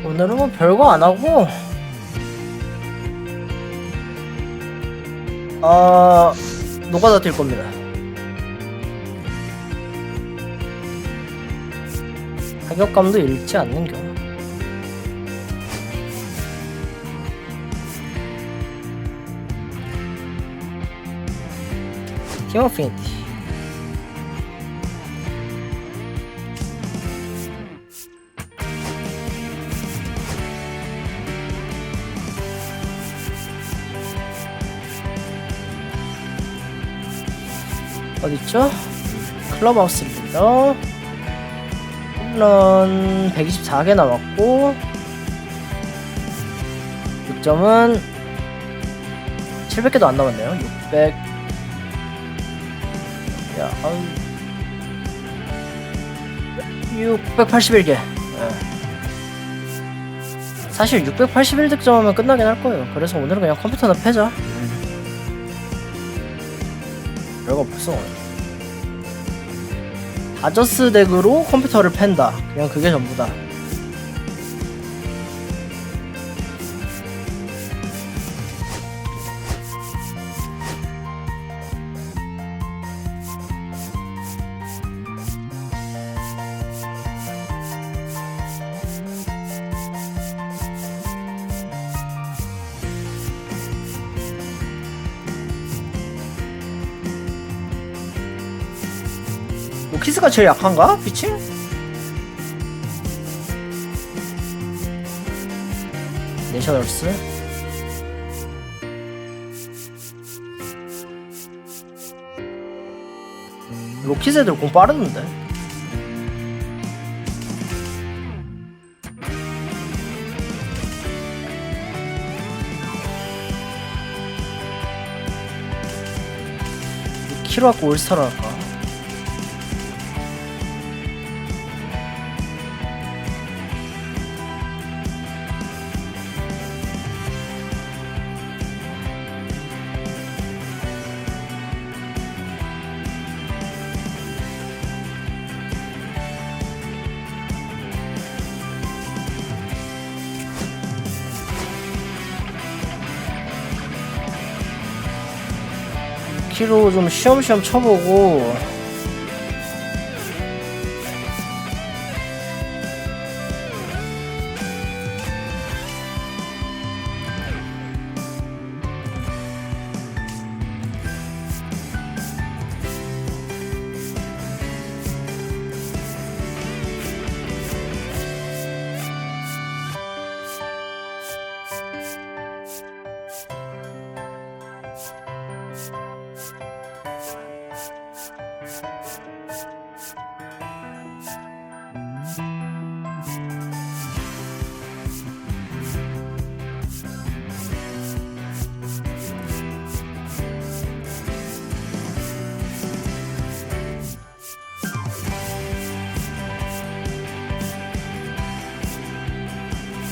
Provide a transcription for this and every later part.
오늘은 뭐 별거 안 하고 노가다 뛸 겁니다. 타격감도 잃지 않는 경우. 팀 어피니티. 어딨죠? 클럽하우스 리더. 홈런 124개 남았고 득점은 700개도 안 남았네요. 681개. 네. 사실 681득점하면 끝나긴 할 거예요. 그래서 오늘은 그냥 컴퓨터나 패자. 별거 없어. 다저스 덱으로 컴퓨터를 팬다. 그냥 그게 전부다. 로키스가 제일 약한가? 피칭? 내셔널스. 로키스 애들 공 빠르던데. 키로 갖고 올스타로 할까? 키로 좀 쉬엄쉬엄 쳐보고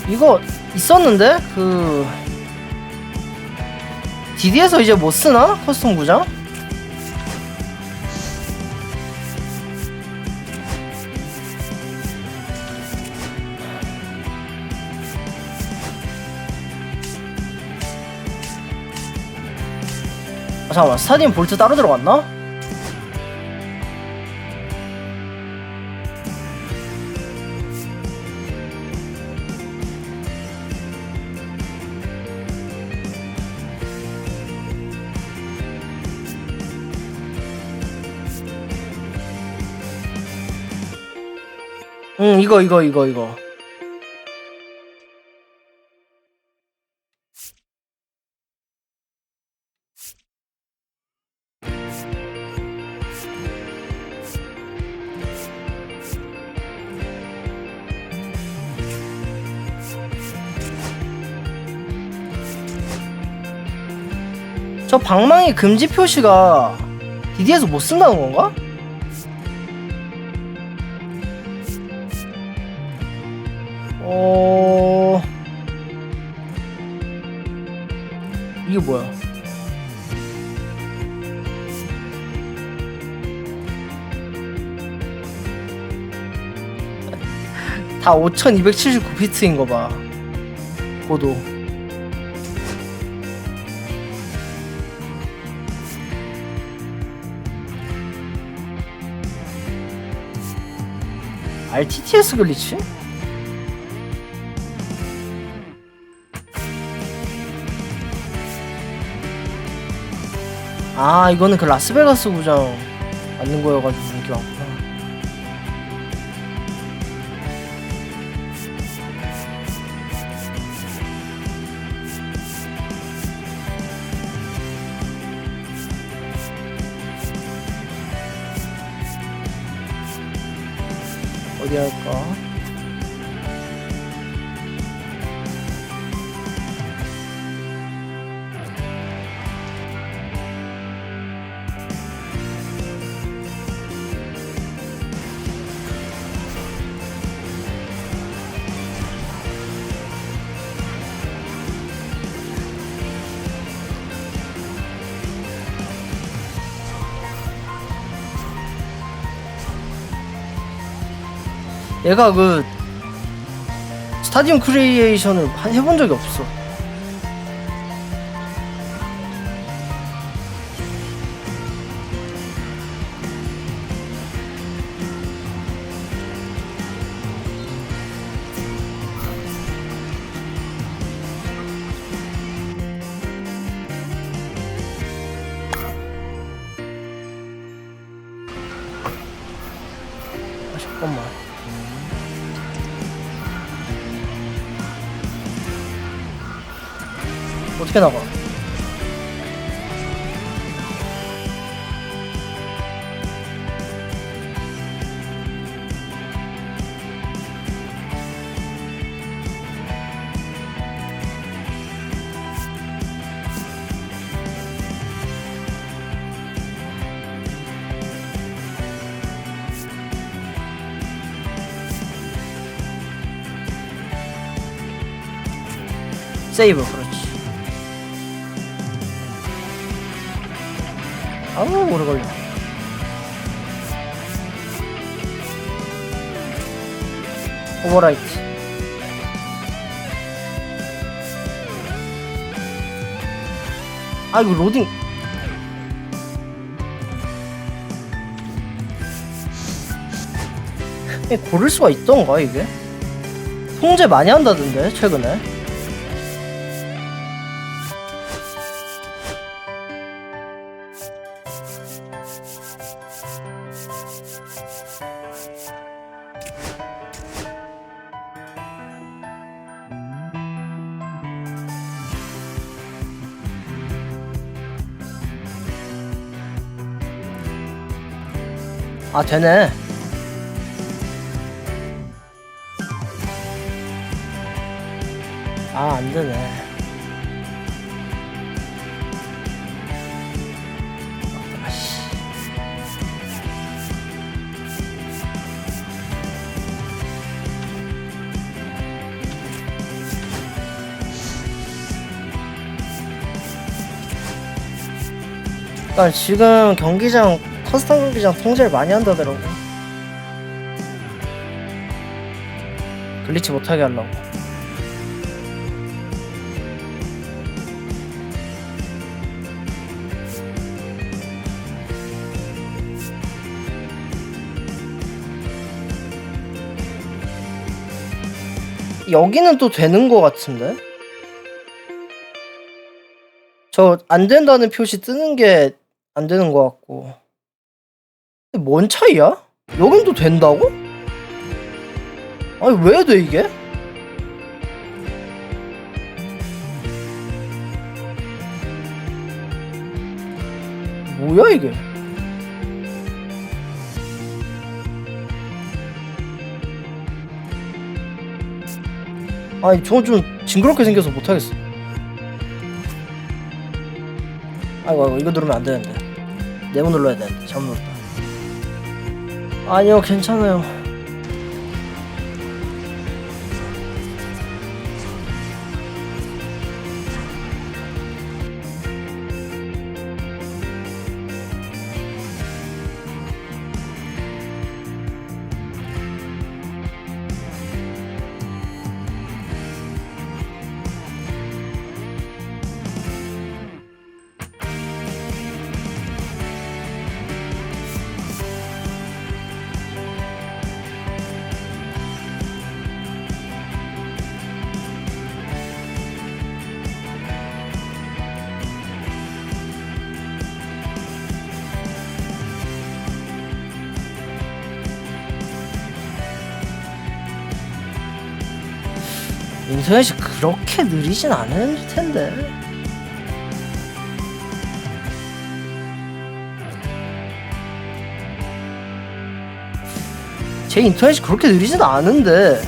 이거 있었는데? 그 DD에서 이제 못 쓰나? 커스텀 구장? 잠깐만, 스타디움 볼트 따로 들어갔나? 이거. 저 방망이 금지 표시가 DD에서 못 쓴다는 건가? 이게 뭐야? 다 5279피트인 거 봐. 고도. RTTS 글리치? 아, 이거는 그 라스베가스 구장 맞는 거여가지고 인기 많구나. 어디 할까? 얘가 그 스타디움 크리에이션을 해본 적이 없어. 아, 잠깐만. 어떻게 나가? 세이브, 그렇지. 아우, 오래 걸려. 오버라이트. 아, 이거 로딩. 고를 수가 있던가, 이게? 통제 많이 한다던데, 최근에. 아, 되네. 아, 안 되네. 아씨. 그러니까 지금 경기장 커스텀 경기장 통제를 많이 한다더라고. 글리치 못하게 하려고. 여기는 또 되는 거 같은데? 저 안 된다는 표시 뜨는 게 안 되는 거 같고. 뭔 차이야? 여긴 또 된다고? 아니, 왜 돼 이게? 뭐야 이게? 아니, 저건 좀 징그럽게 생겨서 못하겠어. 아이고, 이거 누르면 안 되는데. 네모 눌러야 되는데. 잘못 눌렀다. 아니요, 괜찮아요. 인터넷이 그렇게 느리진 않을 텐데. 제 인터넷이 그렇게 느리진 않은데.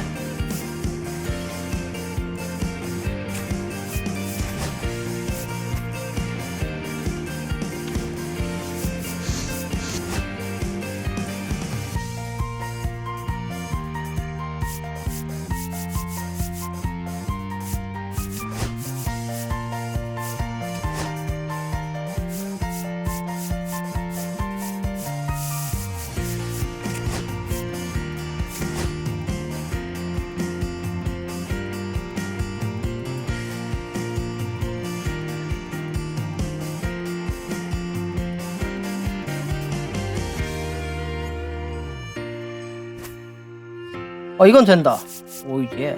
이건 된다. 오, 예.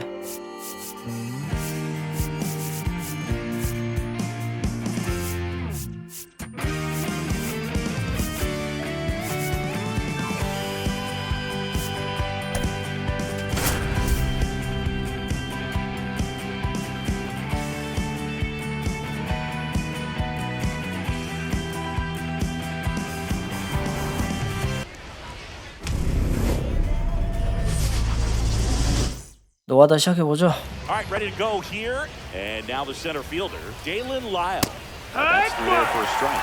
노하다 시작해보죠. Alright, ready to go here. And now the center fielder, Dalen Lyle. That's through there for a strike.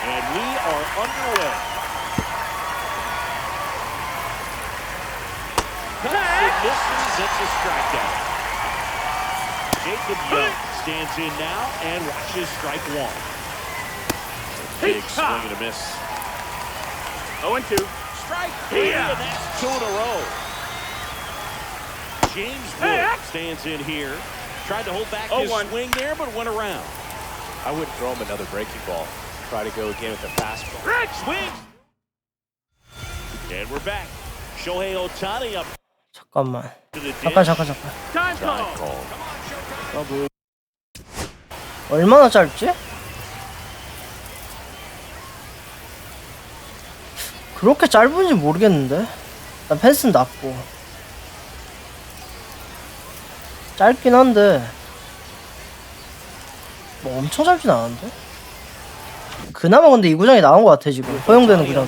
And we are underway. Misses, it's a strikeout. Jacob Young stands in now and watches strike one. Big swing and a miss. 0-2. Strike three, and that's 2 in a row. James Wood stands in here. Tried to hold back his swing there, but went around. I wouldn't throw him another breaking ball. Try to go again with the fastball. Red swing. And we're back. Shohei Ohtani up. 잠깐만. To the 잠깐. Time call. 얼마나 짧지? 그렇게 짧은지 모르겠는데. 일단 펜스는 낮고. 짧긴 한데 뭐 엄청 짧진 않은데? 그나마 근데 이 구장이 나온 것 같아 지금. 허용되는 구장.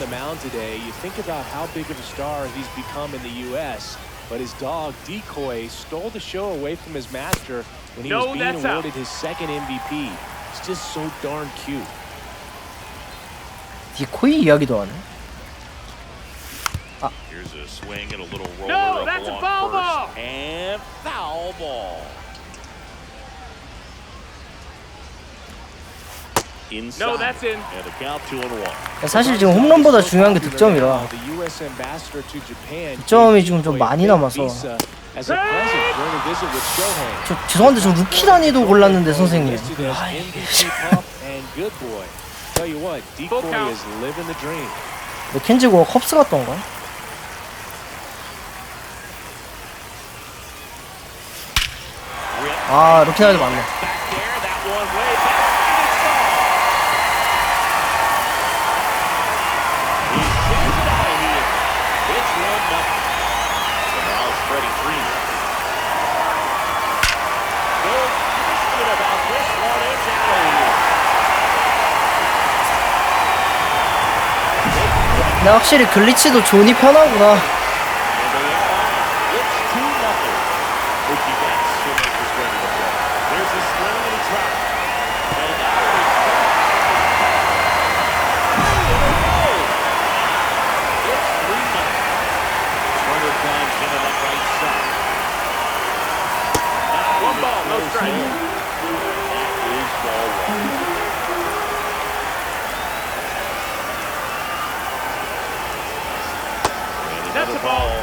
But his dog Decoy stole the show away from his master when he was being awarded his second MVP. It's just so darn cute. 디코이 이야기도 하네. Here's a swing and a little roller up that's a along foul first. ball. And foul ball. Inside. No, that's in. And the count 2-1. 사실 지금 홈런보다 중요한 게 득점이라. 득점이 지금 좀 많이 남아서. 죄송한데 저 루키 단위도 골랐는데 선생님. 맥켄지고 컵스 같던가? 아, 루키 단위도 맞네. 근데 확실히 글리치도 존이 편하구나. That's a ball.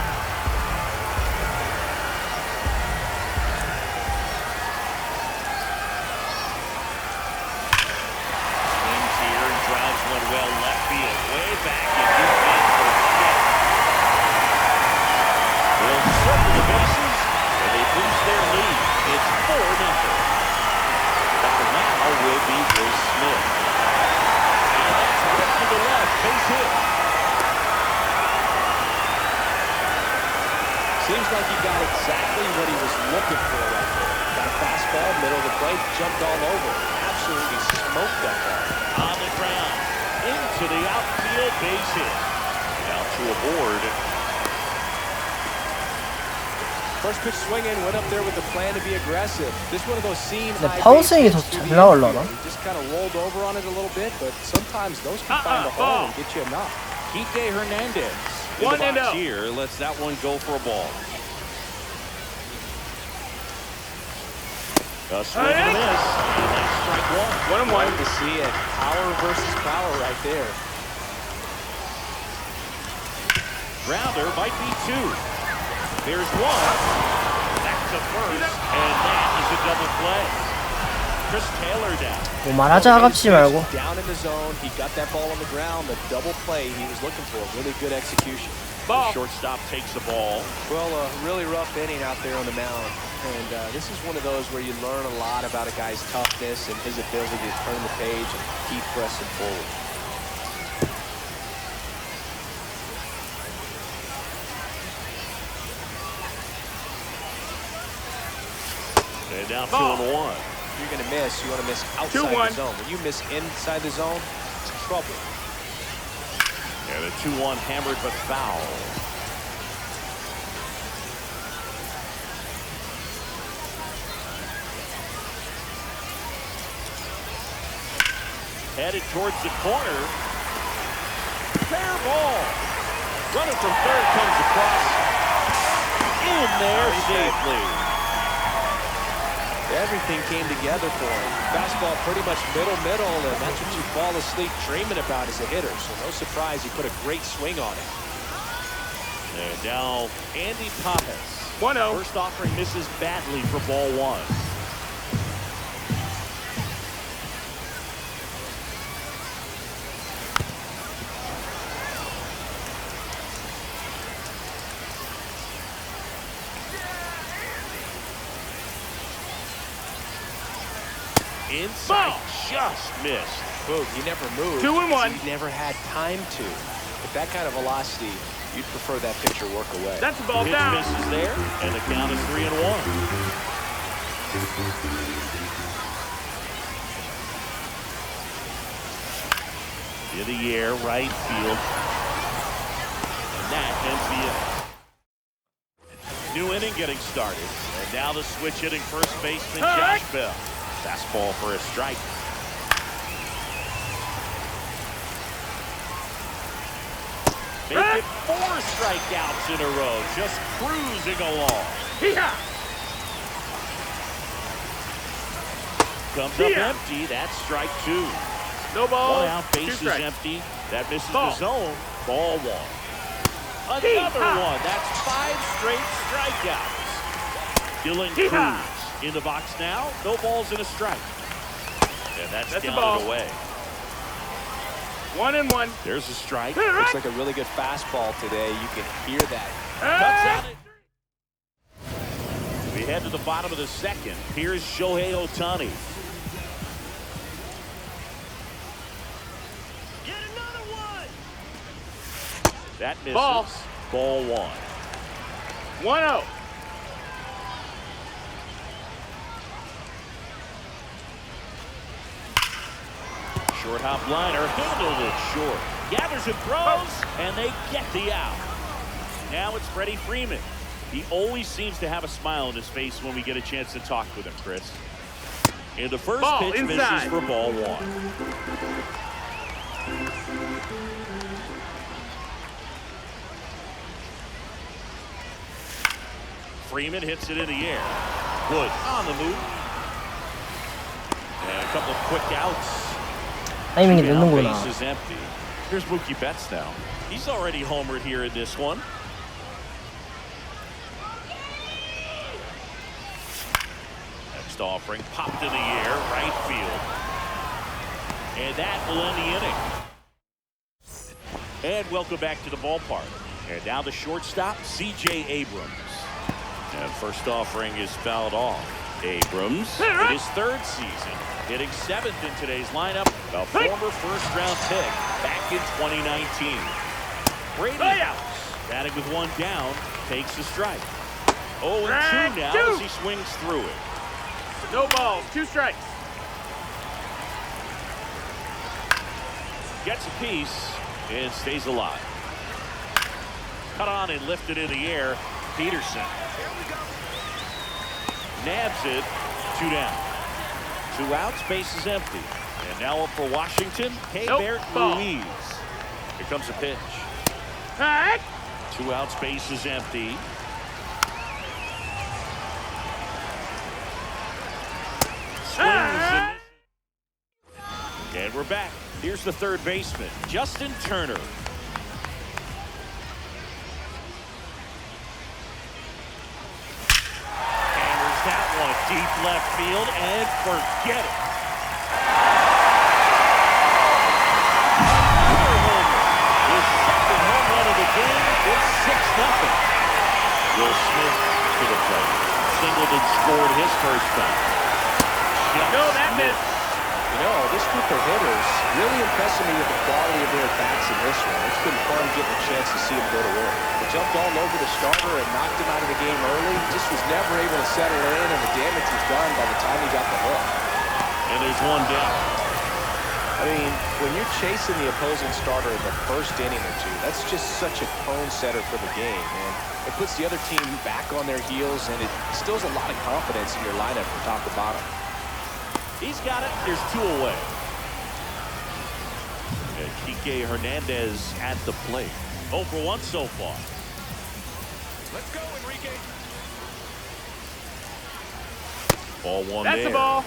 Swings here and drives one well left field. Way back in his field for a hit. They'll circle the bases and they boost their lead. It's 4-0. Batter now will be Will Smith. And that's right to the left. Base hit. Seems like he got exactly what he was looking for right there. plate, jumped all over. Absolutely smoked that ball. On the ground, into the outfield, base hit. Now to a board. First pitch swinging, went up there with the plan to be aggressive. This one of those seam high 파워 base 스윙이 더 hits to 잘 the 나오려나? infield. He just kind of rolled over on it a little bit, but sometimes those can find a hole and get you a knock. Kike Hernandez in the box here lets that one go for a ball. A swing and a miss. And that's strike one. 1-1. To see it. Power versus power right there. Grounder might be two. There's one. Back to first. And that is a double play. Chris Taylor down. 뭐 말하자 아깝지 말고. Down in the zone. He got that ball on the ground. The double play he was looking for. Really good execution. The shortstop takes the ball. Well, a really rough inning out there on the mound. And this is one of those where you learn a lot about a guy's toughness and his ability to turn the page and keep pressing forward. And now 2-1. If you're going to miss, you want to miss outside the zone. When you miss inside the zone, it's trouble. And a 2-1 hammered but foul. Headed towards the corner. Fair ball. Runner from third comes across. In there safely. Everything came together for him. Fastball pretty much middle, and that's what you fall asleep dreaming about as a hitter. So no surprise he put a great swing on it. And now Andy Pappas. 1-0. First offering misses badly for ball one. Inside, just missed. Boog, he never moved. 2-1. He never had time to. With that kind of velocity, you'd prefer that pitcher work away. That's the ball down. Misses there, and the count is 3-1. In the air, right field. And that ends the new inning getting started. And now the switch hitting first baseman Josh Bell. Fastball for a strike. Make it 4 strikeouts in a row. Just cruising along. Comes up empty. That's strike 2. No ball. 1 out. Base is empty. That misses the zone. Ball 1. Another one. That's 5 straight strikeouts. Dylan Cruz in the box now. No balls and a strike. And that's down and away. 1-1. There's a strike. Looks like a really good fastball today. You can hear that. Cuts out it. We head to the bottom of the second. Here's Shohei Ohtani. Get another one. That misses. Ball. Ball 1. 1-0. Short hop liner, handled it short. Gathers and throws, and they get the out. Now it's Freddie Freeman. He always seems to have a smile on his face when we get a chance to talk with him, Chris. And the first Ball pitch inside. misses for ball 1. Freeman hits it in the air. Wood on the move. And a couple of quick outs. 타이밍이 Now 늦는구나. base is empty. Here's Mookie Betts now. He's already homered here in this one. Next offering popped in the air, right field. And that will end the inning. And welcome back to the ballpark. And now the shortstop, C.J. Abrams. And first offering is fouled off. Abrams in his 3rd season, hitting 7th in today's lineup, a former first-round pick back in 2019. Brady House, batting with 1 down, takes the strike. 0-2 now as he swings through it. No balls. 2 strikes. Gets a piece and stays alive. Cut on and lifted in the air. Peterson nabs it. 2 down. 2 outs. Base is empty. And now up for Washington. Bert Ball. Ruiz. Here comes a pitch. Hey. 2 outs. Base is empty. Swings and we're back. Here's the third baseman, Justin Turner. Hammers that one deep left field and forget it. Another home run. His second home run of the game. It's 6-0. Will Smith to the plate. Singleton scored his first time. No, that missed. You know, this group of hitters really impressing me with the quality of their bats in this one. It's been fun getting a chance to see them go to work. They jumped all over the starter and knocked him out of the game early. Just was never able to settle in, and the damage was done by the time he got the hook. And there's 1 down. I mean, when you're chasing the opposing starter in the first inning or two, that's just such a tone setter for the game, and it puts the other team back on their heels, and it instills a lot of confidence in your lineup from top to bottom. He's got it. There's 2 away. And Kike Hernandez at the plate. 0 for 1 so far. Let's go, Enrique. Ball 1 That's there. the ball.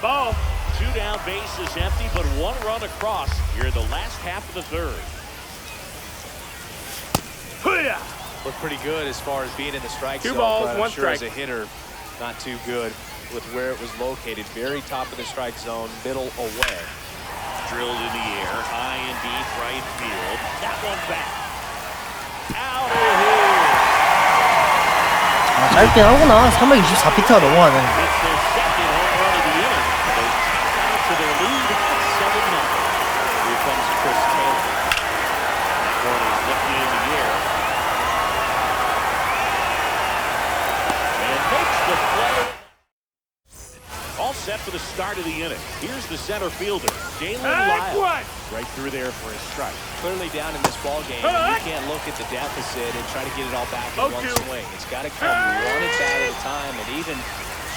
Ball. 2 down, base is empty, but 1 run across here in the last half of the third. Looked pretty good as far as being in the strike 2 zone. balls, but I'm 1 sure strike. as a hitter, not too good with where it was located. Very top of the strike zone, middle away. Drilled in the air, high and deep right field. That one back. Out of here. 아, 짧긴 하구나. 324피트가 넘어가네. It's their second home run of the inning. They take out to their lead at 7-0. Here comes Chris Taylor. That one is lifted in the air. And makes the play. All set for the start of the inning. Here's the center fielder, Jalen That's Lyle. one. Right through there for his strike. Clearly down in this ball game. You can't look at the deficit and try to get it all back in one 0-2. swing. It's got to come 1 at bat at a time, and even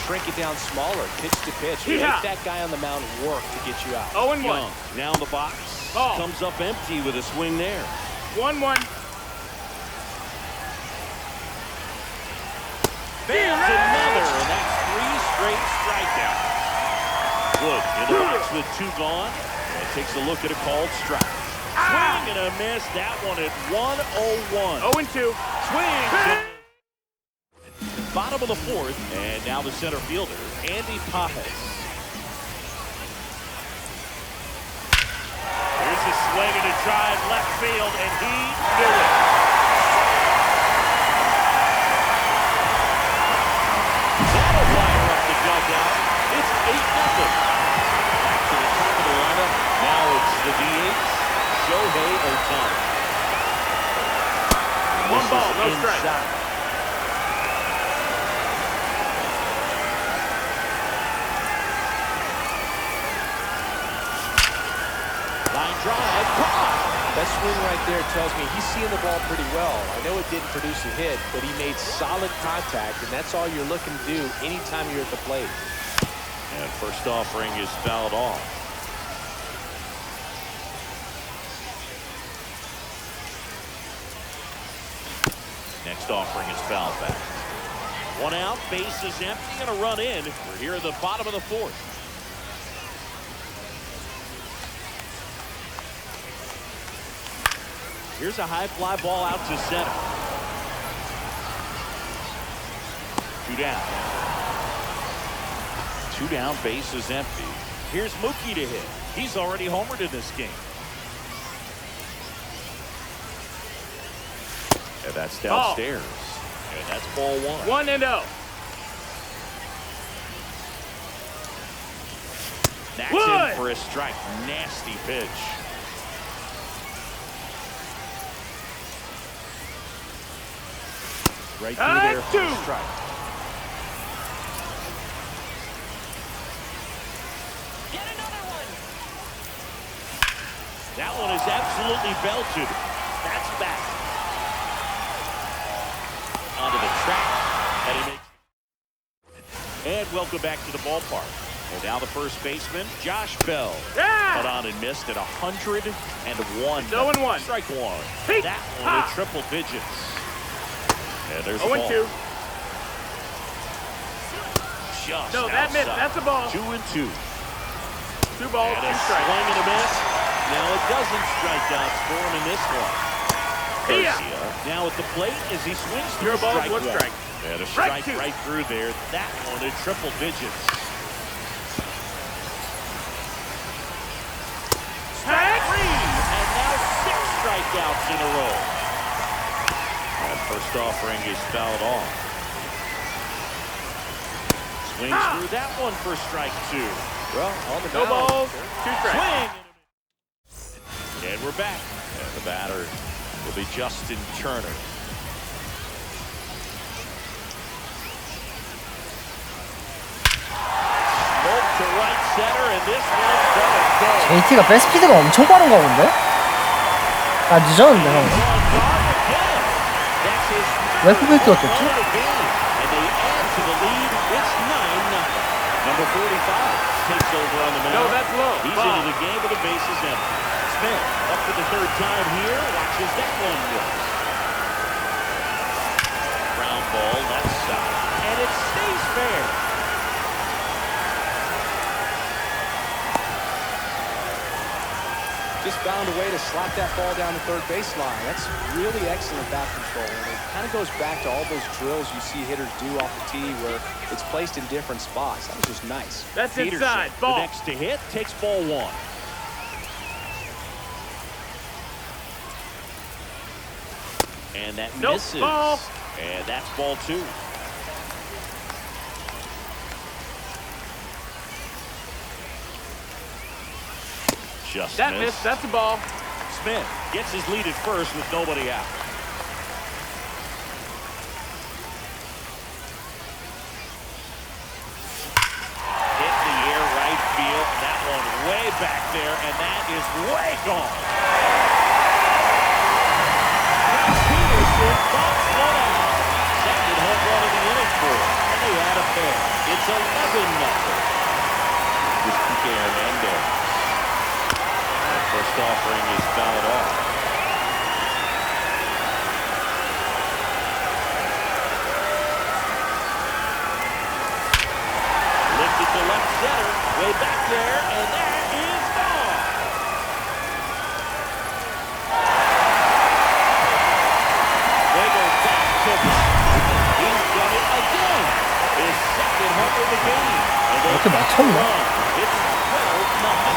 shrink it down smaller, pitch to pitch. Yeah. Make that guy on the mound work to get you out. 0-1. Young now in the box. Ball. Comes up empty with a swing there. 1-1. There's another, and that's 3 straight strikeouts. Wood in the box with 2 gone. And takes a look at a called strike. Swing and a miss. That one at 1-0-1. 0-2. Swing. Bottom of the 4th, and now the center fielder, Andy Pajes. Here's a swing and a drive left field, and he knew it. That'll fire up the dugout. It's 8-0. Back to the top of the lineup. Now it's the DH, Shohei Ohtani. 1 ball, no strike. Inside. Line drive, caught. That swing right there tells me he's seeing the ball pretty well. I know it didn't produce a hit, but he made solid contact, and that's all you're looking to do anytime you're at the plate. And first offering is fouled off. Next offering is fouled back. 1 out, base is empty, and a run in. We're here at the bottom of the 4th. Here's a high fly ball out to center. 2 down. 2 down, base is empty. Here's Mookie to hit. He's already homered in this game. And that's downstairs. And that's ball 1. 1-0. That's Wood. in for a strike. Nasty pitch. Right through there for a 2. strike. Get another one. That one is absolutely belted. That's back. Onto the track. And he makes. And welcome back to the ballpark. And now the first baseman, Josh Bell. Yeah. Cut on and missed at 101. 0-1. Strike one. Hey. That one in triple digits. And there's the ball. 0-2. Just No, that missed. outside. That's a ball. 2-2. 2 balls, And 2 a strikes. swing and a miss. Now a dozen strikeouts for him in this one. Yeah. Garcia now at the plate as he swings through 0 balls, strike 1 one. strike. And a Strike strike two. right through there. That one in triple digits. Strike 3. And now 6 strikeouts in a row. That first offering is fouled off. Swings through that one for strike 2. Well, on the No mound. balls, 2 strikes. Swing. And we're back. And the batter will be Justin Turner. Smoke to right center, and this one's gonna go. JT가 백스피드가 엄청 빠른가 본데? 아 늦었는데 형. 왜 후배기가 떴지? And they add to the lead. It's 9-0. Number 45 takes over on the mound. No, that's low. He's Ball. into the game with the bases empty. Smith up for the 3rd time here. Watches that one go. Ground ball left side, and it stays fair. Just found a way to slap that ball down the third baseline. That's really excellent bat control. And it kind of goes back to all those drills you see hitters do off the tee where it's placed in different spots. That was just nice. That's Peterson, inside. the Ball. next to hit, takes ball 1. And that Nope, misses. ball. And that's ball 2. Just That missed. missed. That's a ball. Smith gets his lead at first with nobody out. Hit the air right field. That one way back there, and that is way gone. Peterson bumps one out. Second home run of the inning for him, and they add a pair. It's 11-0. With Kike Hernandez. First offering is fouled off. Lifted to left center, way back there, and that is gone. They go back to back. He's done it again. His 2nd home of the game. And they 이렇게 맞췄나? It's 12-0.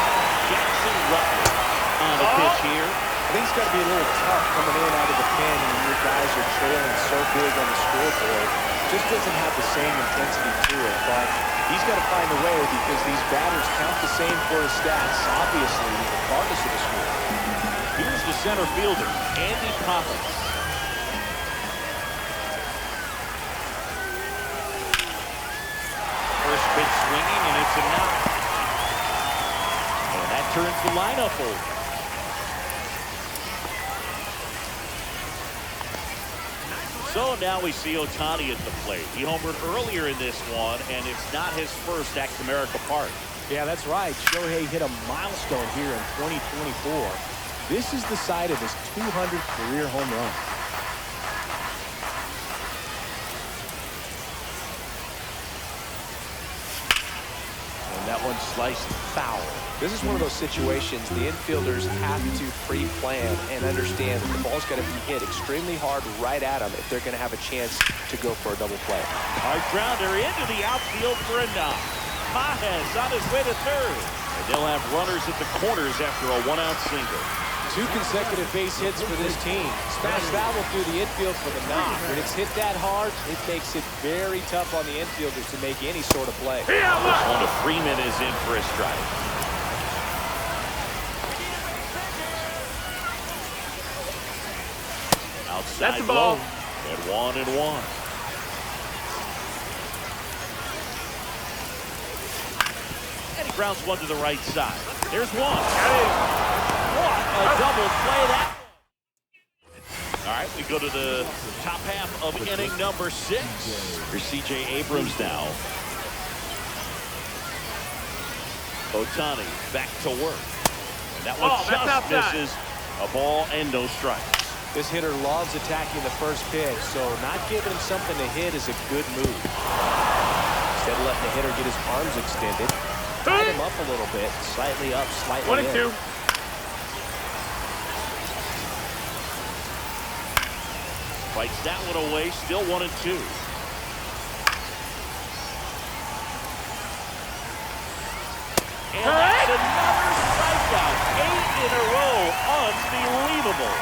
Jackson Rutledge on the pitch here. I think it's got to be a little tough coming in out of the pen when your guys are trailing so big on the scoreboard. Just doesn't have the same intensity to it, but he's got to find a way because these batters count the same for his stats, obviously, regardless of the score. Here's the center fielder, Andy Collins. First pitch swinging, and it's a knock. And that turns the lineup over. So now we see Ohtani at the plate. He homered earlier in this one, and it's not his first at Comerica Park. Yeah, that's right. Shohei hit a milestone here in 2024. This is the site of his 200th career home run. And that one sliced foul. This is one of those situations the infielders have to pre-plan and understand that the ball's got to be hit extremely hard right at them if they're going to have a chance to go for a double play. Hard grounder into the outfield for a knock. Mahez on his way to 3rd. And they'll have runners at the corners after a 1-out single. 2 consecutive base hits for this team. Smash that one through the infield for the knock. When it's hit that hard, it makes it very tough on the infielders to make any sort of play. This one to Freeman is in for a strike. Outside That's the ball. low. And 1-1. And he grounds one to the right side. There's one. What a double play that. All right, we go to the top half of inning number 6. Here's C.J. Abrams now. Ohtani back to work. And that one just misses. A ball and no strikes. This hitter loves attacking the first pitch, so not giving him something to hit is a good move. Instead of letting the hitter get his arms extended, tied him up a little bit, slightly up, slightly in. 1-2. Fights that one away, still 1-2. And that's another strikeout. 8 in a row. Unbelievable.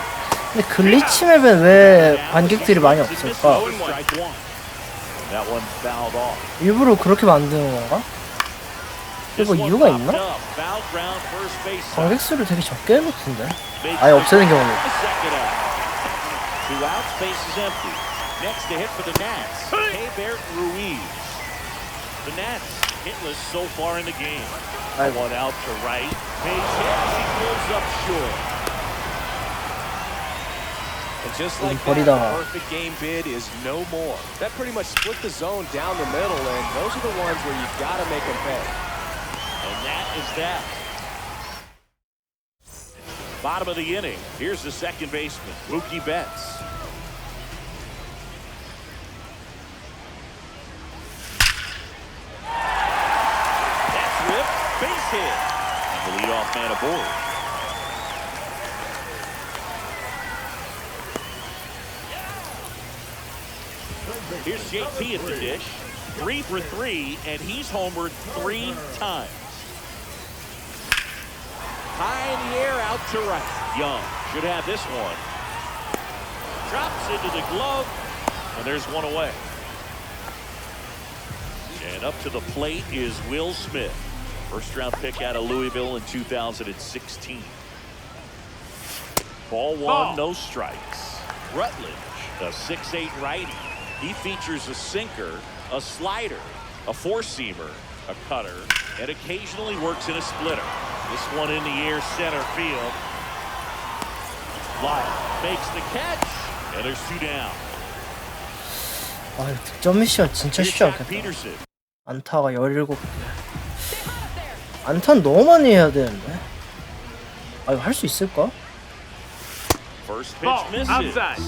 근데 글리치 맵엔 왜 관객들이 많이 없을까? Strike one. That one fouled off. 일부러 그렇게 만드는 건가? 이거 이유가 있나? Foul ground first base. 관객 수를 되게 적게 해놓던데. 아예 없애는 경우도 있고. Two outs, base is empty. Next to hit for the Nats, Keibert Ruiz. The Nats hitless so far in the game. One out to right. Base hit, he pulls up short. And just like that, the perfect game bid is no more. That pretty much split the zone down the middle, and those are the ones where you've got to make them pay. And that is that. Bottom of the inning. Here's the second baseman, Mookie Betts. That's ripped. Base hit. And the leadoff man aboard. Here's JP at the dish. 3 for 3, and he's homered 3 times. High in the air, out to right. Young should have this one. Drops into the glove, and there's one away. And up to the plate is Will Smith. First-round pick out of Louisville in 2016. Ball one, no strikes. Rutledge, a 6'8" righty. He features a sinker, a slider, a four-seamer, a cutter, and occasionally works in a splitter. This one in the air, center field. Lyle makes the catch, and there's 2 down. 아, 이거 득점 미션 진짜 쉽지 Here's Jack 않겠다. Peterson. 안타가 17개. 안타는 너무 많이 해야 되는데. 아, 이거 할 수 있을까? First pitch misses. Outside.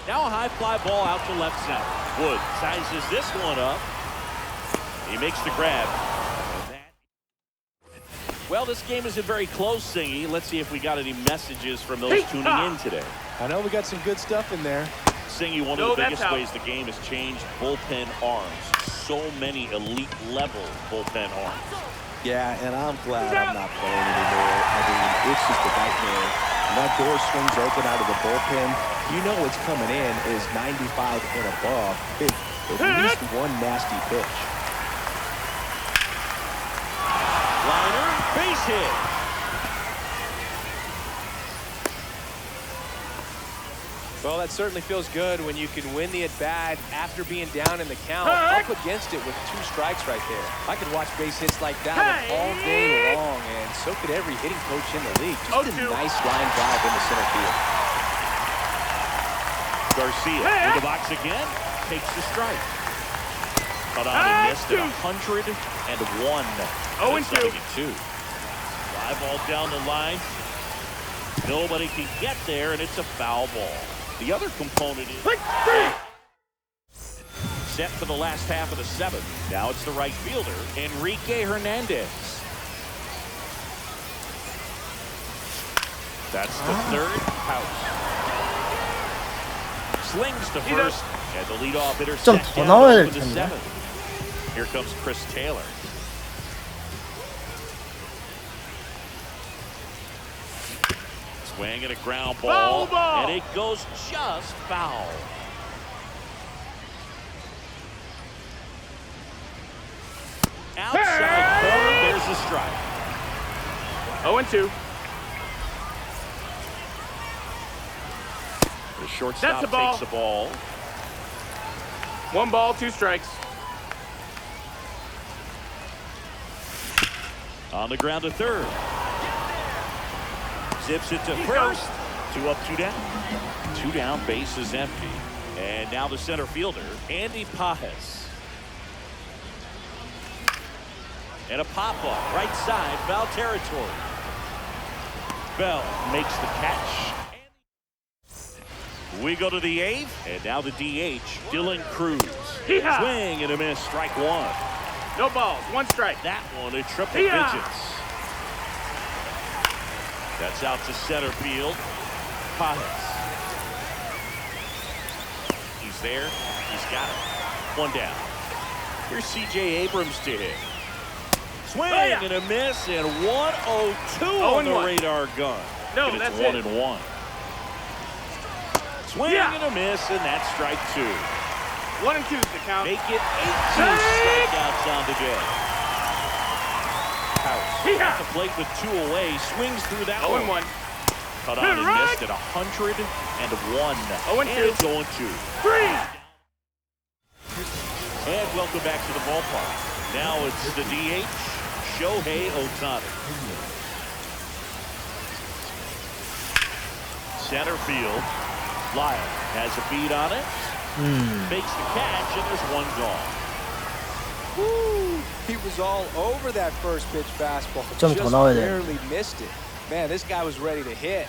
Now a high fly ball out to left center. Wood sizes this one up. He makes the grab. Well, this game isn't very close, Singy. Let's see if we got any messages from those tuning in today. I know we got some good stuff in there. Singy, one of the biggest ways the game has changed, bullpen arms. So many elite level bullpen arms. Yeah, and I'm glad I'm not playing anymore. I mean, it's just a nightmare. When that door swings open out of the bullpen, you know what's coming in is 95 and above. At least one nasty pitch. Liner, base hit. Well, that certainly feels good when you can win the at-bat after being down in the count. Up against it with 2 strikes right there. I could watch base hits like that all day long, and so could every hitting coach in the league. Just a nice line drive into center field. Garcia in the box again, takes the strike. Cut on and missed at 101. 0-2. Fly ball down the line. Nobody can get there, and it's a foul ball. The other component is set for the last half of the 7th. Now it's the right fielder, Enrique Hernandez. That's the third house. Slings to first, and the leadoff hitter 좀 set 더 down 나와야 될 to 텐데. 7th. Here comes Chris Taylor. Swing and a ground ball, and it goes just foul. Outside corner, there's a strike. 0-2. The shortstop That's a ball. takes the ball. 1 ball, 2 strikes. On the ground to third. Zips it to He first. 2 up, 2 down. 2 down, base is empty. And now the center fielder, Andy Pajes. And a pop-up, right side, foul territory. Bell makes the catch. We go to the 8th, and now the DH, Dylan Cruz. Hee-haw! Swing and a miss, strike 1. No balls, 1 strike. That one at triple Hee-haw! digits. That's out to center field. Pajes. He's there. He's got it. 1 down. Here's C.J. Abrams to hit. Swing Oh, yeah. and a miss, and 1-0-2 on the 0-1. radar gun. No, and it's that's it. 1-1. Swing Yeah. and a miss, and that's strike 2. 1 and 2 is the count. Make it 18 Strike! strikeouts on the day. House Hee-haw! at the plate with 2 away, swings through that 0 one. and 1. Cut on and Right! missed at 101. 0 and 2. It's 0-2. 3. And welcome back to the ballpark. Now it's the DH, Shohei Ohtani. Center field. Lyle has a beat on it. Makes the catch, and there's 1 gone. Woo! He was all over that first pitch fastball. 좀 더 나와야 돼. barely missed it. Man, this guy was ready to hit.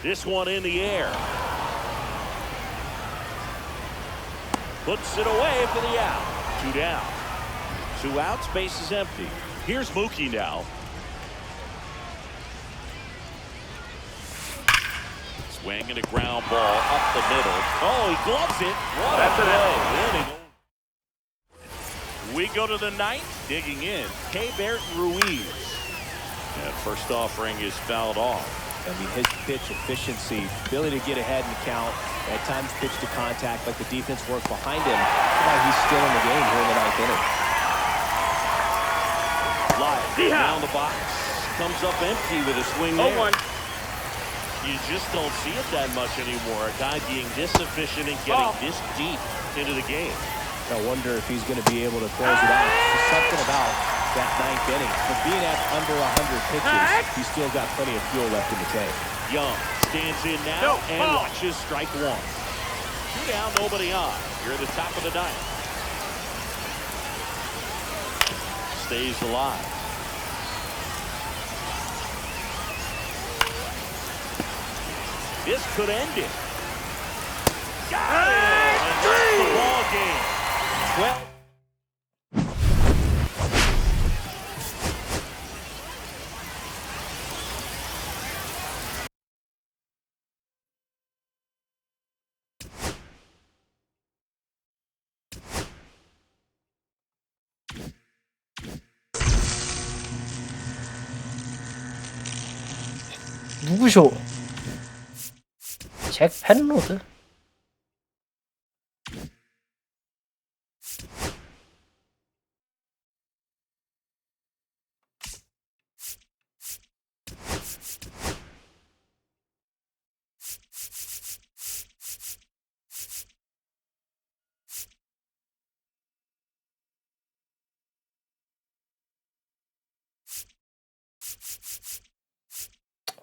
This one in the air. Puts it away for the out. 2 down. 2 outs, base is empty. Here's Mookie now. Swing and a ground ball up the middle. Oh, he gloves it. What That's a an play. out. Inning. We go to the 9th. Digging in, Keibert Ruiz. That first offering is fouled off. I mean, his pitch efficiency, ability to get ahead in the count, at times pitch to contact, but the defense work behind him. That's why he's still in the game here in the 9th inning. Live Hee-haw! down the box. Comes up empty with a swing 0 there. 1. You just don't see it that much anymore. A guy being this efficient and getting Oh. this deep into the game. I wonder if he's going to be able to close it out. There's something about that 9th inning. For being at under 100 pitches, he's still got plenty of fuel left in the tank. Young stands in now No, and ball. watches strike 1. 2 down, nobody on. You're at the top of the 9th. Stays alive. This could end it. Got it! And that's the ball game. 12. 누구쇼? 잭 펜로드?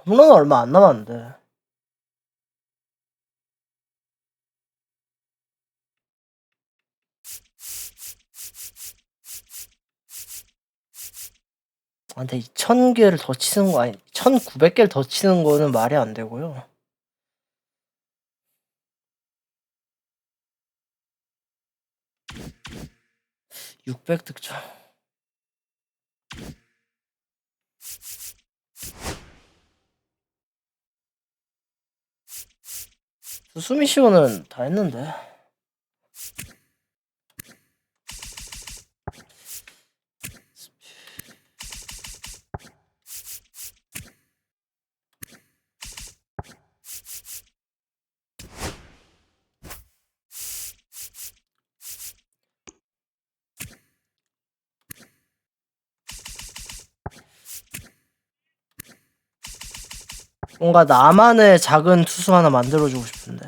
홈런 얼마 안 남았는데. 근데 2000개를 더 치는 거 아니, 1900개를 더 치는 거는 말이 안 되고요. (600) 득점. 수미시오는 다 했는데. 뭔가 나만의 작은 투수 하나 만들어주고 싶은데.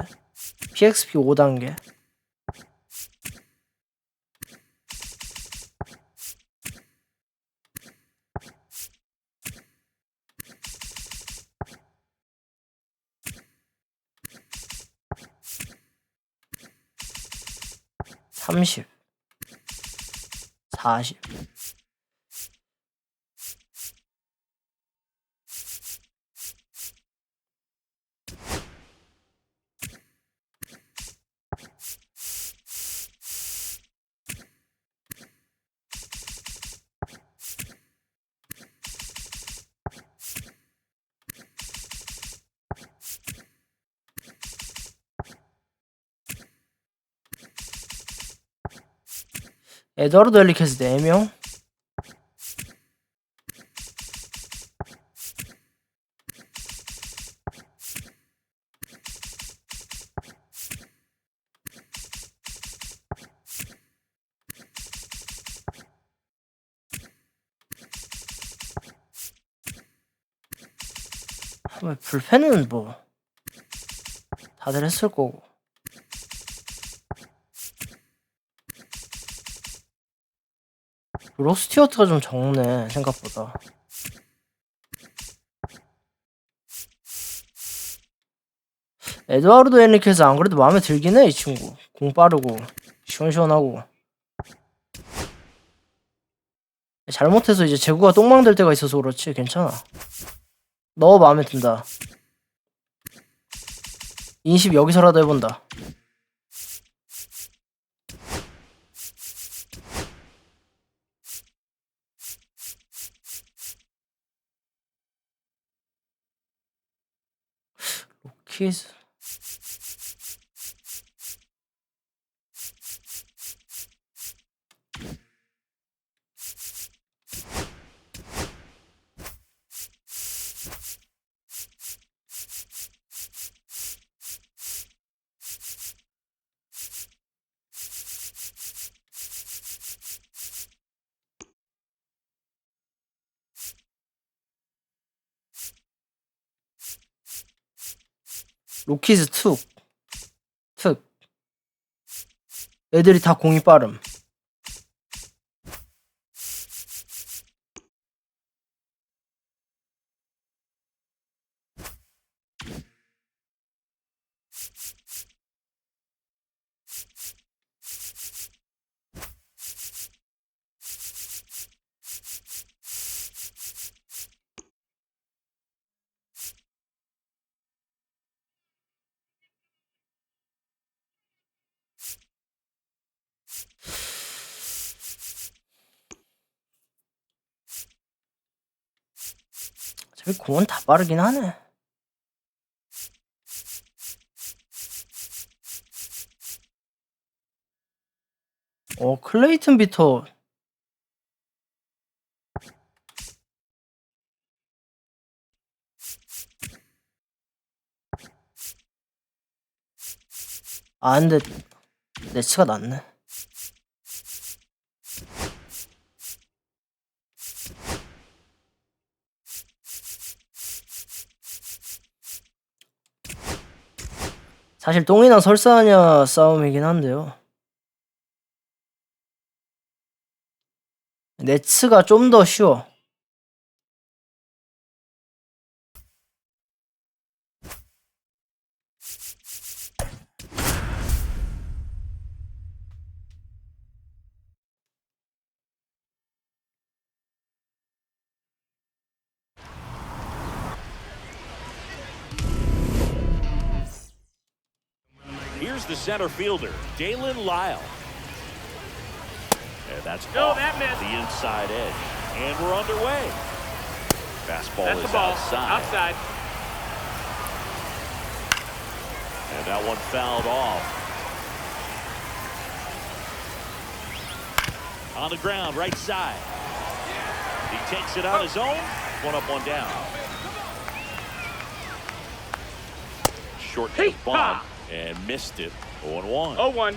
PXP 5단계. (30) 40 에드와르드 헬리케스 4명? 불펜은 뭐 다들 했을 거고. 로스티어트가 좀 적네 생각보다. 에드와르드 헨리케스 안 그래도 마음에 들긴 해. 이 친구 공 빠르고 시원시원하고. 잘못해서 이제 제구가 똥망 될 때가 있어서 그렇지 괜찮아. 너 마음에 든다. 인식 여기서라도 해본다. 로키즈 로키즈 툭 애들이 다 공이 빠름. 저기 공은 다 빠르긴 하네. 클레이튼 비터 근데 네츠가 낫네. 사실 똥이나 설사하냐 싸움이긴 한데요. 네츠가 좀 더 쉬워. Here's the center fielder, Dalen Lyle. And that's No, off that missed. the inside edge. And we're underway. Fastball That's is the ball. outside. And that one fouled off. On the ground, right side. He takes it on his own. One up, one down. Short to the bunt and missed it. 0-1. 0-1.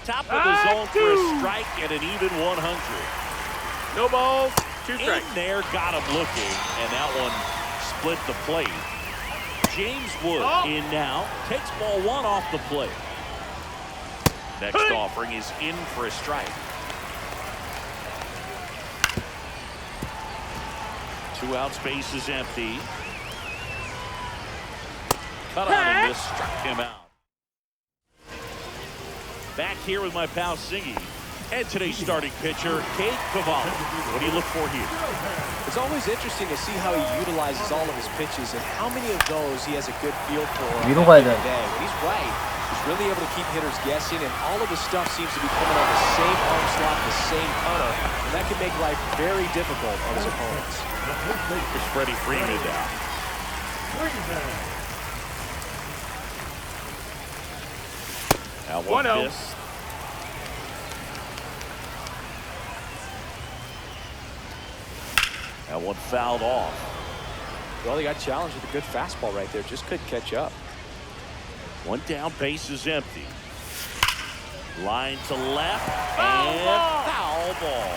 Top of the zone for a strike and an even 100. No balls, 2 strikes. In there, got him looking, and that one split the plate. James Wood in now. Takes ball one off the plate. Next offering is in for a strike. 2 outs, base is empty. Cut out and this struck him out. Back here with my pal Singy. And today's starting pitcher, Kate Cavalli. What do you look for here? It's always interesting to see how he utilizes all of his pitches and how many of those he has a good feel for on 위로 any 가야 given 돼. day. When he's right, he's really able to keep hitters guessing, and all of his stuff seems to be coming on the same arm slot, the same cutter, and that can make life very difficult on his opponents. Here's Freddie Freeman down. Now 1-0. miss. That one fouled off. Well, he got challenged with a good fastball right there. Just couldn't catch up. One down, base is empty. Line to left, Foul and ball. foul ball.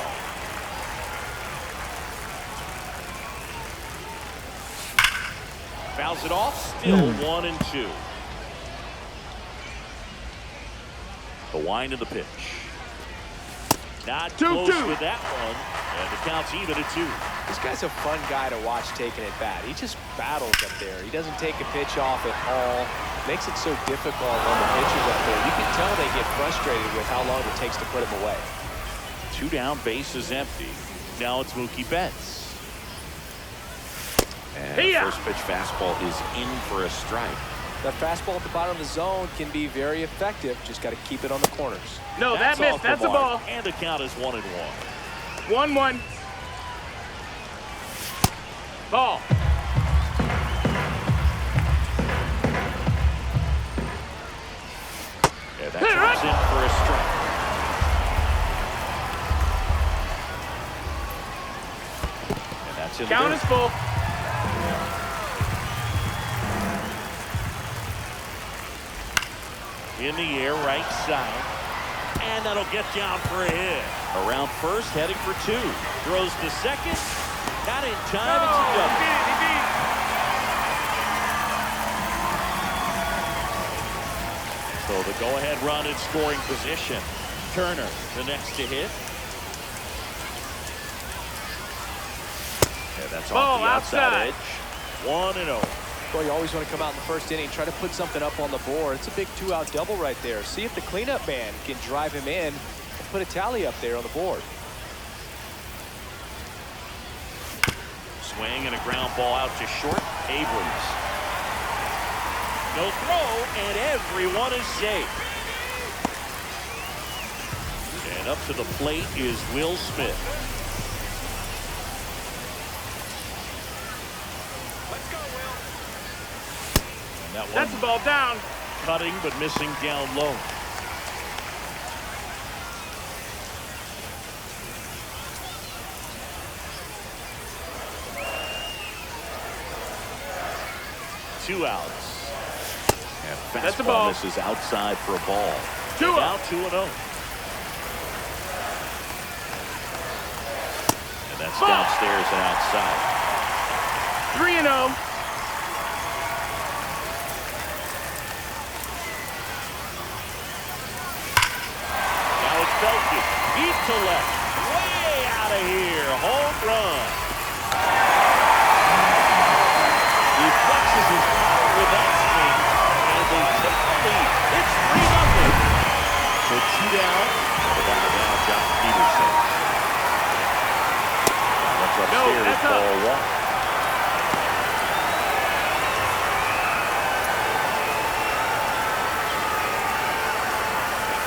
Fouls it off, still 1-2. The wind of the pitch. Not 2-2. close with that one, and the count's even at 2. This guy's a fun guy to watch taking it bat. He just battles up there. He doesn't take a pitch off at all. Makes it so difficult on the pitchers up there. You can tell they get frustrated with how long it takes to put him away. 2 down, base is empty. Now it's Mookie Betts. And the Hiya. first pitch fastball is in for a strike. That fastball at the bottom of the zone can be very effective. Just got to keep it on the corners. No, that That's missed. off the That's a mark, ball. and the count is 1-1. 1-1. Ball. And that comes in for a strike. And that's in the Count dirt. is full. In the air, right side. And that'll get down for a hit. Around first, heading for 2. Throws to second. Not in time. It's a He double. beat it. He beat it. So the go-ahead run in scoring position. Turner, the next to hit. And that's off Ball the outside outside. edge. 1-0. Well, you always want to come out in the first inning, try to put something up on the board. It's a big 2-out double right there. See if the cleanup man can drive him in and put a tally up there on the board. Swing and a ground ball out to short. Abrams. No throw, and everyone is safe. And up to the plate is Will Smith. And that That's the one ball down. cutting but missing down low. Two outs. And That's the fastball ball. misses outside for a ball. 2 Now out. 2-0. And that's Ball. downstairs and outside. 3-0. Now it's belted. Deep to left. Way out of here. Home run. He flexes his power with that swing. And they take the lead. It's 3-0. So 2 down. Without a doubt, Josh Peterson. That's upstairs. that's up. Ball 1.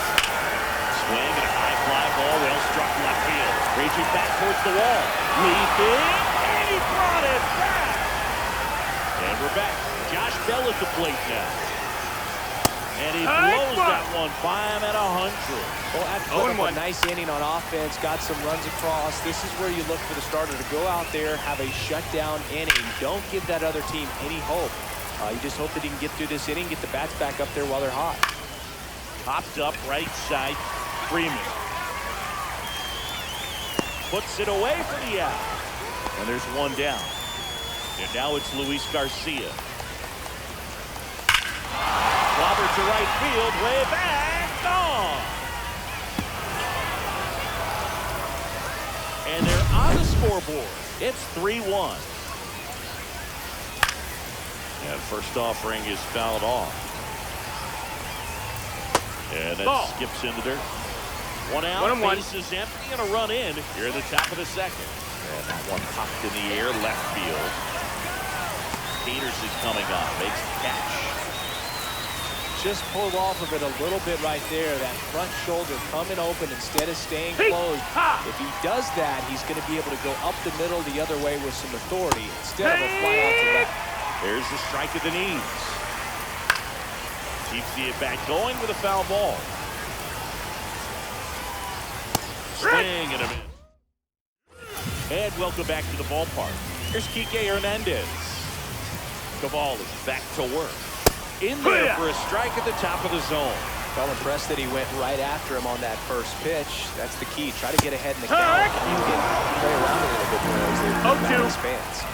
Swing and a high fly ball, well struck left field. Reaching back towards the wall. Leaping, and he brought it back. And we're back. Josh Bell at the plate now. And he blows that one by him at 100. Well, after putting up a nice inning on offense, got some runs across, this is where you look for the starter to go out there, have a shutdown inning. Don't give that other team any hope. You just hope that he can get through this inning, get the bats back up there while they're hot. Popped up right side. Freeman puts it away for the out. And there's one down. And now it's Luis Garcia. Robert to right field, way back, gone. And they're on the scoreboard. It's 3-1. And first offering is fouled off. And that skips in the dirt. One out, base is empty, and a run in here in the top of the second. And that one popped in the air, left field. Peterson coming on, makes the catch. Just pulled off of it a little bit right there. That front shoulder coming open instead of staying closed. If he does that, he's going to be able to go up the middle the other way with some authority instead of a fly out to left. There's the strike at the knees. Keeps the at-bat going with a foul ball. Swing and a miss. And welcome back to the ballpark. Here's Kike Hernandez. Caval is back to work. In there for a strike at the top of the zone. Well impressed that he went right after him on that first pitch. That's the key. Try to get ahead in the count. You can play around a little bit more as the bat expands.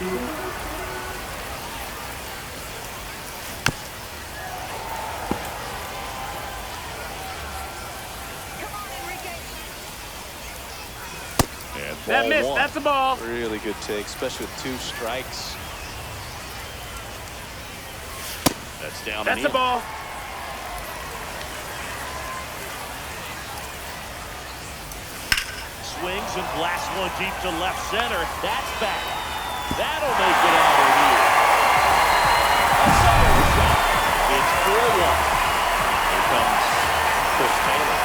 That missed. That's a ball. Really good take, especially with 2 strikes. That's down. That's a ball. Swings and blasts one deep to left center. That's back. That'll make it out of here. It's 4-1. Here comes Chris Taylor.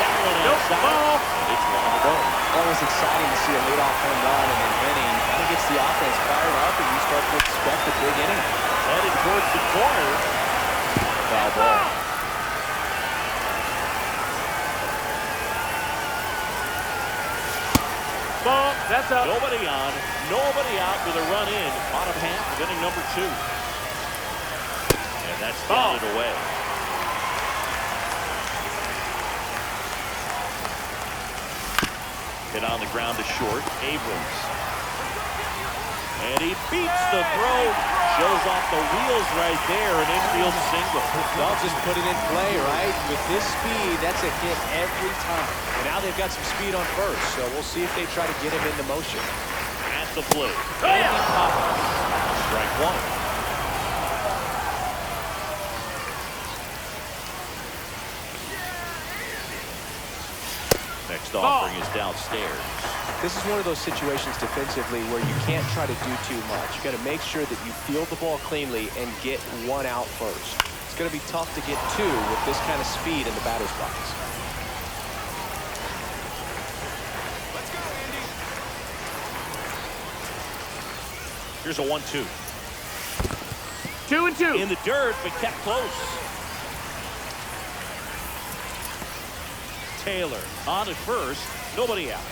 That one outside. And it's 1 to go. Always exciting to see a leadoff home run and an inning. Kind of gets the offense fired up, and you start to expect a big inning. Headed towards the corner. Foul ball. Ball. That's up. Nobody on, nobody out with a run in. Bottom half of inning number 2. And that's fouled away. Hit on the ground to short. Abrams. And he beats the throw. Shows off the wheels right there. An infield single. They'll just put it in play, right? With this speed, that's a hit every time. And now they've got some speed on first, so we'll see if they try to get him into motion. At the plate. Andy Poppins. Strike 1. Next offering is downstairs. This is one of those situations defensively where you can't try to do too much. You got to make sure that you field the ball cleanly and get 1 out first. It's going to be tough to get 2 with this kind of speed in the batter's box. Let's go, Andy. Here's a 1-2. 2-2. In the dirt, but kept close. Taylor on at first, nobody out.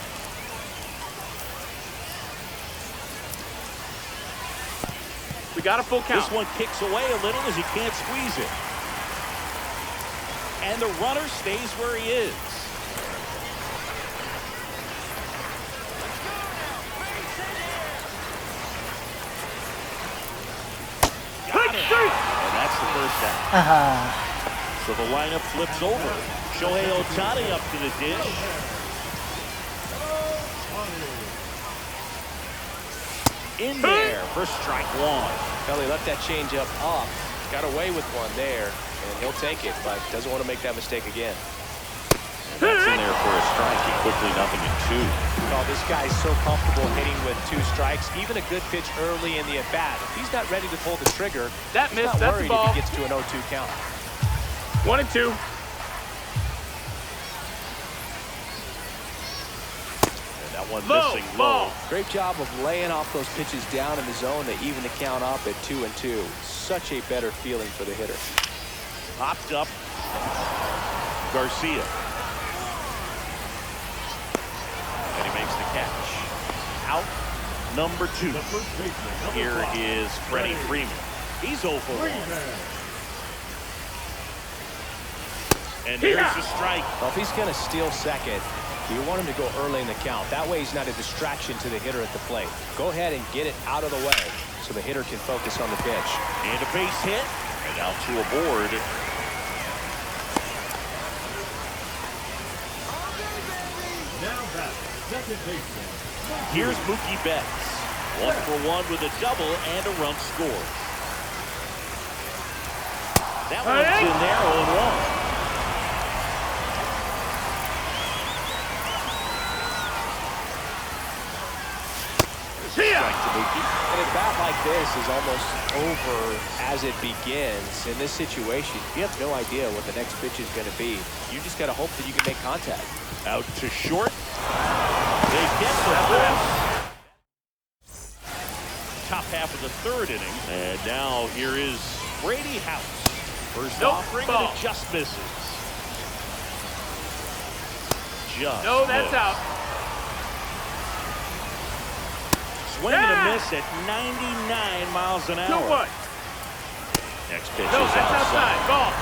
We got a full count. This one kicks away a little as he can't squeeze it. And the runner stays where he is. Got it. And that's the first out. So the lineup flips over. Shohei Ohtani up to the dish. In there for strike 1. Well, he left that changeup up. Got away with one there, and he'll take it, but doesn't want to make that mistake again. And that's in there for a strike. He quickly nothing in 2. Oh, this guy's so comfortable hitting with 2 strikes. Even a good pitch early in the at-bat. If he's not ready to pull the trigger, That he's missed. not That's the worried ball. if he gets to an 0-2 count. 1-2. That one Low, missing ball. low. Great job of laying off those pitches down in the zone to even the count up at 2-2. Such a better feeling for the hitter. Popped up. Garcia. And he makes the catch. Out number 2. Here is Freddie Freeman. He's 0 for 1. And there's the strike. Well, if he's going to steal second, you want him to go early in the count. That way he's not a distraction to the hitter at the plate. Go ahead and get it out of the way so the hitter can focus on the pitch. And a base hit. And now to a board. Now back, second baseman. Here's Mookie Betts. 1 for 1 with a double and a run scored. That one's in there, 0-1. Strike to Mookie. And a bat like this is almost over as it begins. In this situation, you have no idea what the next pitch is going to be. You just got to hope that you can make contact. Out to short. They get the ball. Top half of the third inning. And now here is Brady House. First offering, and it just misses. No, that's out. Swing and a miss at 99 miles an hour. 2-1. Next pitch No, is that's outside. Ball.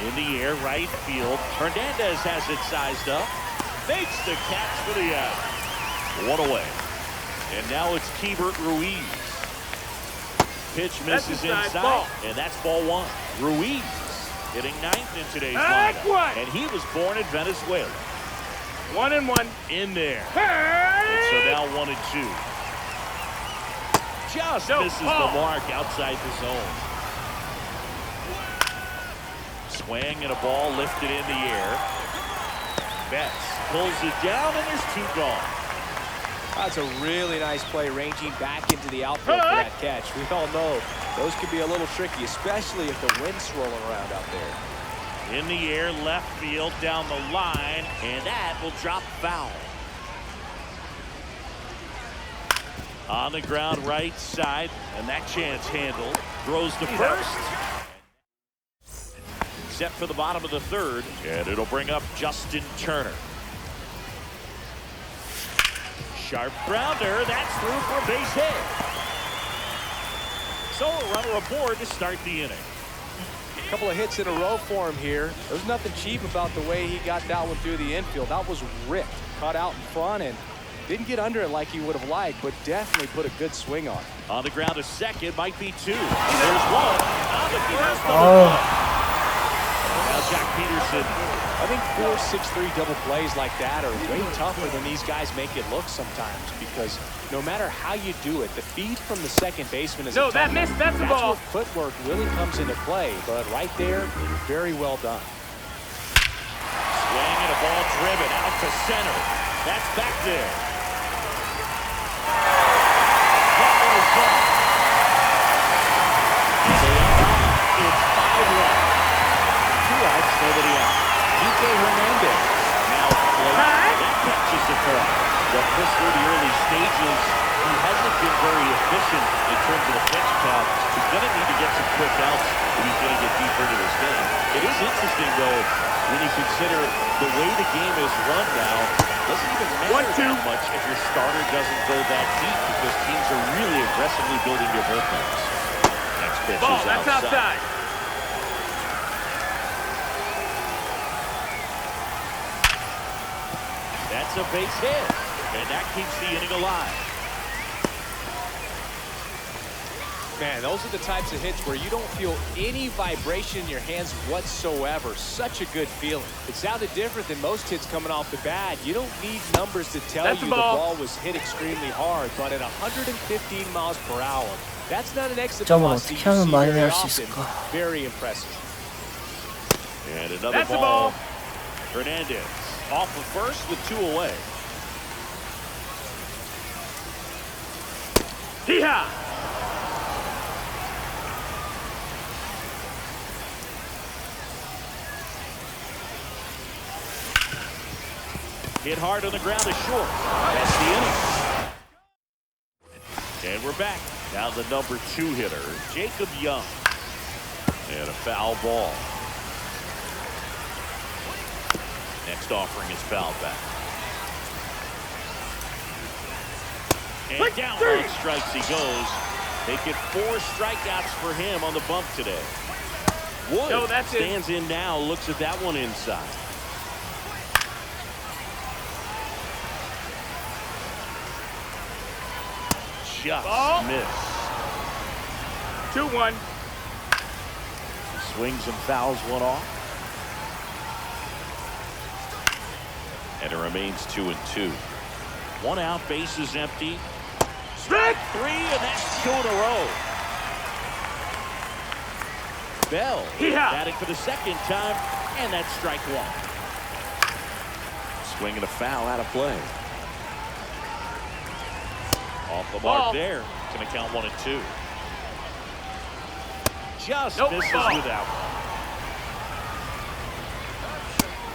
In the air, right field. Hernandez has it sized up. Makes the catch for the out. 1 away. And now it's Keibert Ruiz. Pitch misses inside, ball. and that's ball 1. Ruiz hitting 9th in today's lineup. And he was born in Venezuela. 1-1. In there. Hey! And so now 1-2. Just misses the mark outside the zone. Swing and a ball lifted in the air. Betts pulls it down, and there's 2 gone. That's a really nice play, ranging back into the outfield for that catch. We all know those can be a little tricky, especially if the wind's swirling around out there. In the air, left field, down the line, and that will drop foul. On the ground, right side, and that chance handled. Throws to first. Set for the bottom of the third, and it'll bring up Justin Turner. Sharp grounder, that's through for a base hit. So a runner aboard to start the inning. A couple of hits in a row for him here. There's nothing cheap about the way he got that one through the infield. That was ripped, caught out in front, and didn't get under it like he would have liked, but definitely put a good swing on it. On the ground, a second, might be 2. There's 1. On the first. Now Jack Peterson. I think 4-6-3 double plays like that are way tougher than these guys make it look sometimes, because no matter how you do it, the feed from the second baseman is No, that missed. That's the ball. That's where footwork really comes into play, but right there, very well done. Swing and a ball driven out to center. That's back there. That one is gone. It's 5-1. 2 outs, nobody out. DJ Hernandez now at the plate. That catches the ball. Well, Chris, through the early stages, he hasn't been very efficient in terms of the pitch count. He's going to need to get some quick outs if he's going to get deeper into this game. It is interesting, though, when you consider the way the game is run now. Doesn't even matter that much if your starter doesn't go that deep, because teams are really aggressively building their bullpens. Next pitch is That's outside. That's a base hit, and that keeps the inning alive. Man, those are the types of hits where you don't feel any vibration in your hands whatsoever. Such a good feeling. It sounded different than most hits coming off the bat. You don't need numbers to tell you the ball was hit extremely hard, but at 115 miles per hour, that's not an exit velocity you see very often. Very impressive. And another ball. Hernandez off of first with 2 away. Hee-haw! Hit hard on the ground is short. That's the inning. And we're back. Now the number 2 hitter, Jacob Young. And a foul ball. Next offering is fouled back. And down on strikes he goes. Making 4 strikeouts for him on the bump today. Wood stands in now, looks at that one inside. Just missed. 2-1. Swings and fouls one off. And it remains 2-2. 1 out, base is empty. Strike 3, and that's 2 in a row. Bell batting for the second time, and that's strike 1. Swing and a foul out of play. Off the mark there. It's going to count 1 and 2. Just misses with that one.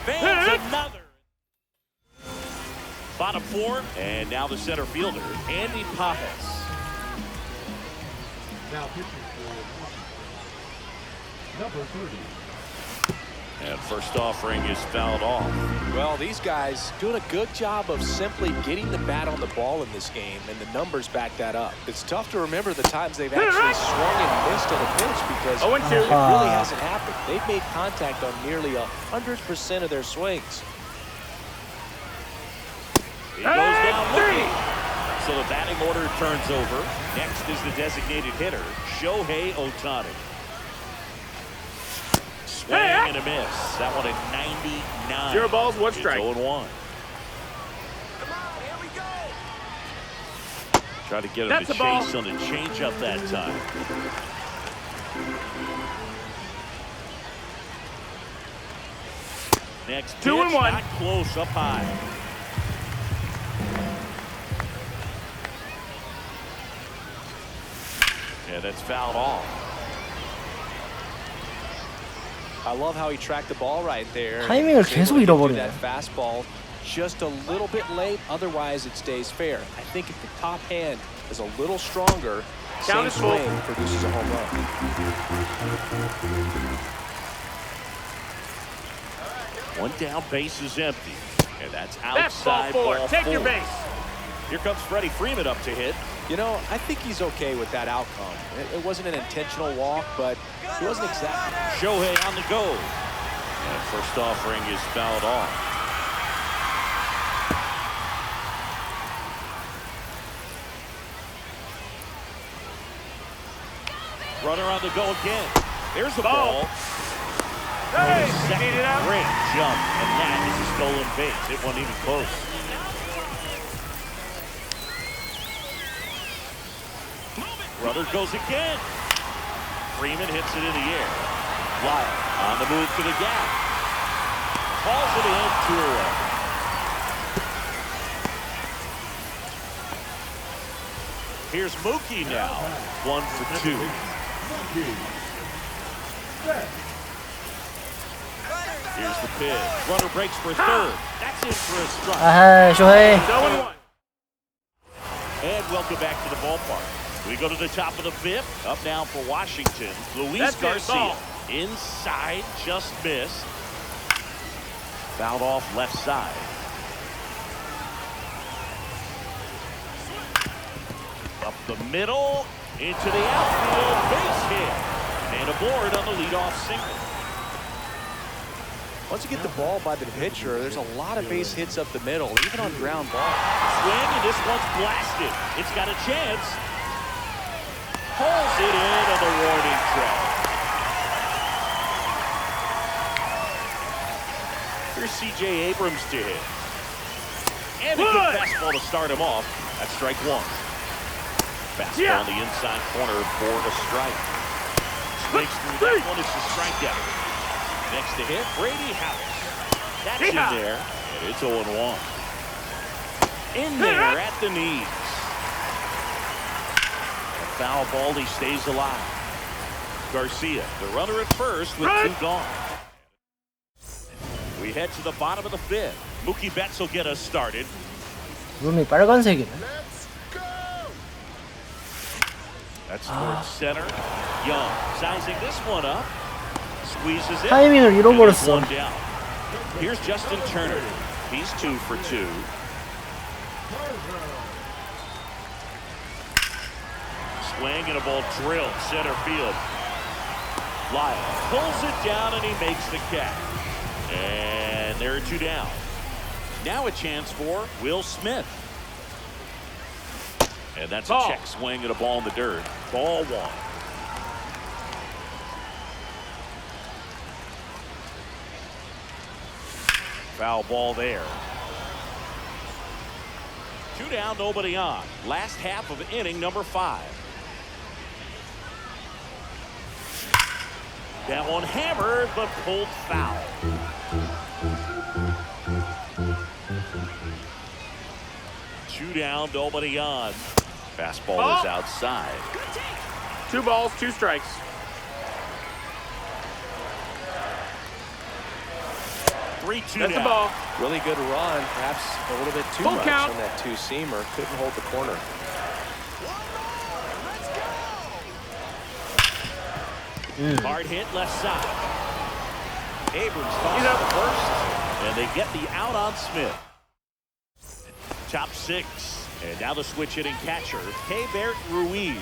Fans another. Bottom 4, and now the center fielder, Andy Pappas. Now pitching for number 30. And first offering is fouled off. Well, these guys doing a good job of simply getting the bat on the ball in this game, and the numbers back that up. It's tough to remember the times they've actually swung and missed at a pitch because it really hasn't happened. They've made contact on nearly 100% of their swings. He goes down looking. So the batting order turns over. Next is the designated hitter, Shohei Ohtani. Swing and a miss. That one at 99. 0 balls, 1 strike. 0-1. Come on, here we go. Try to get him That's to a ball. chase on the changeup that time. Next pitch, 2-1. not close, up high. Yeah, that's fouled off. I love how he tracked the ball right there. 타이밍을 계속 잃어버리네. That fastball just a little bit late. Otherwise, it stays fair. I think if the top hand is a little stronger, Count same is full. swing produces a home run. One down, base is empty. And that's That's ball outside 4. ball Take 4. your base. Here comes Freddie Freeman up to hit. You know, I think he's okay with that outcome. It wasn't an intentional walk, but it wasn't exactly. Shohei on the go. And first offering is fouled off. Runner on the go again. There's the ball. Hey, Second beat it out. great jump, and that is a stolen base. It wasn't even close. Runner goes again. Freeman hits it in the air. Lyle on the move to the gap. Calls it in, 2 away. Here's Mookie now. 1 for 2. Here's the pitch. Runner breaks for 3rd. That's in for a strike. 아하, 쇼헤이. 0-1. And welcome back to the ballpark. We go to the top of the 5th. Up now for Washington, Luis That's it, Garcia. ball. Inside, just missed. Fouled off left side. Up the middle, into the outfield, base hit. And aboard on the leadoff single. Once you get the ball by the pitcher, there's a lot of base hits up the middle, even on ground ball. Swing, and this one's blasted. It's got a chance. Pulls it in on the warning track. Here's C.J. Abrams to hit. And a good fastball to start him off. That's strike 1. Fastball on the inside corner for a strike. Swings through that one. It's a strikeout. Next to hit, Brady House. That's in there. And it's 0-1. In there at the knees. Foul ball, he stays alive. Garcia, the runner at first with 2 gone. We head to the bottom of the 5th. Mookie Betts will get us started. 룸이 빨간색이네. That's towards center. Young sizing this one up. Squeezes it. 타이밍을 And it's 잃어버렸어. 1 down. Here's Justin Turner. He's 2 for 2. Swing and a ball drilled center field. Lyle pulls it down and he makes the catch. And there are 2 down. Now a chance for Will Smith. And that's a check swing and a ball in the dirt. Ball 1. Foul ball there. 2 down, nobody on. Last half of inning number 5. That one hammered, but pulled foul. Two down, nobody on. Fastball is outside. 2 balls, 2 strikes. 3-2 That's the now. ball. Really good run, perhaps a little bit too Full much count. on that two-seamer. Couldn't hold the corner. Hard hit left side. Abrams tosses He's up. the first, and they get the out on Smith. Top 6, and now the switch hitting catcher, Keibert Ruiz.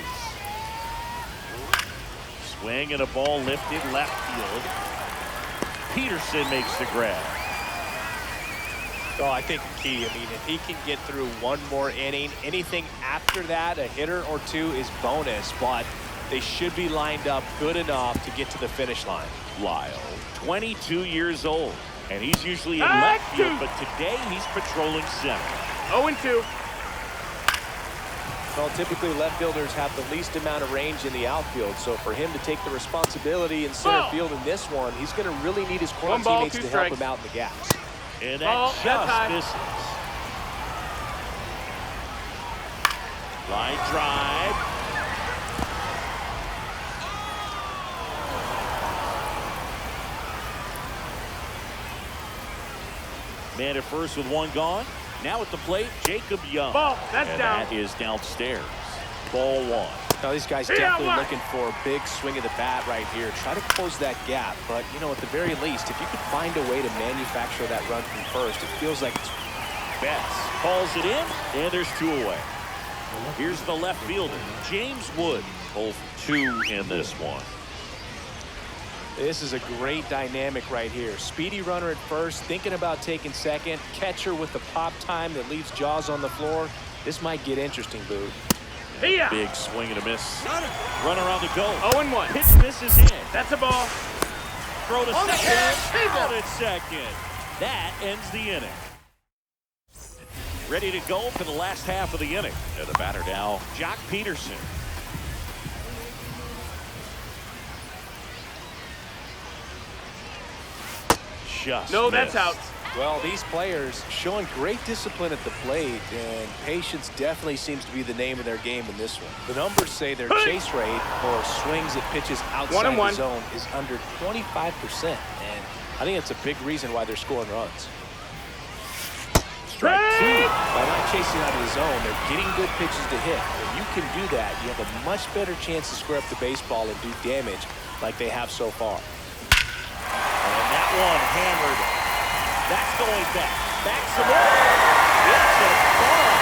Swing and a ball lifted left field. Peterson makes the grab. Oh, I think key. I mean, if he can get through one more inning, anything after that, a hitter or two is bonus, but they should be lined up good enough to get to the finish line. Lyle, 22 years old, and he's usually in left field, but today he's patrolling center. 0-2. Well, typically left fielders have the least amount of range in the outfield, so for him to take the responsibility in center field in this one, he's going to really need his corner 1 ball, teammates 2 to strikes. help him out in the gaps. And Ball, that that's high. just misses. Line drive. Man at first with 1 gone. Now at the plate, Jacob Young. Ball, that's and down. that is downstairs. Ball 1. Now these guys Yeah, definitely what? looking for a big swing of the bat right here. Try to close that gap, but you know, at the very least, if you could find a way to manufacture that run from first, it feels like it's Betts calls it in, and there's 2 away. Here's the left fielder, James Wood. 0 for 2 in this one. This is a great dynamic right here. Speedy runner at first, thinking about taking second. Catcher with the pop time that leaves Jaws on the floor. This might get interesting, Boo. Yeah. Big swing and a miss. Runner on the go. 0-1. Pitch misses in. That's a ball. Throw to On the second. catch. Out at second. That ends the inning. Ready to go for the last half of the inning. And the batter now, Jock Peterson. Just No, that's missed. out. Well, these players showing great discipline at the plate, and patience definitely seems to be the name of their game in this one. The numbers say their chase rate or swings at pitches outside the 1-1. zone is under 25%, and I think it's a big reason why they're scoring runs. Strike 2. By not chasing out of the zone, they're getting good pitches to hit. When you can do that, you have a much better chance to square up the baseball and do damage like they have so far. And that one hammered. That's going back. Back some more. It's a ball.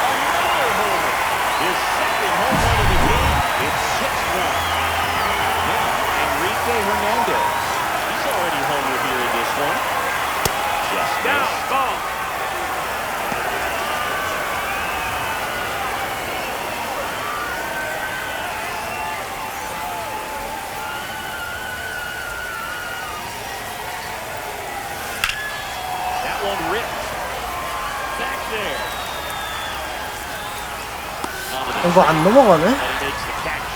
Another homer. His second home run of the game. It's 6-1. Now, Enrique Hernandez. He's already homered here in this one. Just Down. missed. Ball. That one ripped. Back there. 이거 안 넘어가네? And he makes the catch.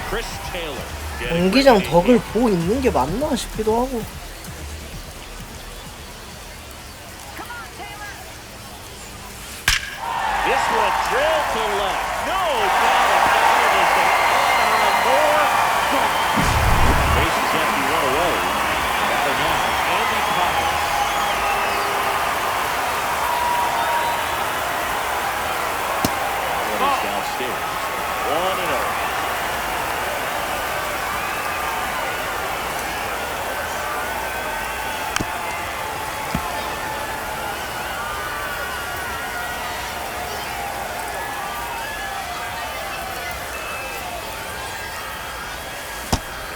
Chris Taylor. getting 경기장 ready. 덕을 보고 있는 게 맞나 싶기도 하고. This one drilled to left. No doubt about it as they add on more. Bases empty, 1 away. Batter now, Andy Powers. One is downstairs. 1-0.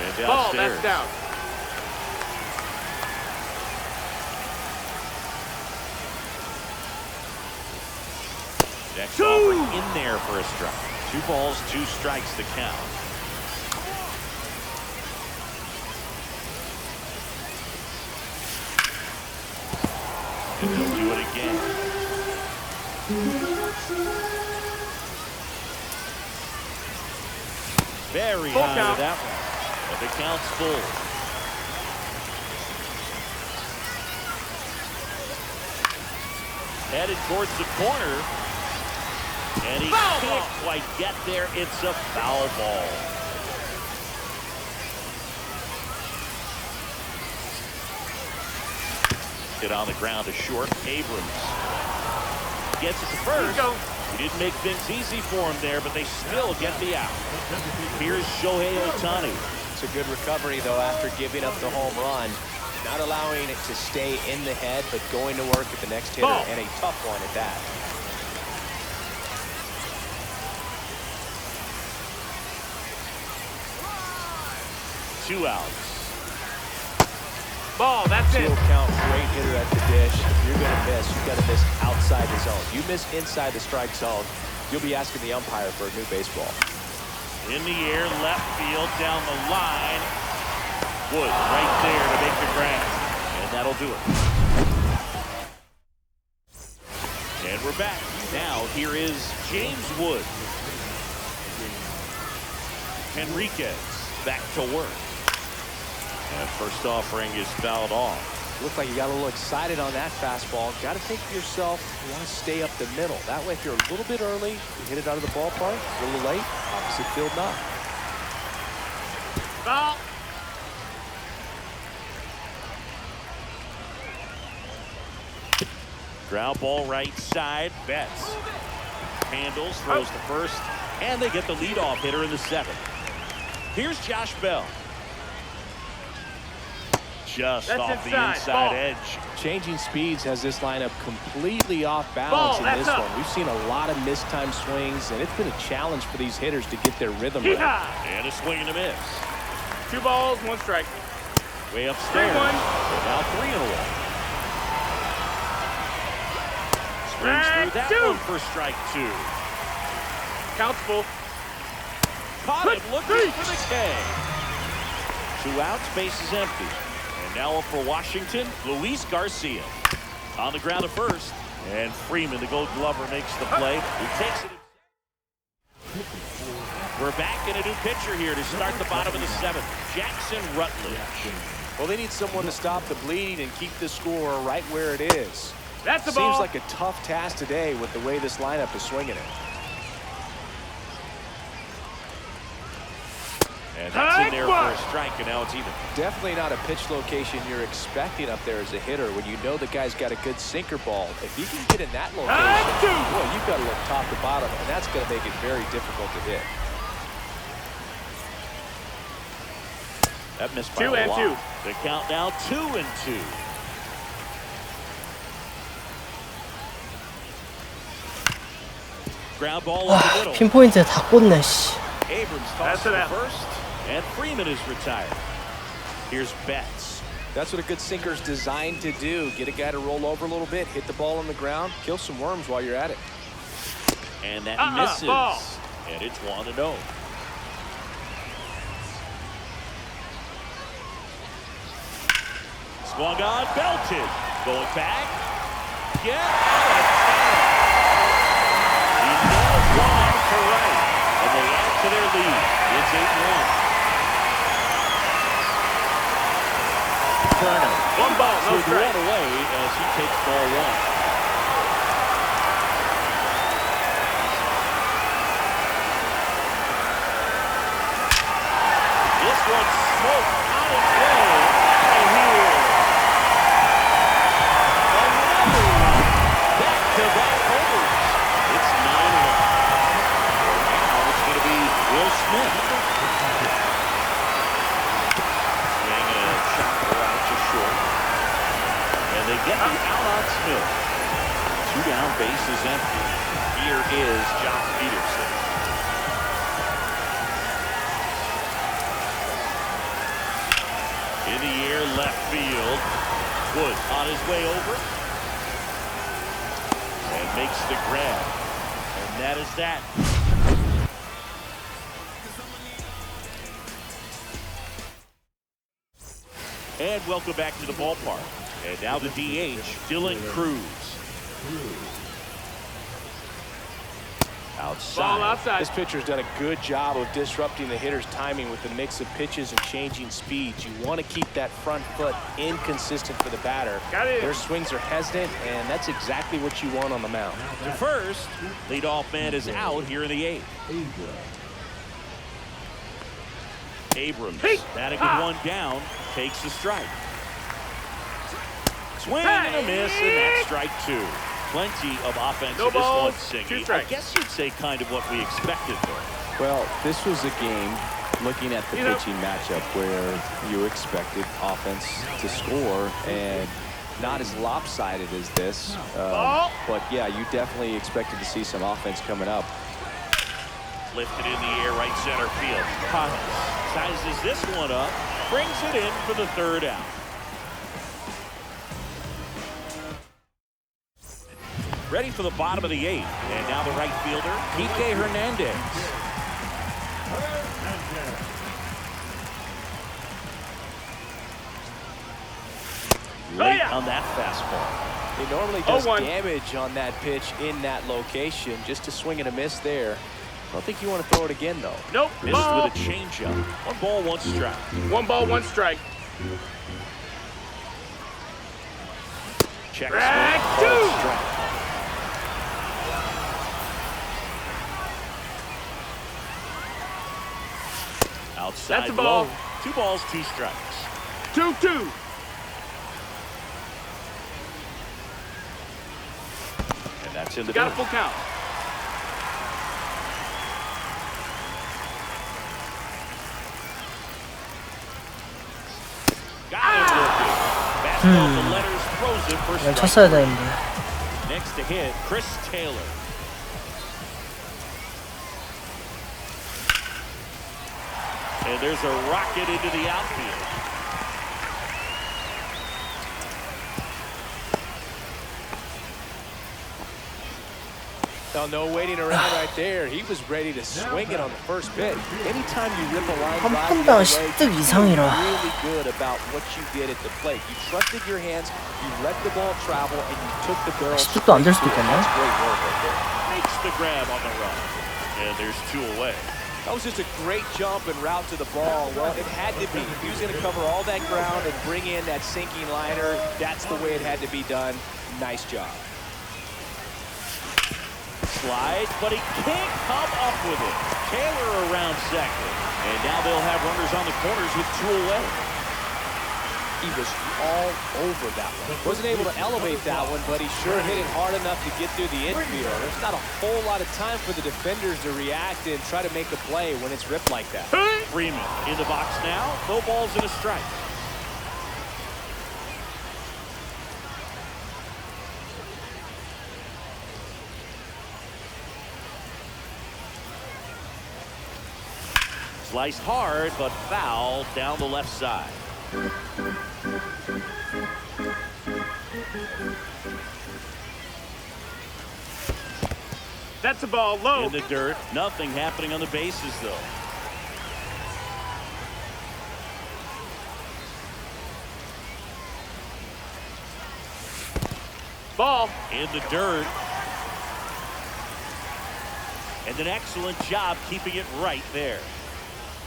And Ball. downstairs. That's down. Next offering in there for a strike. 2 balls, 2 strikes to count. And they'll do it again. Very Full high to count. that one. But the count's full. Headed towards the corner. And he Foul can't ball. quite get there. It's a foul ball. Hit on the ground to short. Abrams gets it to first. Go. He didn't make things easy for him there, but they still get the out. Here's Shohei Ohtani. It's a good recovery, though, after giving up the home run. Not allowing it to stay in the head, but going to work at the next hitter, Ball. and a tough one at that. Two outs. Ball, that's it. Two count, great hitter at the dish. If you're going to miss, you've got to miss outside the zone. You miss inside the strike zone, you'll be asking the umpire for a new baseball. In the air, left field, down the line. Wood right there to make the grab. And that'll do it. And we're back. Now here is James Wood. Henriquez back to work. And first offering is fouled off. Looked like you got a little excited on that fastball. Got to think to yourself, you want to stay up the middle. That way, if you're a little bit early, you hit it out of the ballpark. A little late, opposite field not. Foul. Ground ball right side. Betts handles, throws to first, and they get the leadoff hitter in the seventh. Here's Josh Bell. Just That's off the inside. inside Ball. edge. Changing speeds has this lineup completely off balance Ball, in that's this up. one. We've seen a lot of mistimed swings, and it's been a challenge for these hitters to get their rhythm right. Yeehaw. And a swing and a miss. 2 balls, 1 strike. Way upstairs. 3-1. Now 3 in a row. Springs through that Strike 2. one for strike 2. Count's full. Caught him looking 3. for the K. 2 outs, base is empty. And now up for Washington, Luis Garcia. On the ground at first. And Freeman, the Gold Glover, makes the play. He takes it. We're back in a new pitcher here to start the bottom of the seventh. Jackson Rutledge. Well, they need someone to stop the bleed and keep the score right where it is. That's the Seems ball. like a tough task today with the way this lineup is swinging it. And that's in there for a strike, and now it's even. Definitely not a pitch location you're expecting up there as a hitter when you know the guy's got a good sinker ball. If he can get in that location, boy, you've got to look top to bottom, and that's going to make it very difficult to hit. That missed by 2 a and lot. 2. The count now 2 and 2. Ground ball up the middle. 핀포인트에 다 꽂네 씨. Abrams That's tosses it to out. first, and Freeman is retired. Here's Betts. That's what a good sinker's designed to do. Get a guy to roll over a little bit, hit the ball on the ground, kill some worms while you're at it. And that misses. Ball. And it's 1-0. Swung on, belted. Going back. Get out of town. He nails one to right. And they add to their lead. It's 8-1. Turner. 1 ball, no With strike. one away as he takes ball 1. This one smoked on its way. And here. Another one. Back-to-back homers. It's 9-1. Now it's going to be Will Smith. Swing and a chopper out to short. And they get the out on Smith. 2 down, base is empty. Here is Jock Peterson. In the air, left field. Wood on his way over. And makes the grab. And that is that. And welcome back to the ballpark. And now the DH, Dylan Cruz. Ball Outside. outside. This pitcher's done a good job of disrupting the hitter's timing with the mix of pitches and changing speeds. You want to keep that front foot inconsistent for the batter. Got it. Their swings are hesitant, and that's exactly what you want on the mound. To first, leadoff man is out here in the 8th. Abrams, batting with one down, takes the strike. Swing and a miss, and that's strike 2. Plenty of offense No in this balls, one, 2 Singy. I strikes. guess you'd say kind of what we expected, though. Well, this was a game, looking at the pitching matchup, where you expected offense to score, and not as lopsided as this. But yeah, you definitely expected to see some offense coming up. Lifted in the air, right center field. Connors sizes this one up, brings it in for the 3rd out. Ready for the bottom of the 8th, and now the right fielder, Kike Hernandez. Late on that fastball. It normally does 0-1. damage on that pitch in that location. Just a swing and a miss there. I don't think you want to throw it again, though. Nope. Missed Ball. with a changeup. 1 ball, 1 strike. 1 ball, 1 strike. Check Strike swing, 2. called strike. Outside That's a ball. low. 2 balls, 2 strikes. 2-2. And that's in the Got a dirt. full count. Got it looking. Fastball to letters, throws it for 이건 strike. 쳤어야 되는데. Next to hit, Chris Taylor. And there's a rocket into the outfield. No waiting around right there. He was ready to swing it on the first pitch. Anytime you rip a line 한 drive the 푼당 other way, 10득 you 이상이라. feel really good about what you did at the plate. You trusted your hands, you let the ball travel, and you took the barrel. 10득도 안 될 수도 straight to it. 있겠네. That's great work right there. Makes the grab on the run. And there's 2 away. That was just a great jump and route to the ball. Well, it had to be. If he was going to cover all that ground and bring in that sinking liner, that's the way it had to be done. Nice job. Slides, but he can't come up with it. Taylor around second. And now they'll have runners on the corners with 2 away. He was all over that one. Wasn't able to elevate that one, but he sure hit it hard enough to get through the infield. There's not a whole lot of time for the defenders to react and try to make a play when it's ripped like that. Freeman in the box now. No balls and a strike. Sliced hard, but foul down the left side. That's a ball low. In the dirt. Nothing happening on the bases, though. Ball. In the dirt. And an excellent job keeping it right there.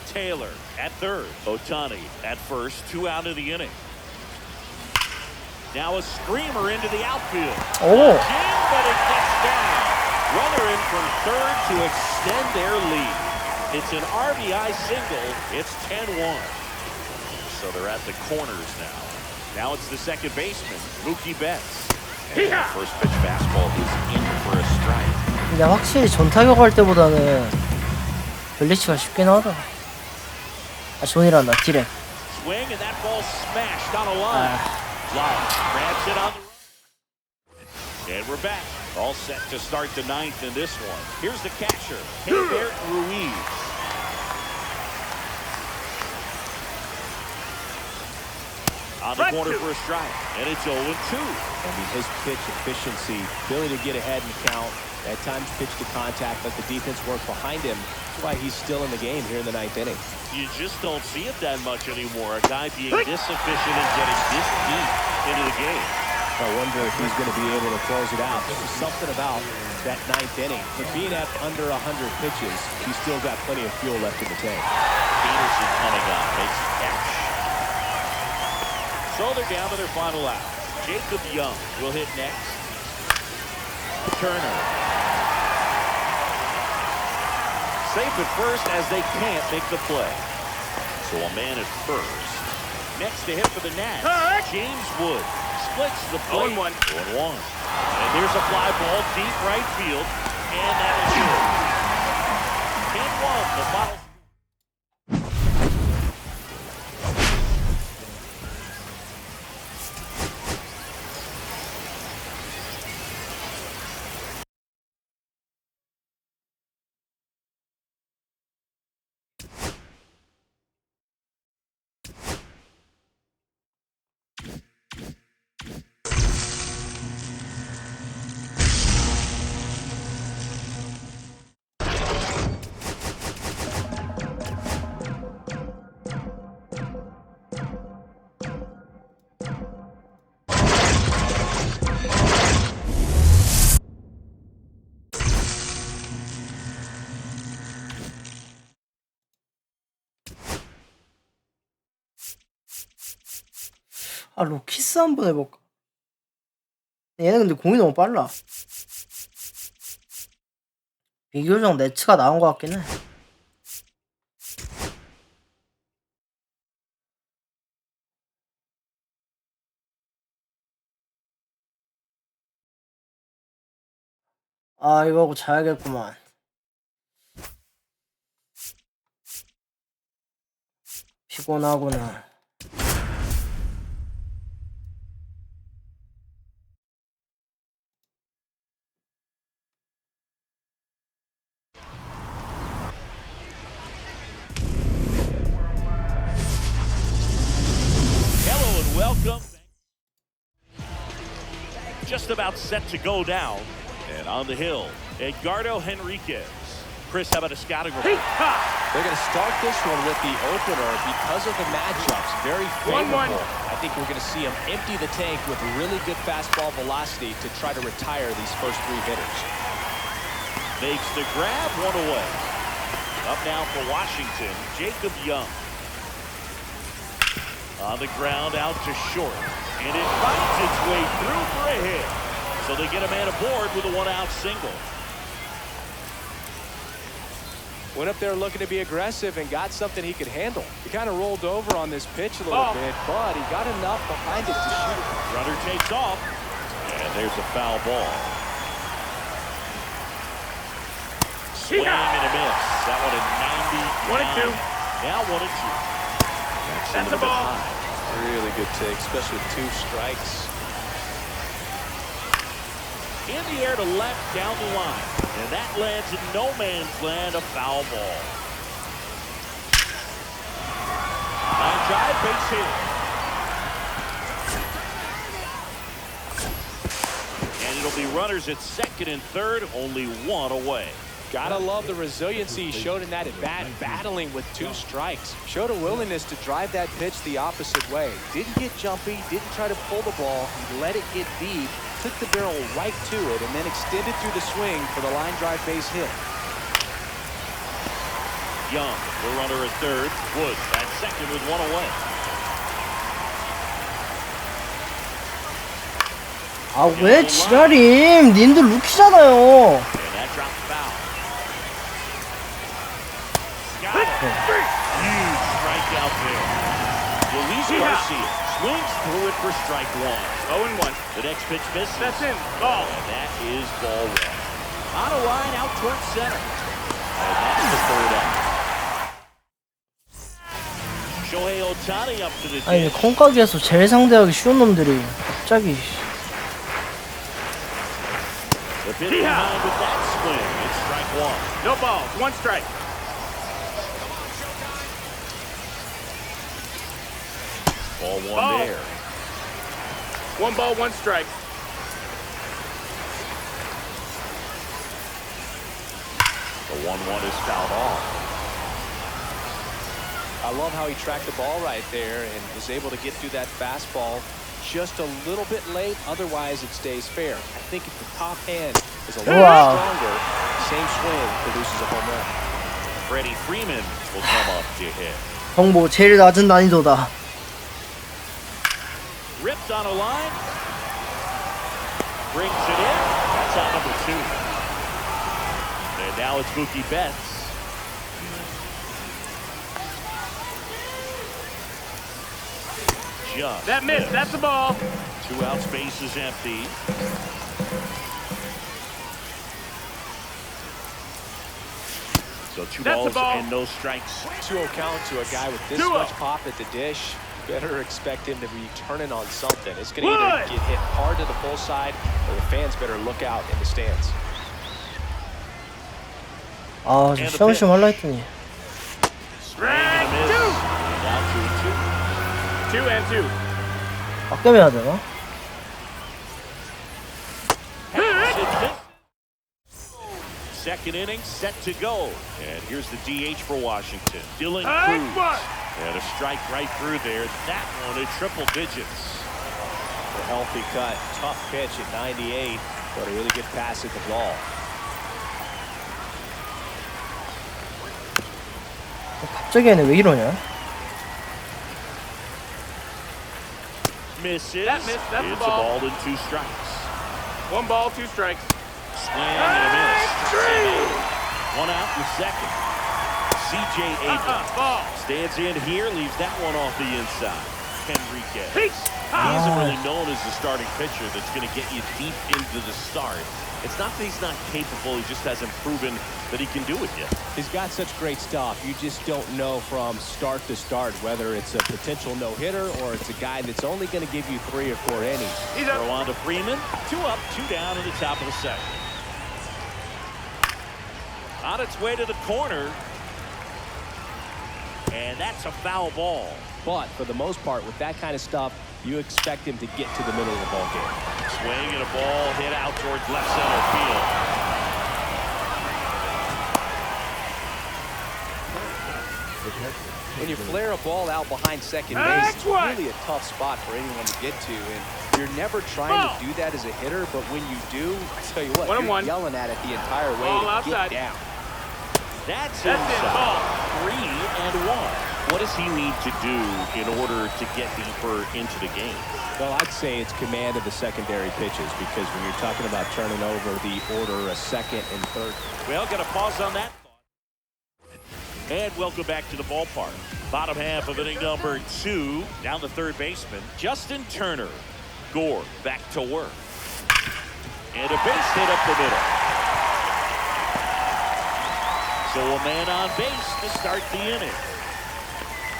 Taylor at third. Ohtani at first. 2 out of the inning. Now a screamer into the outfield. Oh. Jim, but it gets down. Runner in from third to extend their lead. It's an RBI single. It's 10-1. So they're at the corners now. Now it's the second baseman, Mookie Betts. And the first pitch fastball is in for a strike. 근데 확실히 전타격 할 때보다는 벨리치가 쉽긴 하다. 아, 존이란다, 디렉. Swing and that ball smashed on a line. Love grabs it on the run. And we're back. All set to start the 9th in this one. Here's the catcher, Herbert Ruiz. On the corner for a strike. And it's 0-2. I mean, his pitch efficiency, ability to get ahead and count, at times pitch to contact, let the defense work behind him. That's why he's still in the game here in the 9th inning. You just don't see it that much anymore. A guy being this efficient and getting this deep into the game. I wonder if he's going to be able to close it out. There's something about that 9th inning. But being at under 100 pitches, he's still got plenty of fuel left in the tank. Peterson coming up, makes the catch. So they're down to their final out. Jacob Young will hit next. Turner. Safe at first as they can't make the play. So a man at first. Next to hit for the Nats, James Wood. Splits the plate. 0-1. 1-1. And there's a fly ball deep right field. And that'll do it. 10-1, the final. 아, 로키스 한번 해볼까? 얘는 근데 공이 너무 빨라. 비교적 네츠가 나은 것 같긴 해. 아, 이거 하고 자야겠구만. 피곤하구나. Welcome. Just about set to go down. And on the hill, Edgardo Henriquez. Chris, how about a scouting report? They're going to start this one with the opener because of the matchups. Very favorable. 1-1. I think we're going to see him empty the tank with really good fastball velocity to try to retire these first 3 hitters. Makes the grab, 1 away. Up now for Washington, Jacob Young. On the ground, out to short. And it finds its way through for a hit. So they get a man aboard with a 1-out single. Went up there looking to be aggressive and got something he could handle. He kind of rolled over on this pitch a little bit, but he got enough behind it to shoot it. Runner takes off. And there's a foul ball. Swing and a miss. That one at 90. 1-2. Now 1-2. That's a ball. Really good take, especially with 2 strikes. In the air to left down the line. And that lands in no man's land, a foul ball. Line drive, base hit. And it'll be runners at second and third, only 1 away. Gotta love the resiliency he showed in that at bat, battling with 2 strikes. Showed a willingness to drive that pitch the opposite way. Didn't get jumpy, didn't try to pull the ball. He let it get deep, took the barrel right to it, and then extended through the swing for the line drive base hit. Young, the runner at third. Wood at second with 1 away. 아, 왜 지랄임? 님들 루키잖아요. And that dropped foul. Got it. Huge strikeout there. Luis Garcia swings through it for strike 1. 0-1. The next pitch misses. That's in. Ball. And that is ball 1. On a line out towards center. And that's the 3rd out. Shohei Ohtani up to the 아니, dish. 콩가게에서 제일 상대하기 쉬운 놈들이 갑자기. The pitch behind with that swing. It's strike 1. No balls. 1 strike. Ball 1 Ball. there. 1 ball, 1 strike. The 1-1 is fouled off. I love how he tracked the ball right there and was able to get through that fastball just a little bit late. Otherwise, it stays fair. I think if the top hand is a little Wow. stronger, same swing produces a home run. Freddie Freeman will come up to hit. 정보 제일 낮은 난이도다. Ripped on a line. Brings it in. That's out number 2. And now it's Mookie Betts. Just That missed. missed. That's a ball. 2 outs, base is empty. So 2 That's a balls ball. and no strikes. 2-0 count to a guy with this 2-0. much pop at the dish. Better expect him to be turning on something. It's going to Wood. either get hit hard to the pull side, or the fans better look out in the stands. 아, 저 시험시험 할라 했더니. Swing and a miss. Now 2-2. 2 and 2. 빡겜 해야 되나? Second inning set to go. And here's the DH for Washington. Dylan Nice Cruz. one. And a strike right through there. That one at triple digits. A healthy cut. Tough pitch at 98, but a really good pass at the ball. 갑자기 얘네 왜 이러냐? Misses. That missed. That's a it's ball. a ball and 2 strikes. 1 ball, 2 strikes. Swing and a miss. 1 out in second. C.J. Abrams Ball. stands in here, leaves that one off the inside. Henriquez. Peace. He isn't really known as the starting pitcher that's going to get you deep into the start. It's not that he's not capable, he just hasn't proven that he can do it yet. He's got such great stuff. You just don't know from start to start whether it's a potential no-hitter or it's a guy that's only going to give you 3 or 4 innings. He's Throw up. on to Freeman. 2 up, 2 down in the top of the second. On its way to the corner. And that's a foul ball. But for the most part, with that kind of stuff, you expect him to get to the middle of the ball game. Swing and a ball hit out towards left center field. When you flare a ball out behind second base, Next it's one. really a tough spot for anyone to get to. And you're never trying Ball. to do that as a hitter, but when you do, I tell you what, 1 and you're 1. yelling at it the entire way Ball to outside. get down. That's it. inside. Ball. 3 and 1. What does he need to do in order to get deeper into the game? Well, I'd say it's command of the secondary pitches, because when you're talking about turning over the order a second and third. Well, got to pause on that thought. And welcome back to the ballpark. Bottom half of inning number 2. Down the third baseman, Justin Turner. Gore back to work. And a base hit up the middle. So a man on base to start the inning.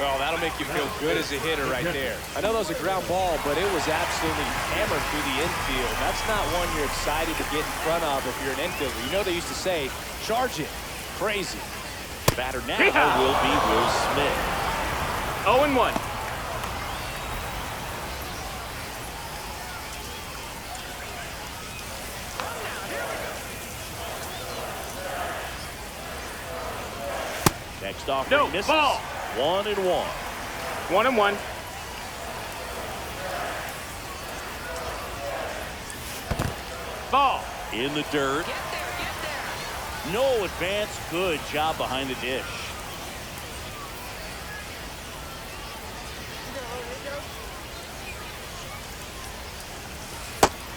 Well, that'll make you feel good as a hitter right there. I know that was a ground ball, but it was absolutely hammered through the infield. That's not one you're excited to get in front of if you're an infielder. You know they used to say, charge it. Crazy. Batter now Yeehaw. will be Will Smith. 0 and 1. Next offering No, misses. ball. 1 and 1. 1 and 1. Ball. In the dirt. Get there. No advance. Good job behind the dish.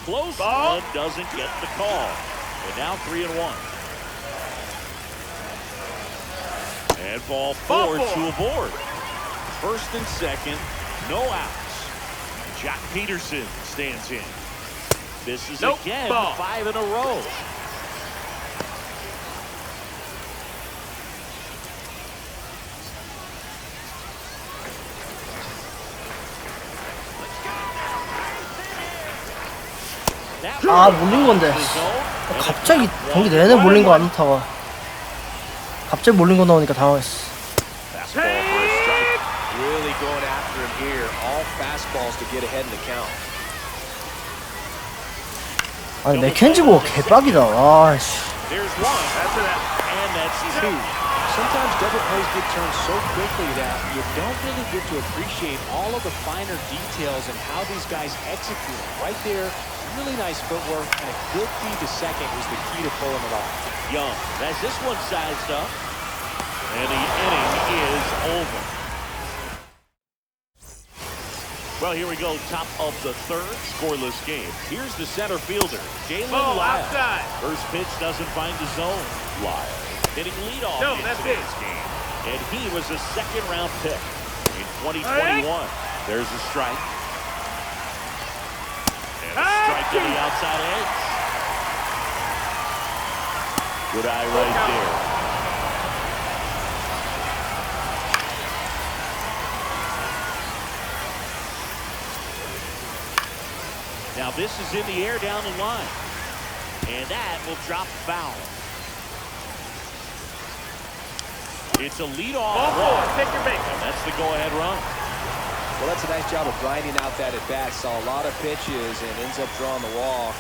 Close Ball. one doesn't get the call. And now 3 and 1. And ball 4 Ball 4. to a board. First and second, no outs. Jock Peterson stands in. This is Nope. again Ball. 5 in a row. 아, 몰린 건데. 갑자기 경기 내내 몰린 거 안타가. 갑자기 몰린 거 나오니까 당황했어. Fastball for a strike. Really going after him here. All fastballs to get ahead in the count. 아니 맥켄지고 개빡이다. 와 씨. There's one. That's it. And that's two. Sometimes double plays get turned so quickly that you don't really get to appreciate all of the finer details and how these guys execute it. Right there, really nice footwork, and a good feed to second was the key to pulling it off. Young has this one sized up. And the inning is over. Well, here we go, top of the third, scoreless game. Here's the center fielder, Jalen Ball Lyle. outside. First pitch doesn't find the zone. Lyle hitting leadoff No, in that's today's game. And he was a second-round pick in 2021. There's a strike. And a strike to the outside edge. Good eye right there. Now this is in the air down the line. And that will drop foul. It's a leadoff run. Take your bait. And that's the go-ahead run. Well, that's a nice job of grinding out that at-bat. Saw a lot of pitches and ends up drawing the wall.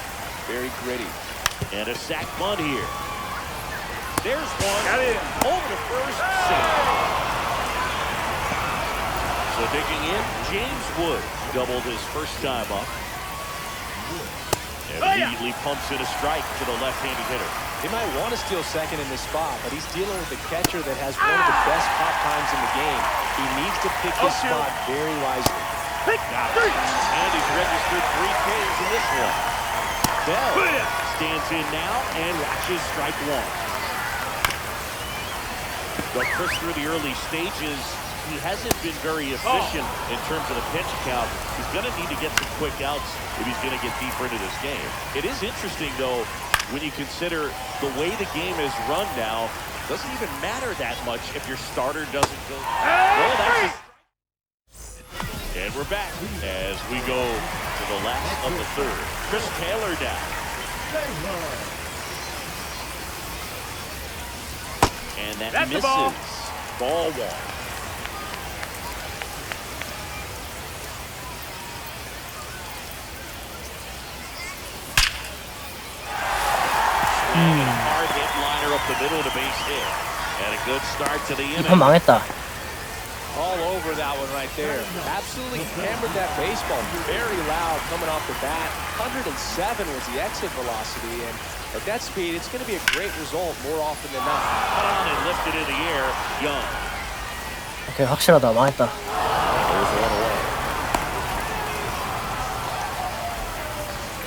Very gritty. And a sac bunt here. There's one. Got it. Over to first. Safe. So digging in, James Wood doubled his first time up. And immediately pumps in a strike to the left-handed hitter. He might want to steal second in this spot, but he's dealing with the catcher that has one of the best pop times in the game. He needs to pick his spot very wisely. Got it. And he's registered 3 Ks in this one. Bell stands in now and watches strike one. But Chris, through the early stages, he hasn't been very efficient in terms of the pitch count. He's going to need to get some quick outs if he's going to get deeper into this game. It is interesting, though, when you consider the way the game is run now, it doesn't even matter that much if your starter doesn't go. Well, that's and we're back as we go to the last of the third. Chris Taylor down. And that That's the misses. ball. Ball one. And a hard hit liner up the middle of the base hit. And a good start to the 이판 inning. 망했다. All over that one right there. Absolutely hammered that baseball. Very loud coming off the bat. 107 was the exit velocity, and at that speed, it's going to be a great result more often than not. Cut on and lifted in the air. Young. 오케이 확실하다. 망했다. There's one away.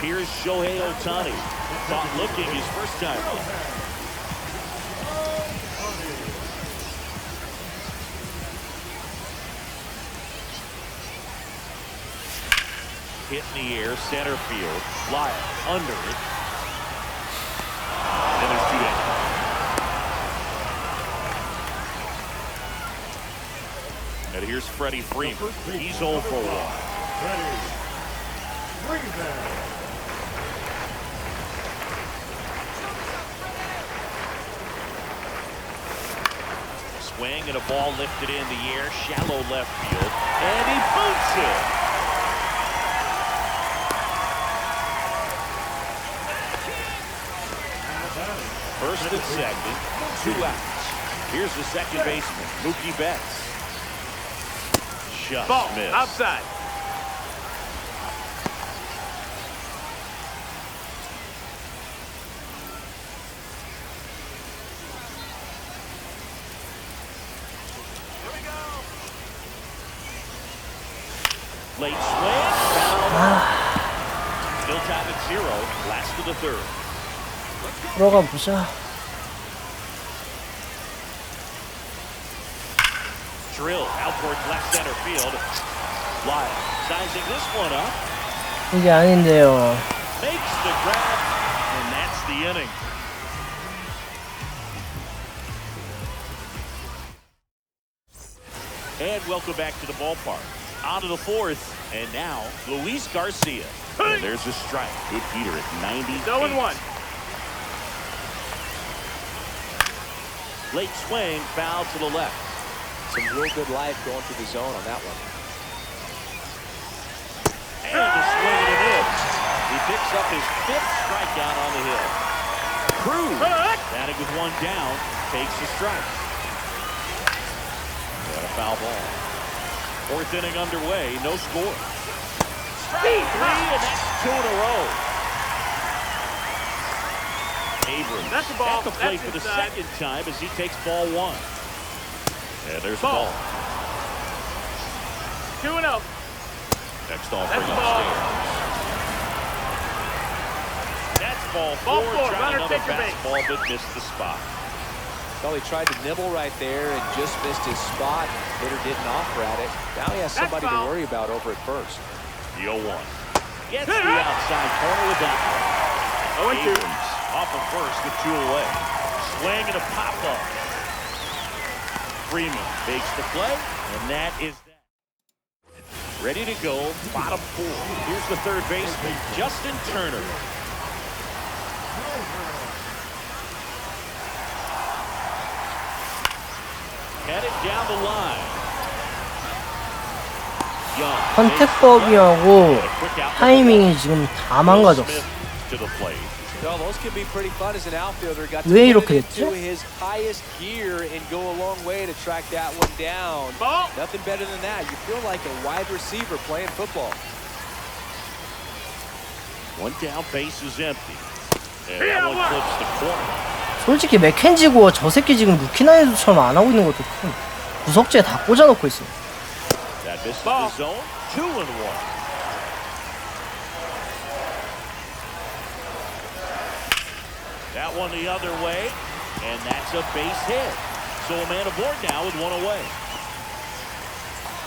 Here's Shohei Ohtani. Not looking his first time up. Hit in the air, center field. Lyle under it. And there's 2 down. And here's Freddie Freeman. He's 0 for 1. Swing and a ball lifted in the air, shallow left field, and he boots it. First and second, 2 outs. Here's the second baseman, Mookie Betts. Just Ball missed. outside. Late swing, foul. Still tied at 0, last of the third. 들어가 보자. Drill out towards left center field. Lyle sizing this one up. 이게 아닌데요. Makes the grab, and that's the inning. And welcome back to the ballpark. On to the fourth, and now Luis Garcia. And there's a strike. Good heater at 90. 0-1. Late swing, foul to the left. Some real good life going through the zone on that one. And a swing and a miss. He picks up his 5th strikeout on the hill. Cruz, batting with 1 down, takes the strike. Got a foul ball. 4th inning underway, no score. Strike 3, and that's 2 in a row. Abrams That's the ball. at the plate That's for the inside. 2nd time as he takes ball 1. And there's the ball. 2-0. Next offering That's the ball. upstairs. That's ball 4. Ball 4. Tried Runner another take your base. fastball, but missed the spot. Well, he tried to nibble right there and just missed his spot. Hitter didn't offer at it. Now he has somebody to foul. worry about over at first. The 0-1. Gets the outside corner with that one. 0-2. Abrams off of first with 2 away. Swing and a pop-up. Freeman makes the play, and that is that. Ready to go, bottom 4. Here's the 3rd baseman, Justin Turner. Headed down the line. Young. 선택법이하고 타이밍이 지금 다 망가졌어. To the plate. Well, those can be pretty fun as an outfielder. Got to 왜 put 이렇게 it 됐지? into his highest gear and go a long way to track that one down. Ball. Nothing better than that. You feel like a wide receiver playing football. 1 down, base is empty. And that one clips the corner. 솔직히 맥켄지고 저 새끼 지금 루키나이드처럼 안 하고 있는 것도 큰. 구석지에 다 꽂아놓고 있어. That misses the zone. 2-1. That one the other way, and that's a base hit. So a man aboard now with 1 away.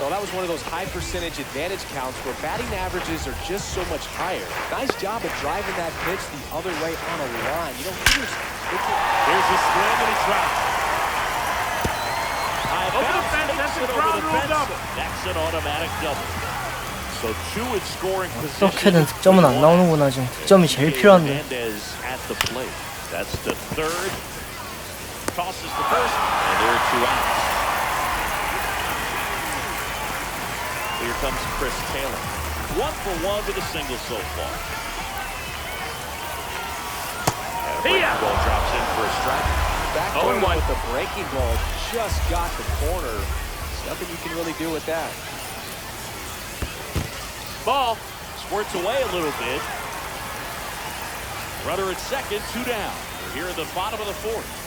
Well, that was one of those high percentage advantage counts where batting averages are just so much higher. Nice job of driving that pitch the other way on a line. You know, Here's a swing and a drop. High Over the bounce, fence, takes that's a it over ground the rule fence. double. That's an automatic double. So 2 in scoring position. 어떻게든 득점은 안 나오는구나 지금. 득점이 제일 필요한데. Hernandez at the plate. That's the 3rd. Tosses the first, and there are 2 outs. Here comes Chris Taylor. 1 for 1 with a single so far. And a breaking ball drops in for a strike. back with the breaking ball just got the corner. There's nothing you can really do with that. Ball squirts away a little bit. Runner at second, 2 down. We're here in the bottom of the 4th.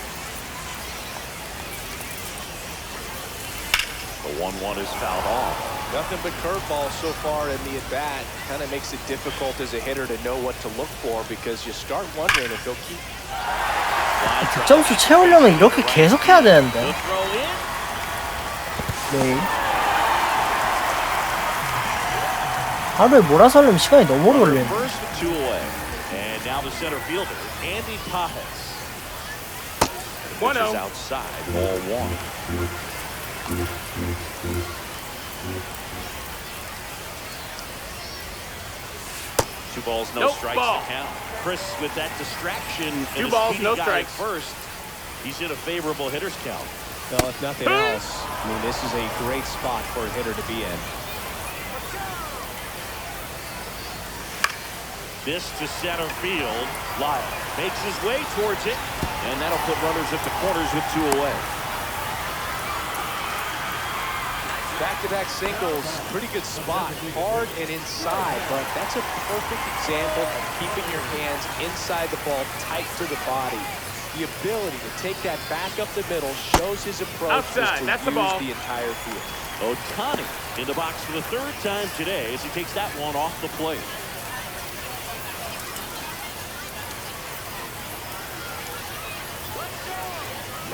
The 1-1 is fouled off. Nothing but curveball so far in the at-bat. Kind of makes it difficult as a hitter to know what to look for because you start wondering if he'll keep. 득점수 채우려면 이렇게 계속 해야 되는데. The throw in. 네. 하루에 몰아서 하려면 시간이 너무 오래 걸리네. First with 2 away. And now the center fielder, Andy Pajes. 1-0. Outside, ball 1. Two balls, no strikes to count. Chris with that distraction. 2 balls, no strikes. First, he's in a favorable hitter's count. Well, if nothing else, I mean, this is a great spot for a hitter to be in. This to center field. Lyle makes his way towards it, and that'll put runners at the corners with 2 away. Back-to-back singles, pretty good spot, hard and inside, but that's a perfect example of keeping your hands inside the ball, tight to the body. The ability to take that back up the middle shows his approach Outside, is to that's the use ball. the entire field. Ohtani in the box for the 3rd time today as he takes that one off the plate.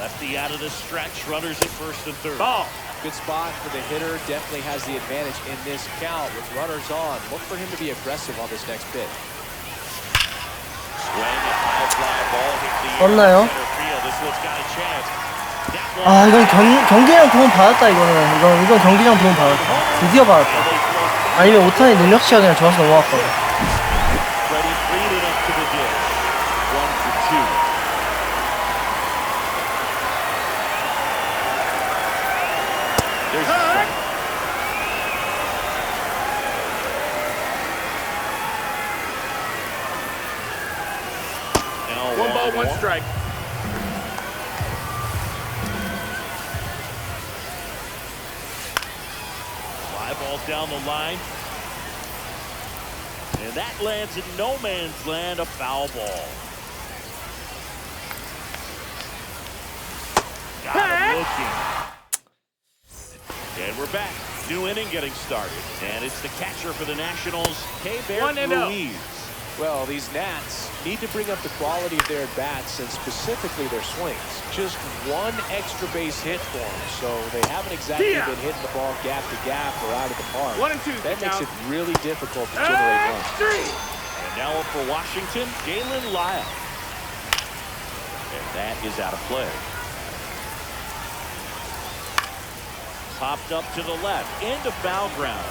Lefty out of the stretch, runners at first and third. Ball. Good spot for the hitter, definitely has the advantage in this count with runners on. Look for him to be aggressive on this next pitch. Swing a high fly ball hit the air. 떴나요? Center field. This one's got a chance. That one. 아 이건 경기장 도움 받았다 이거는. 이건 경기장 도움 받았다. 드디어 받았다. 아니면 오타니 능력치가 그냥 좋아서 넘어갔거든. Freddie freed it up to the dish. 1 for 2. There's a strike. Now 1 ball, 1 1-1. strike. Fly ball down the line. And that lands in no man's land, a foul ball. Got him looking. And we're back. New inning getting started. And it's the catcher for the Nationals, K-Bear 1-0. Ruiz. Well, these Nats need to bring up the quality of their bats and specifically their swings. Just one extra base hit for them, so they haven't exactly been hitting the ball gap to gap or out of the park. 1 and 2. That makes it really difficult to generate runs. 3. And now up for Washington, Galen Lyle. And that is out of play. Popped up to the left, into foul ground.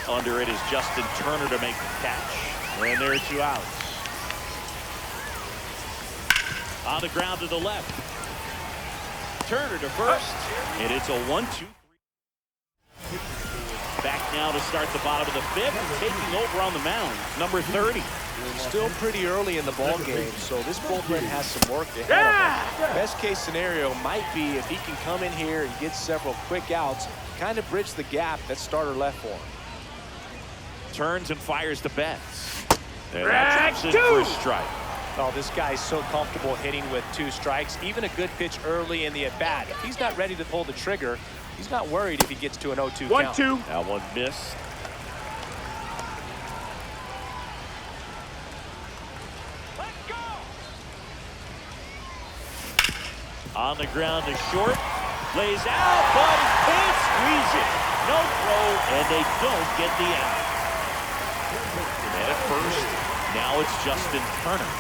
Under it is Justin Turner to make the catch. And there are 2 outs. On the ground to the left. Turner to first. And it's a 1-2-3. Back now to start the bottom of the 5th. Taking over on the mound, number 30. Still pretty early in the ball game, so this bullpen has some work ahead of him. Best case scenario might be if he can come in here and get several quick outs, kind of bridge the gap that starter left for him. Turns and fires the bats. And that drops in for a strike. Oh, this guy's so comfortable hitting with 2 strikes. Even a good pitch early in the at-bat. If he's not ready to pull the trigger, he's not worried if he gets to an 0-2 count. 1-2. That one missed. Let's go. On the ground to short. Lays out, but he can't squeeze it. No throw, and they don't get the out. And at first, now it's Justin Turner.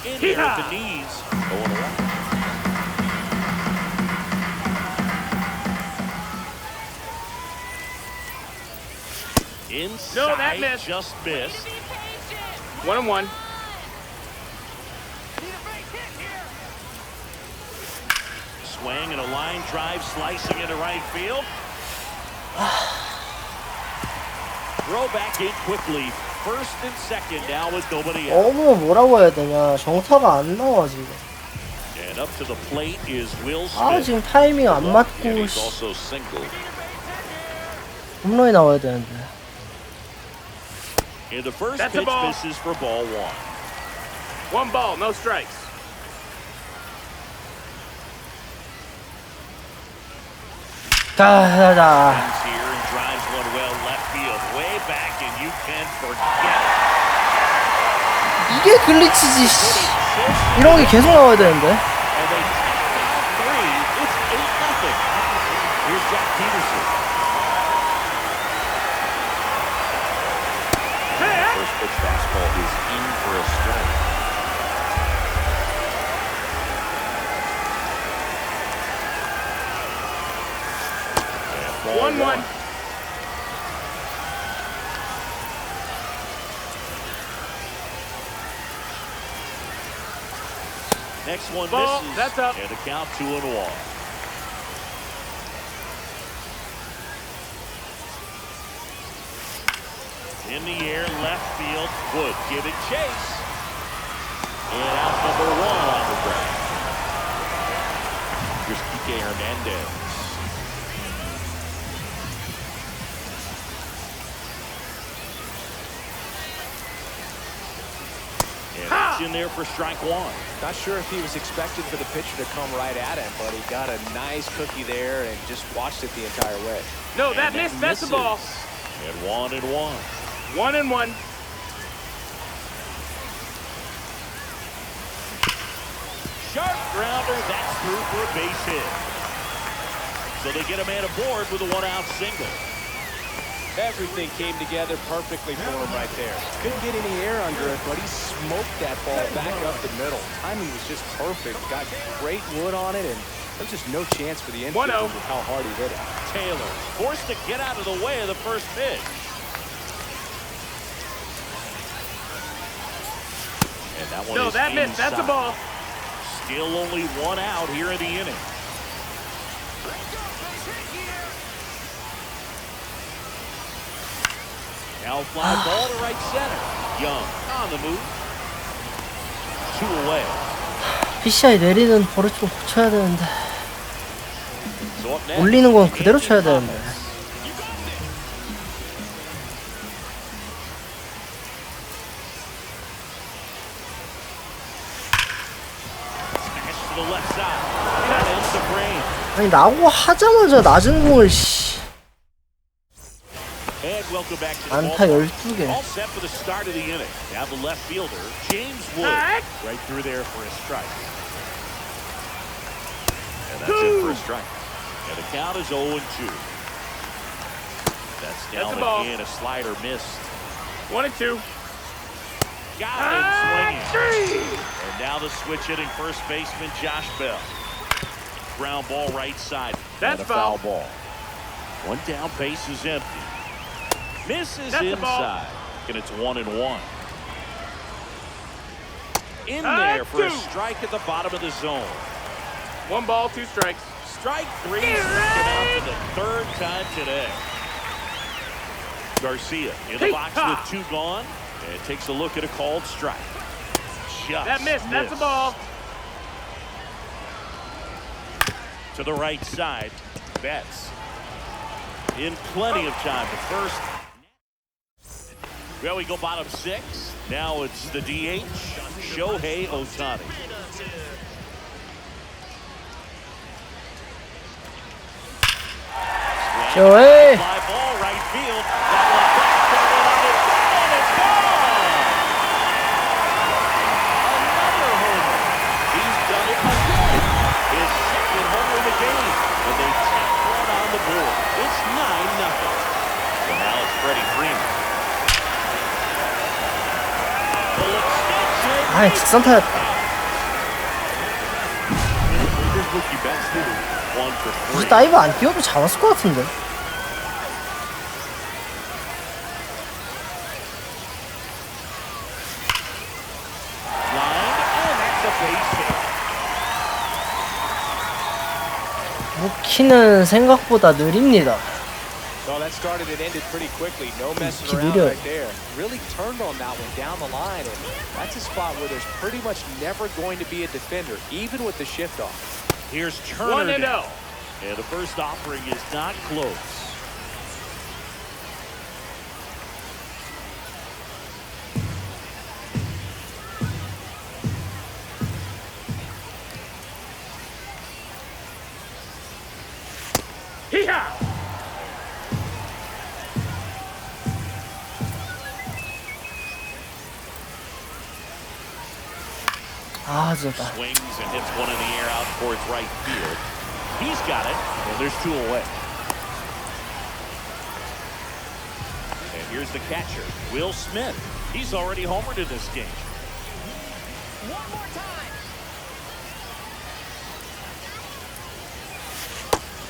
In there at the knees. Going away. Inside, No, that missed. just missed. 1 and 1. Need a base hit here. Swing and a line drive slicing into right field. Throw back in quickly. First and second now with nobody out. 너무 뭐라고 해야 되냐. 정타가 안 나와 지금. And up to the plate is Will 아 Smith. 지금 타이밍 안 And 맞고 he's also single. 홈런이 나와야 되는데. In the first That's a pitch, ball. misses for ball 1. 1 ball, no strikes. 자자자. Comes here and drives one well left field, way back, and you can forget it. 이게 글리치지. 씨. 이런 게 계속 나와야 되는데. And they tack on 3. It's 8-0. Here's Jack Peterson. First pitch fastball is in for a strike. And ball 1-1. Next one Ball, misses. that's up. And a count 2-1. In the air, left field. Wood giving chase. And out number 1 on the ground. Here's Kike Hernandez. And it's in there for strike 1. Not sure if he was expected for the pitcher to come right at him, but he got a nice cookie there and just watched it the entire way. No, that missed. That's the ball. And 1-1. 1 and 1. Sharp grounder, that's through for a base hit. So they get a man aboard with a 1-out single. Everything came together perfectly for him right there. Couldn't get any air under it, but he smoked that ball back up the middle. Timing was just perfect. Got great wood on it, and there's just no chance for the infield 1-0. with how hard he hit it. Taylor forced to get out of the way of the first pitch. And that one No, is that missed. That's a inside. ball. Still only 1 out here in the inning. Now fly ball to right center. Young on the move. 2 away. PCI 내리는 버릇 좀 고쳐야 되는데. So up next, 올리는 건 그대로 쳐야 되는데. Smash to the left side. That ends the frame. 아니 나고 하자마자 낮은 공을 씨. And welcome back to the 안타 ball. 12개. All set for the start of the inning. Now the left fielder, James Wood, right through there for a strike. And that's it for a strike. And the count is 0-2. That's down the ball. again. A slider missed. 1-2. Got him swinging. And now the switch hitting first baseman Josh Bell. Ground ball right side. That's and a foul foul. ball. One down, base is empty. Misses That's the ball. inside. And it's 1-1. In there for a 2. strike at the bottom of the zone. 1 ball, 2 strikes. Strike 3, stricken out for the 3rd time today. Garcia in the box with 2 gone, and takes a look at a called strike. Just That missed. That's the ball. To the right side, Betts in plenty of time. The first. Well, we go bottom 6. Now it's the DH, Shohei Ohtani. Shohei. Fly ball right field. That one back on it, and it's gone. Another homer. He's done it again. His 2nd homer of the game, and they tack one on the board. It's 9-0. So now it's Freddie Freeman. Full extension. 아이 직선 타였다. Here's Mookie Betts did 1 for 3. 굳이 다이브 안 뛰어도 잡았을 것 같은데. Line, and that's a base hit. 무키는 생각보다 느립니다. Well, that started and ended pretty quickly. No messing Keep around it up. right there. Really turned on that one down the line, and that's a spot where there's pretty much never going to be a defender, even with the shift off. Here's Turner 1-0. down. And the first offering is not close. Hee-haw! 아 진짜. Swings and hits one in the air out towards right field. He's got it, and there's 2 away. And here's the catcher, Will Smith. He's already homered in this game. One more time.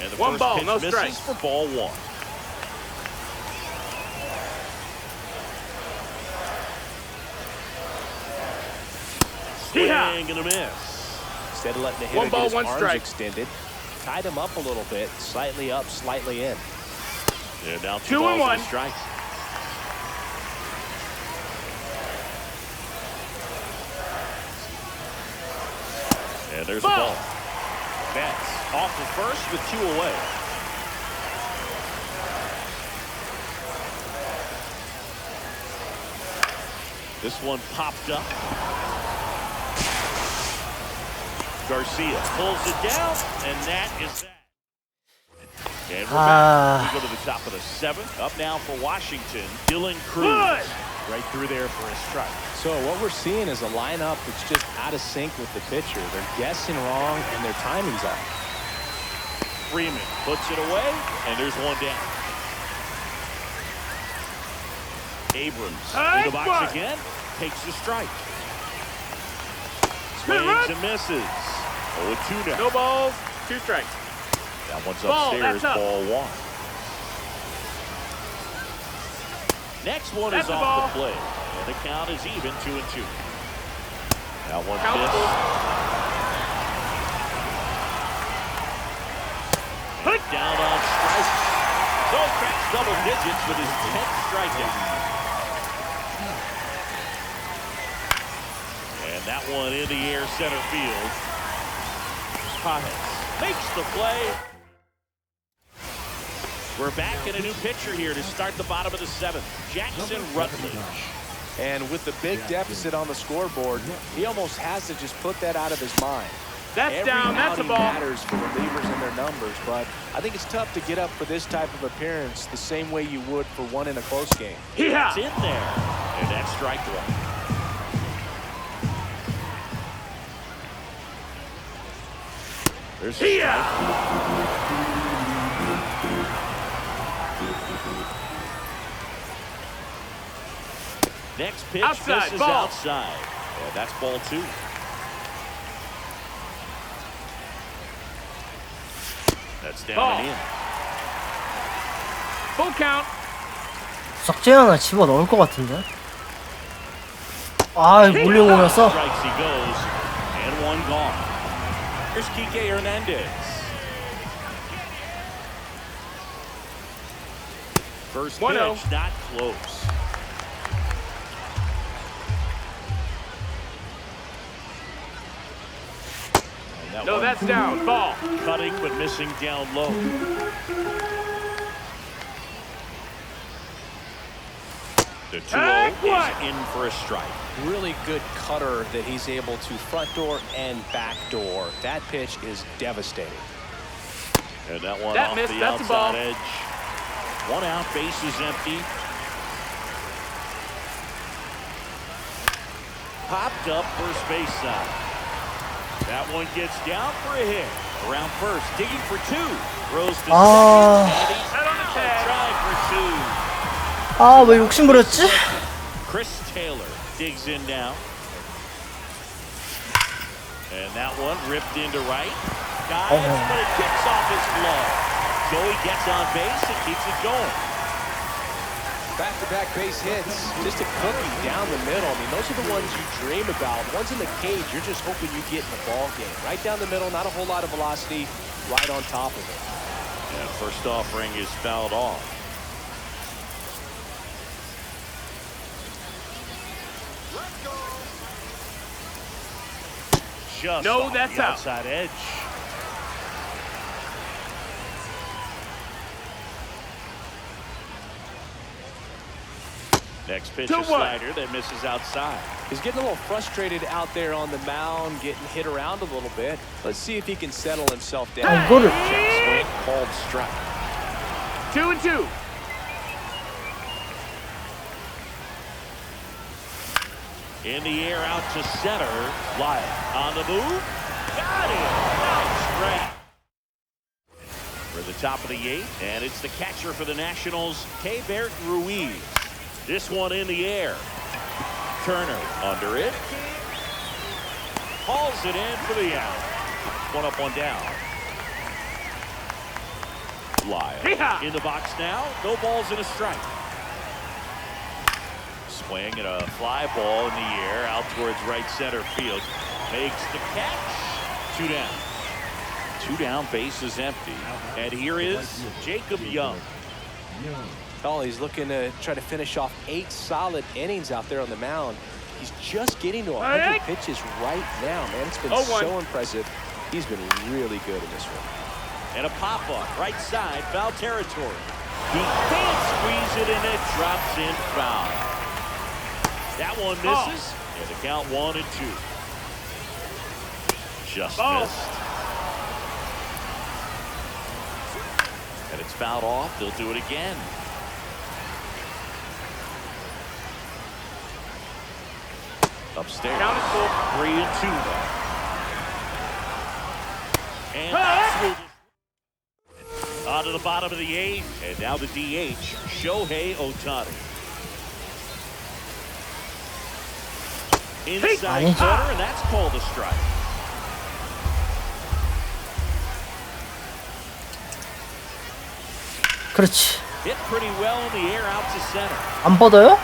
And the 1 first ball, pitch no misses strikes. for ball 1. Swing and a miss. Instead of letting the 1 hitter ball, get his 1 arms strike. extended, tied him up a little bit, slightly up, slightly in. And now 2 2 and balls 1. and a strike. And there's a ball. Betts off the first with 2 away. This one popped up. Garcia pulls it down, and that is that. And we're back. We go to the top of the 7th. Up now for Washington, Dylan Cruz. Good. Right through there for a strike. So what we're seeing is a lineup that's just out of sync with the pitcher. They're guessing wrong, and their timing's off. Freeman puts it away, and there's 1 down. Abrams in the box again, takes the strike. Swings and misses. 0-2 now. No balls, 2 strikes. That one's Ball, upstairs, that's up. ball 1. Next one That's is the off ball. the plate, and the count is even, 2-2. That one Count missed. Down on strike. So fast double digits with his 10th strikeout. And that one in the air center field. Pajes makes the play. We're back in a new pitcher here to start the bottom of the 7th. Jackson Rutledge. And with the big deficit on the scoreboard, he almost has to just put that out of his mind. That's Every down. That's a outing ball. matters for relievers and their numbers, but I think it's tough to get up for this type of appearance the same way you would for one in a close game. Yeah. It's in there. And that's strike one. There's a strike. Next pitch Outside, misses ball. outside. And that's ball 2. That's down Ball. and in. Full count. 썩지 하나 집어 넣을 것 같은데. 아, 몰링 오면서. Strikes he goes. And one gone. Here's Kike Hernandez. First 1-0. pitch, not close. And No, one that's down. Ball. cutting but missing down low. The 2-0 is in for a strike. Really good cutter that he's able to front door and back door. That pitch is devastating. And that one That off missed. the That's a ball. outside edge. One out, base is empty. Popped up first base side. That one gets down for a hit. Around first, digging for 2. Throws to second. And he's Head on the out, tag. trying for 2. 아, 왜 욕심 부렸지? Chris Taylor digs in now. And that one ripped into right. Guys, but it kicks off his glove. Joey gets on base and keeps it going. Back-to-back base hits, just a cookie down the middle. I mean, those are the ones you dream about. Ones in the cage, you're just hoping you get in the ball game. Right down the middle, not a whole lot of velocity, right on top of it. And first offering is fouled off. Just No, off that's the out. outside edge. Next pitch, a 2-1. slider that misses outside. He's getting a little frustrated out there on the mound, getting hit around a little bit. Let's see if he can settle himself down. 아, 이거를. Check swing, called strike. 2-2. In the air out to center. Lyle on the move. Got it. Nice grab. For the top of the 8th, and it's the catcher for the Nationals, Keibert Ruiz. This one in the air. Turner under it. Hauls it in for the out. One up, one down. Lyle in the box now. No balls and a strike. Swing and a fly ball in the air out towards right center field. Makes the catch. 2 down. 2 down, base is empty. And here is Jacob Young. Oh, he's looking to try to finish off 8 solid innings out there on the mound. He's just getting to 100 pitches right now, man. It's been 0-1. so impressive. He's been really good in this one. And a pop-up, right side, foul territory. He can't squeeze it, and it drops in foul. That one misses, and the count 1-2. Just missed. And it's fouled off. They'll do it again. Upstairs. Count is full. 3-2 though. And that's through. On to the bottom of the 8th, and now the DH, Shohei Ohtani. Inside corner, and that's called a strike. 그렇지. Hit pretty well in the air out to center. 안 뻗어요?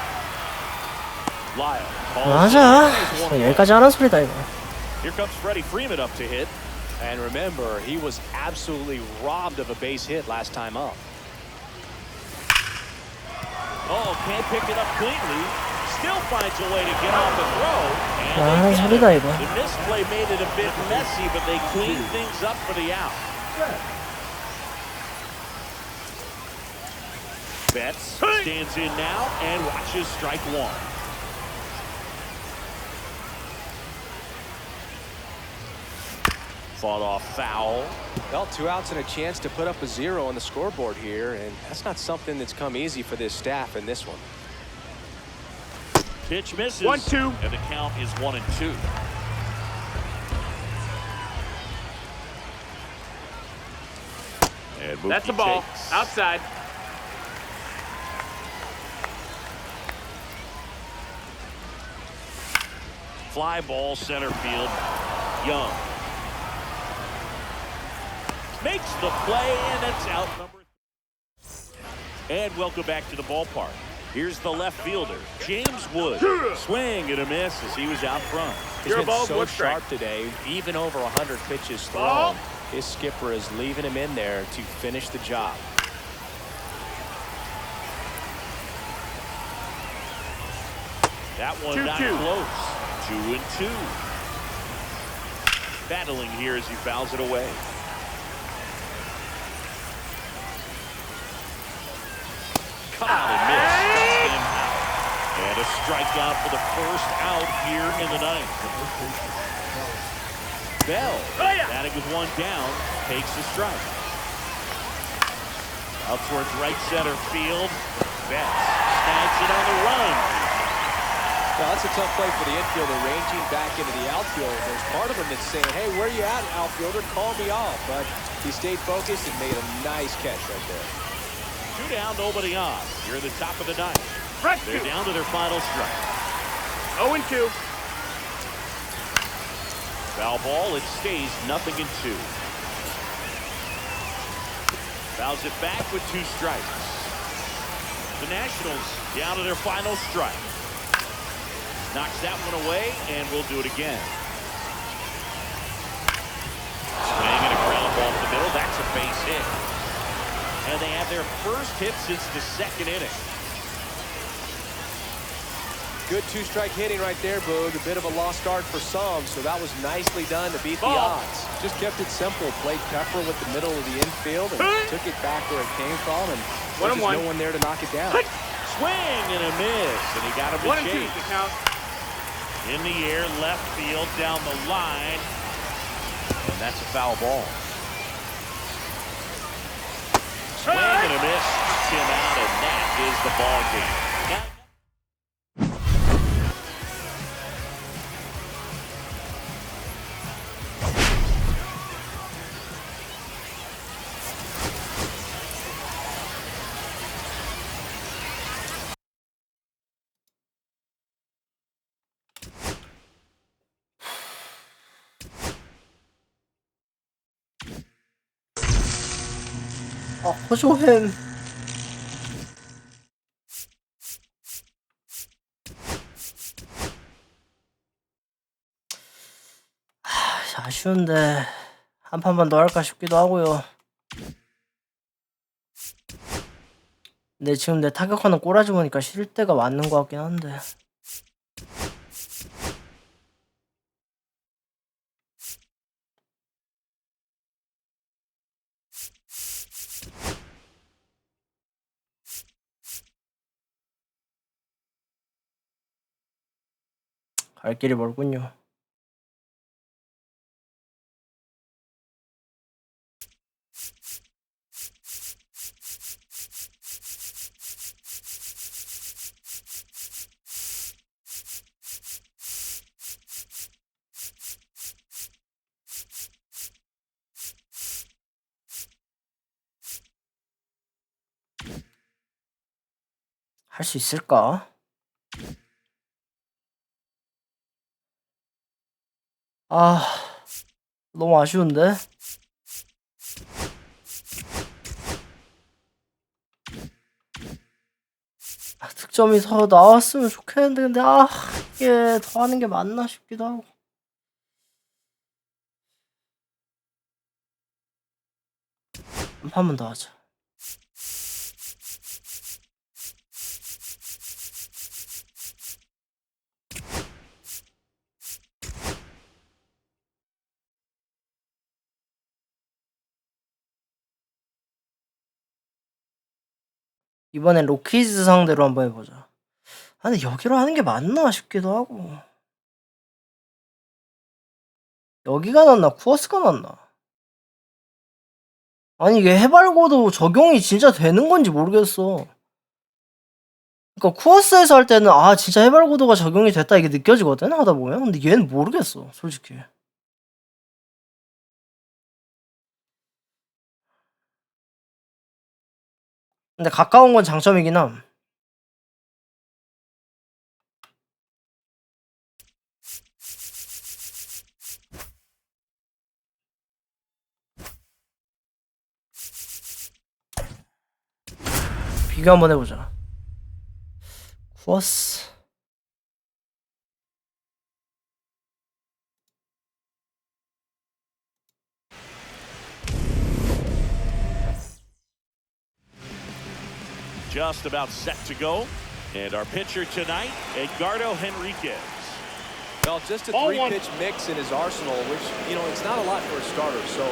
Lyle. 맞아. 여기까지 하는 소리다 이거. Here comes Freddie Freeman up to hit. And remember, he was absolutely robbed of a base hit last time up. Oh, can't pick it up cleanly. Still finds a way to get off the throw. And 아, they get 소리다 it. 이거. The misplay made it a bit messy, but they cleaned things up for the out. Betts stands in now and watches strike one. Fought off foul. Well, 2 outs and a chance to put up a 0 on the scoreboard here, and that's not something that's come easy for this staff in this one. Pitch misses. 1-2. And the count is 1-2. And Mookie That's the ball. takes. Outside. Fly ball center field. Young makes the play, and that's out number. And welcome back to the ballpark. Here's the left fielder, James Wood. Swing and a miss as he was out front. He's You're been above, so one strike. sharp today, even over 100 pitches Ball. thrown. His skipper is leaving him in there to finish the job. That one 2-2. not close. 2-2. Battling here as he fouls it away. Cut out and missed. Got him out. And a strikeout for the first out here in the ninth. Bell, batting with one down, takes the strike. Out towards right center field. Betts snags it on the run. Well, that's a tough play for the infielder, ranging back into the outfield. There's part of him that's saying, hey, where you at, outfielder? Call me off. But he stayed focused and made a nice catch right there. 2 down, nobody on. Here at the top of the ninth. They're down to their final strike. 0-2. Foul ball, it stays 0-2. Fouls it back with 2 strikes. The Nationals down to their final strike. Knocks that one away, and we'll do it again. Swing and a ground ball to the middle. That's a base hit. And they have their first hit since the second inning. Good 2-strike hitting right there, Boog. A bit of a lost start for some, so that was nicely done to beat the odds. Just kept it simple. Played Pepper with the middle of the infield and took it back where it came from, and there's just no one there to knock it down. Swing and a miss, and he got him to 1-2 chase. the count. In the air, left field, down the line, and that's a foul ball. Swing and a miss, knocks him out, and that is the ball game. Now, 허쇼햄. 아쉬운데 한 판만 더 할까 싶기도 하고요. 근데 지금 내 타격하는 꼬라지 보니까 쉴 때가 맞는 것 같긴 한데. 갈 길이 멀군요. 할 수 있을까? 아, 너무 아쉬운데? 득점이 더 나왔으면 좋겠는데, 근데 이게 더 하는 게 맞나 싶기도 하고. 한 판만 더 하자. 이번엔 로키즈 상대로 한번 해보자. 아, 근데 여기로 하는 게 맞나 싶기도 하고. 여기가 낫나 쿠어스가 낫나. 아니 이게 해발고도 적용이 진짜 되는 건지 모르겠어. 그러니까 쿠어스에서 할 때는 아 진짜 해발고도가 적용이 됐다 이게 느껴지거든 하다 보면. 근데 얘는 모르겠어 솔직히. 근데 가까운 건 장점이긴 함. 비교 한번 해보자. 쿠어스. Just about set to go. And our pitcher tonight, Edgardo Henriquez. Well, just a Ball three-pitch mix in his arsenal, which, you know, it's not a lot for a starter. So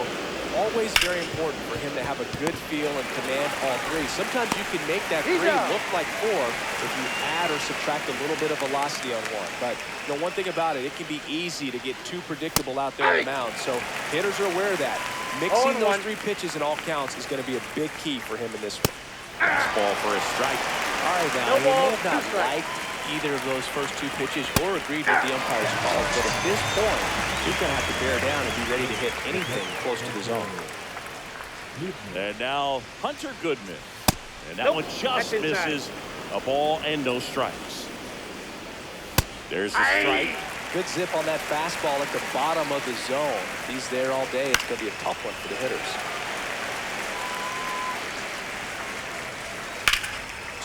always very important for him to have a good feel and command all three. Sometimes you can make that three look like four if you add or subtract a little bit of velocity on one. But, you know, one thing about it, it can be easy to get too predictable out there on the mound. So hitters are aware of that. Mixing those three pitches in all counts is going to be a big key for him in this one. Ball for a strike. All right, now, he may have not liked either of those first two pitches or agreed with the umpire's call, but at this point, he's going to have to bear down and be ready to hit anything close to the zone. And now Hunter Goodman. And that one just misses a ball and no strikes. There's the strike. Good zip on that fastball at the bottom of the zone. If he's there all day, it's going to be a tough one for the hitters.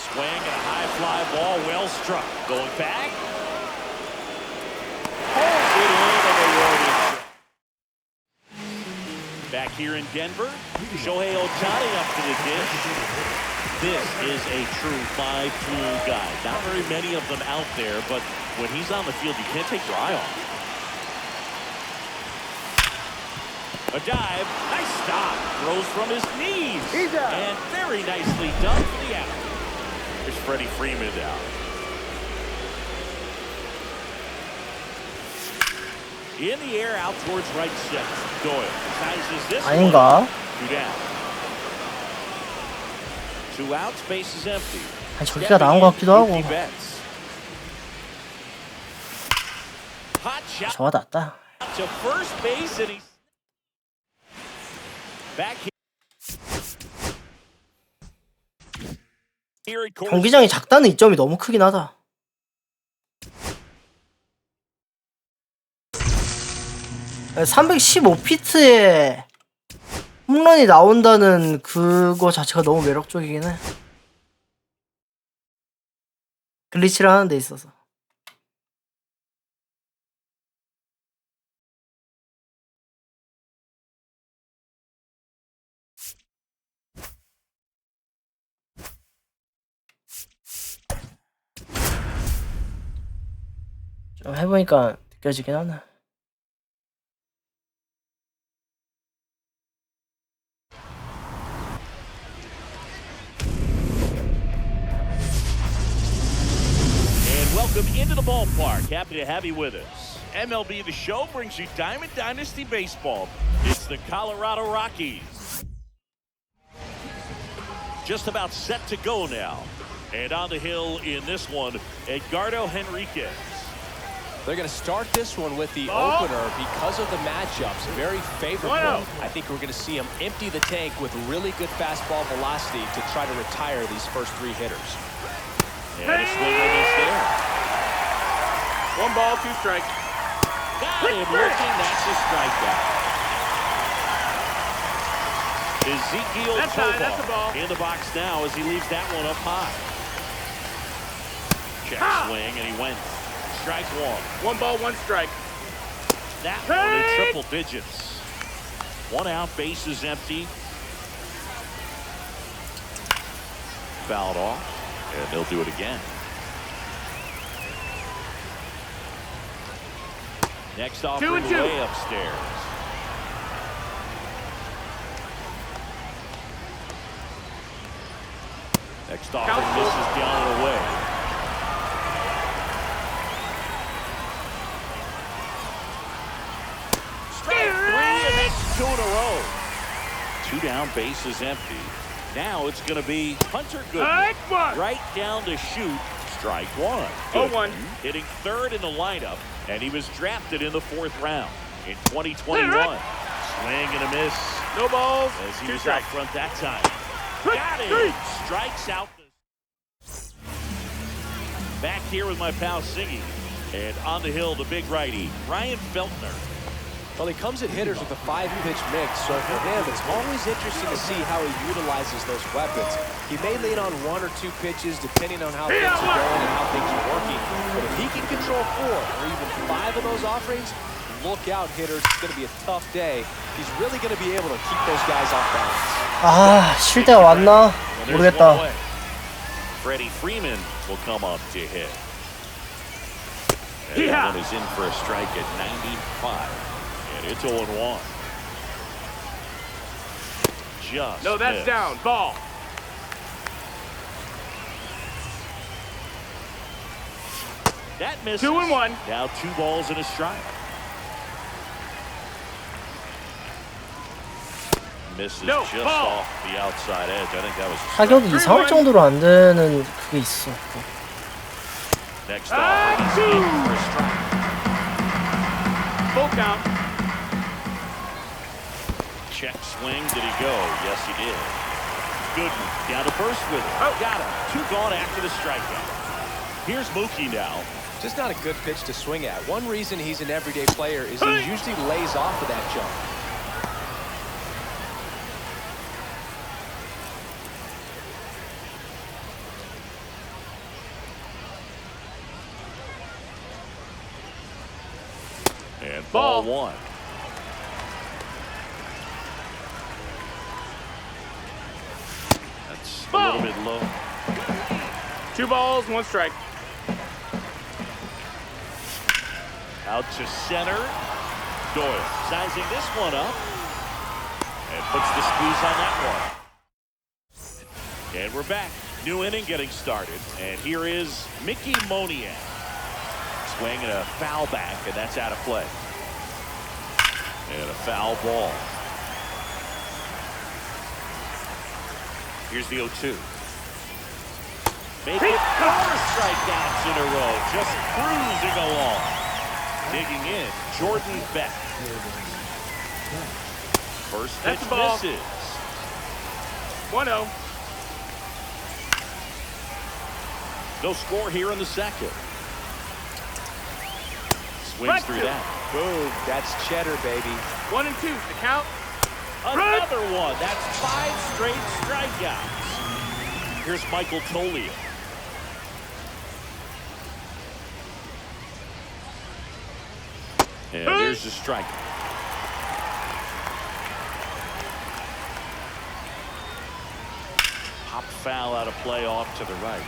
Swing and a high fly ball, well struck. Going back. Holds it in and they roll it. Back here in Denver, Shohei Ohtani up to the dish. This is a true 5-tool guy. Not very many of them out there, but when he's on the field, you can't take your eye off him. A dive, nice stop. Throws from his knees. And very nicely done for the out. There's Freddie Freeman down. In the air, out towards right center. Doyle sizes this 아닌가? one. Two down. 2 outs, base is empty. 아니 저기가 나온 것 같기도 하고. Hot shot 저가 낫다. to first base and he's back here at corner. 경기장이 작다는 이점이 너무 크긴 하다. 네, 315피트에 홈런이 나온다는 그거 자체가 너무 매력적이긴 해. 글리치를 하는 데 있어서. 좀 해보니까 느껴지긴 하네. Welcome into the ballpark. Happy to have you with us. MLB The Show brings you Diamond Dynasty Baseball. It's the Colorado Rockies. Just about set to go now. And on the hill in this one, Edgardo Henriquez. They're going to start this one with the opener because of the matchups. Very favorable. I think we're going to see him empty the tank with really good fastball velocity to try to retire these first three hitters. And a swing is there. 1 ball, 2 strikes. Got him looking. That's a strikeout. Ezekiel Tovar in the box now as he leaves that one up high. Check swing and he went. Strike 1. 1 ball, 1 strike. That one in triple digits. 1 out, base is empty. Fouled off, and they'll do it again. Next offering way upstairs. Next offering misses down and away. Strike 3, and that's 2 in a row. 2 down, bases empty. Now it's going to be Hunter Goodman. Right down to shoot. Strike 1. 0-1. Hitting 3rd in the lineup, and he was drafted in the 4th round in 2021. Swing and a miss. No balls. As he 2 was out strikes. front that time. Got it. Strikes out. Back here with my pal Siggy. And on the hill, the big righty, Ryan Feltner. Well, he comes at hitters with a 5-pitch mix, so for him, it's always interesting to see how he utilizes those weapons. He may lean on 1 or 2 pitches, depending on how things are going and how things are working. But if he can control 4 or even 5 of those offerings, look out, hitters. It's going to be a tough day. He's really going to be able to keep those guys off balance. 아, 쉴 때가 왔나? 모르겠다. Freddie Freeman will come up to hit. And that one is in for a strike at 95. And it's 0-1. Just No, that's missed. down. Ball. That misses. 2-1. Now 2 balls and a strike. Misses No, just ball. off the outside edge. I think that was a strike. 타격이 이상할 정도로 안 되는 그게 있어. Next offering is in for a strike. Full count. Check swing. Did he go? Yes, he did. Goodman down to first with it. Oh. Got him. 2 gone after the strikeout. Here's Mookie now. Just not a good pitch to swing at. One reason he's an everyday player is he usually lays off of that jump. And ball 1. That's a little bit low. 2 balls, 1 strike. Out to center. Doyle sizing this one up. And puts the squeeze on that one. And we're back. New inning getting started. And here is Mickey Moniak. Swing and a foul back, and that's out of play. And a foul ball. Here's the 0-2. Make it 4 strikeouts in a row. Just cruising along. Digging in, Jordan Beck. First pitch misses. 1-0. No score here in the second. Swings through that. Boom, that's cheddar, baby. 1 and 2. The count. Another one. That's 5 straight strikeouts. Here's Michael Toglia. And here's the strike. Pop foul out of play off to the right.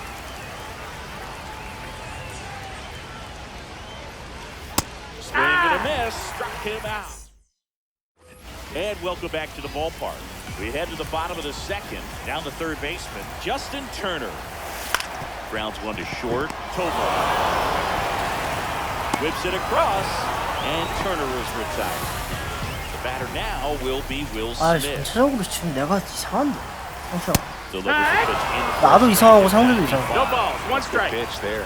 Swing and a miss. Struck him out. And welcome back to the ballpark. We head to the bottom of the second. Down the third baseman, Justin Turner. Grounds 1 to short. Tovar whips it across, and Turner is retired. The batter now will be Will 아, Smith. 전체적으로 지금 내가 이상한데. 상태가. Delivers the pitch in. 나도 이상하고 상대도 이상해. No balls. 1 strike. Pitch there.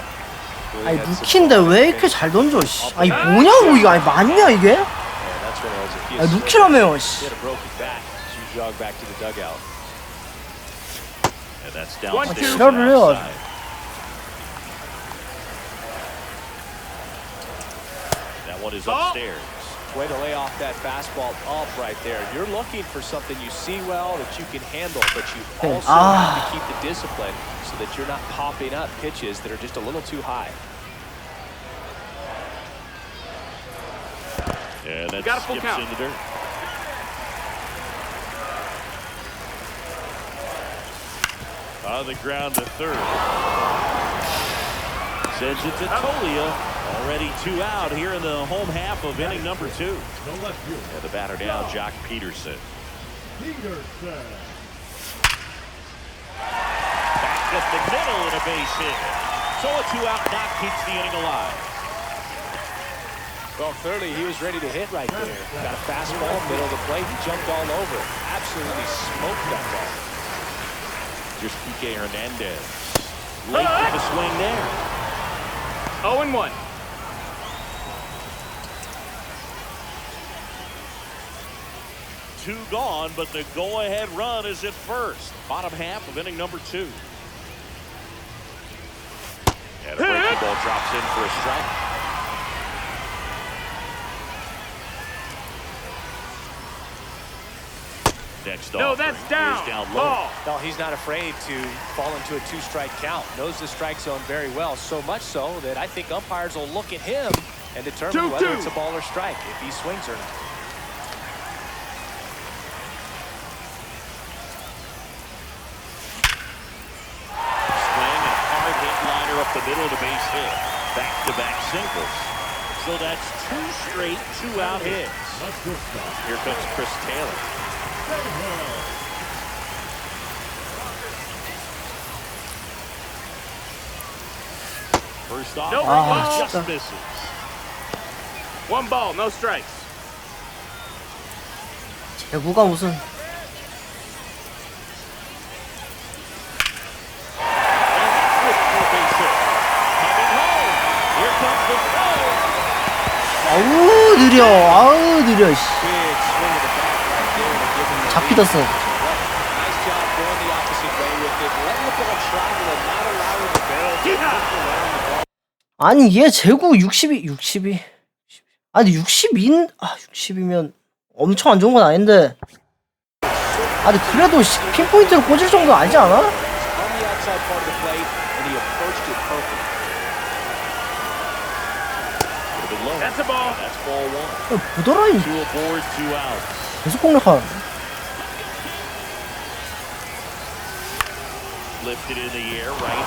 아니 루키인데 왜 이렇게 잘 던져? 씨. 아니 뭐냐고 이거. 아니 맞냐 이게? Yeah, that's what it was. If 아니 루키라며요. 씨. he had a broken back, so you jog back to the dugout. And that's 1-2. downstairs. 지랄을 and 해요. outside. That one is upstairs. Way to lay off that fastball up right there. You're looking for something you see well that you can handle, but you also have to keep the discipline so that you're not popping up pitches that are just a little too high. Yeah, that got a full skips count. in the dirt. On the ground to third. Sends it to Toglia. Already 2 out here in the home half of inning number 2. The left fielder, And the batter now, Jock Peterson. Peterson. Back up the middle and a base hit. So a 2-out knock keeps the inning alive. Well, clearly he was ready to hit right there. Got a fastball, middle of the plate, he jumped all over it. Absolutely smoked that ball. Here's Kike Hernandez. Late to the swing there. 0-1. Two gone, but the go-ahead run is at first. Bottom half of inning number 2. And a breaking ball drops in for a strike. Next No, offer that's is down. low. Ball. No, he's not afraid to fall into a 2-strike count. Knows the strike zone very well, so much so that I think umpires will look at him and determine 2-2. whether it's a ball or strike, if he swings or not. Swing and a hard hit liner up the middle to base hit. Back-to-back singles. So that's 2 straight 2-out hits. Let's go stop. Here comes Chris Taylor. First off, No, just 진짜. misses. 1 ball, no strikes. 제구가 무슨 아우 느려 아우 느려 씨. Big swing of the bat right there to give him the 잡히졌어. nice job going the opposite way with it, letting the ball travel and not allowing the barrel to hit around the ball. 아니 얘 제구 62 아니 60이면 엄청 안 좋은 건 아닌데 아니 그래도 핀포인트로 꽂을 정도 아니지 않아? On the outside part of the plate, and he approached it perfect. That's a ball. That's ball 1. 보더라 이 2 aboard, 2 outs. 계속 공략하는데 Lifted in the air, right.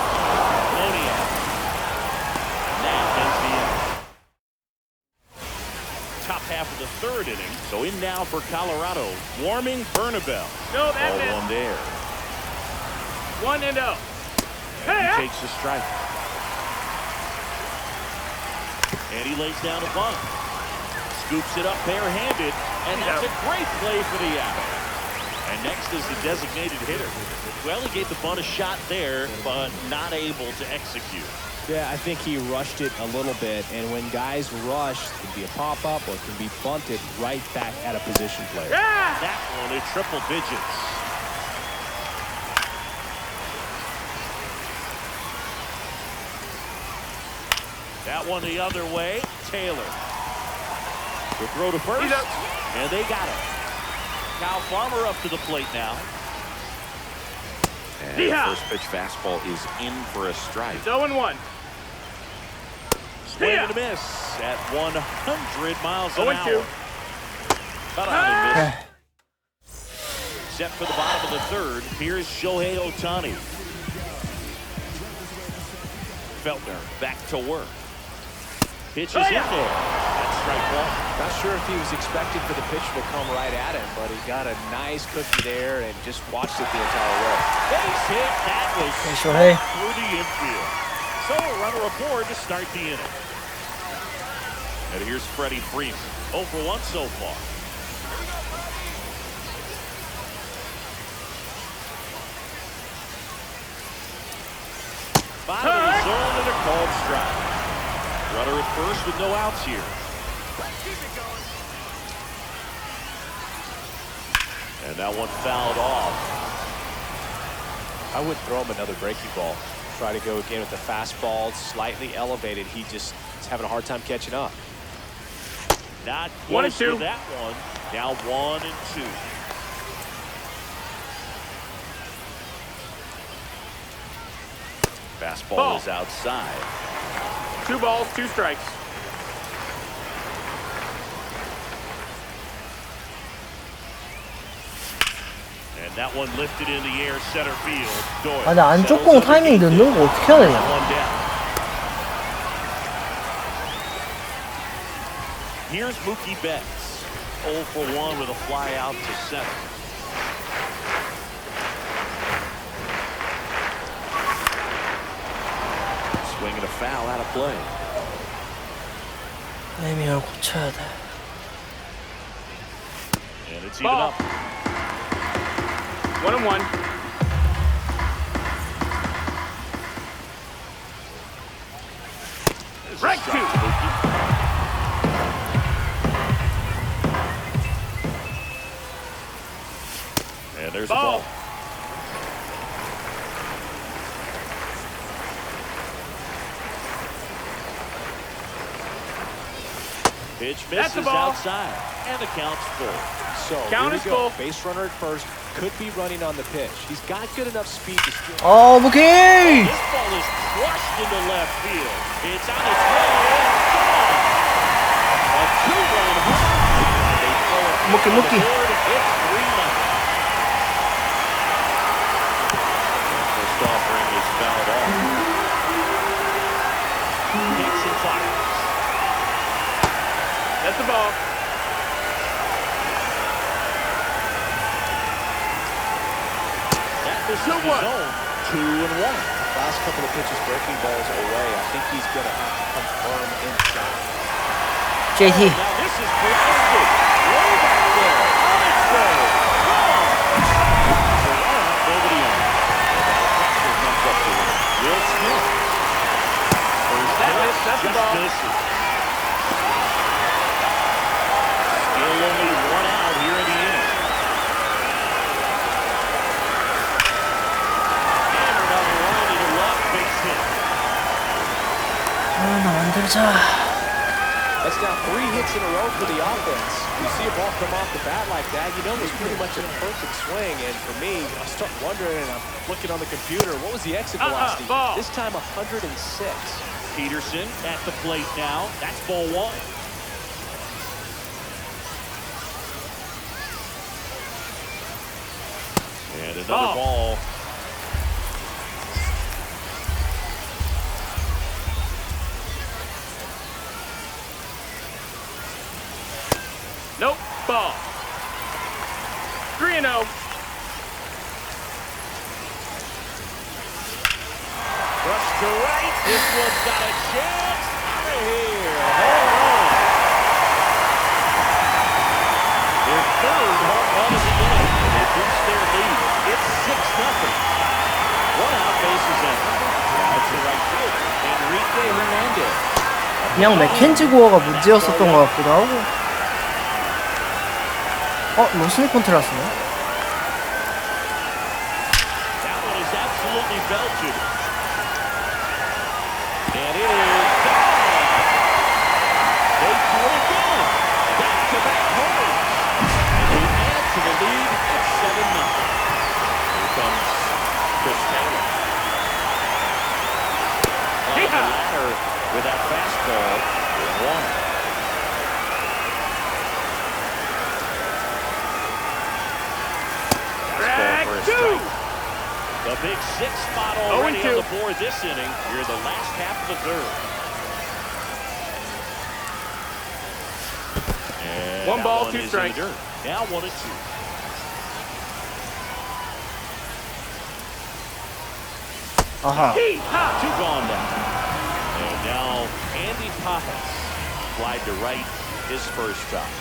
Moniak. That ends the inning. Top half of the 3rd inning. So in now for Colorado. Warming Bernabel. No, that Ball missed. 1 there. 1-0. He Hey, takes the strike. And he lays down a bunt. Scoops it up barehanded. And that's a great play for the out. And next is the designated hitter. Well, he gave the bunt a shot there, but not able to execute. Yeah, I think he rushed it a little bit, and when guys rush, it can be a pop-up or it can be bunted right back at a position player. yeah. That one in triple digits. That one the other way. Taylor. The throw to first. He's up. And they got it. Kyle Farmer up to the plate now. And the Yeah. first pitch fastball is in for a strike. 0-1. Swing Yeah. and a miss at 100 miles an 0-2. hour. Cut out and miss. 에, Set for the bottom of the 3rd. Here's Shohei Ohtani. Feltner back to work. Pitch is in there. That's strike 1. Not sure if he was expecting for the pitcher to come right at him, but he got a nice cookie there and just watched it the entire way. Base hit. That was Shohei. through the infield. So a runner aboard to start the inning. And here's Freddie Freeman. 0 for 1 so far. Bottom of the zone and a called strike. Runner at first with no outs here. And that one fouled off. I would throw him another breaking ball. Try to go again with the fastball, slightly elevated. He just is having a hard time catching up. Not 1 and close to 2. that one. Now 1 and 2. Fastball Ball. is outside. 2 balls, 2 strikes. And that one lifted in the air, center field. Doyle 아니 안쪽 settles 공 on the 타이밍 deep 넣는 거 어떻게 해야 되냐 one down. Here's Mookie Betts. 0 for 1 with a fly out to center. Swing and a foul out of play. 타이밍을 고쳐야 돼. And it's even Ball. up. 1-1. Strike two. And there's Ball. the ball. Pitch That's the misses ball. outside, and the count's full. So Count here is we go. full. Base runner at first. Could be running on the pitch. He's got good enough speed to steal. 무키! This ball is crushed into left field. It's on its way and gone. A two-run home run. They throw it Mookie, on the Mookie. board. It's 3-0. First offering is fouled off. Kicks and fires. That's the ball. That misses the 2-1. zone. 2-1. Last couple of pitches breaking balls away. I think he's going to have to come firm inside. JT. Now this is blasted. Way back there. On its way. Gone. So one out, nobody on. And now pressure comes up to him. Will Smith. First pitch, that's the just ball. misses. Still only one out here in the inning. Hammered on the line into left, base hit. 나 만들자. That's now 3 hits in a row for the offense. You see a ball come off the bat like that, you know it's pretty much a perfect swing. And for me, I start wondering, and I'm looking on the computer, what was the exit velocity? Ball. This time 106. Peterson at the plate now. That's ball one. And another ball. Nope. Ball. 3-0. Rush to right. This one's got a chance. Out of here. Home run. Their third home run of the inning. And they boost their lead. It's 6-0. One out, bases empty. Now to right fielder, Enrique Hernandez. 그냥 맥켄지 고어가 문제였었던 것 같기도 하고. 로스니 콘트라스네. That one is absolutely belted. And it is gone. They do it again. Back-to-back homers. And they add to the lead at 7-0. Here comes Chris Taylor. On the ladder with that fastball. 1. Strike For a two. strike. The big 6 spot already 0-2. on the board this inning. Here in the last half of the third. And 1 that ball, one 2 is in the strikes. dirt. Now 1-2. 아하. Yeehaw. 2 gone now. And now Andy Pappas flied to right his first time.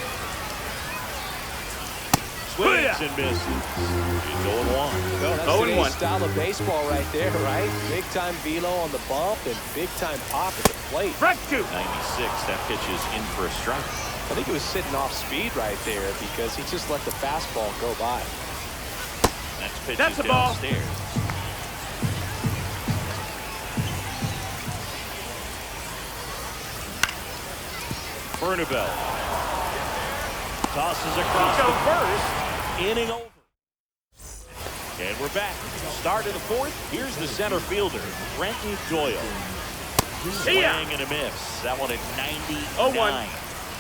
Swings and misses. He's 0-1. Well, that's 0-1. today's style of baseball right there, right? Big-time velo on the bump and big-time pop at the plate. Strike two. 96. That pitch is in for a strike. I think he was sitting off speed right there because he just let the fastball go by. Next pitch That's is a ball. downstairs. Bernabel tosses across the first. Inning over. And we're back. Start of the fourth. Here's the center fielder, Brenton Doyle. See ya. Swing and a miss. That one at 99. 0-1.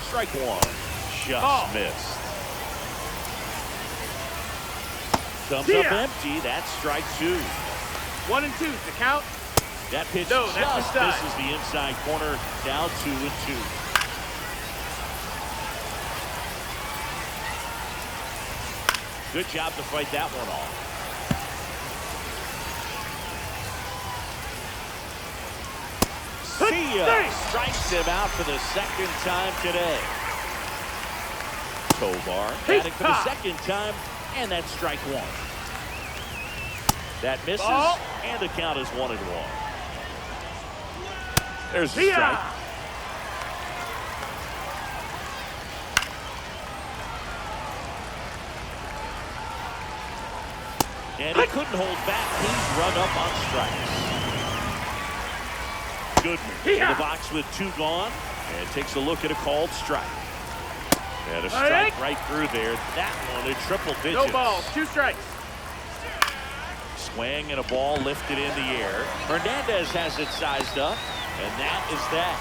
Strike one. Just Ball. missed. Comes See up ya. empty. That's strike two. 1 and 2. The count. That pitch No, that's just inside. misses the inside corner. Now 2-2. Good job to fight that one off. See ya. Strikes him out for the second time today. Tovar batting for the second time, and that's strike one. That misses, and the count is 1-1. There's the strike. And he couldn't hold back. He's run up on strikes. Goodman in the box with 2 gone, and takes a look at a called strike. And a strike right through there. That one in triple digits. No balls, 2 strikes. Swing and a ball lifted in the air. Hernandez has it sized up, and that is that.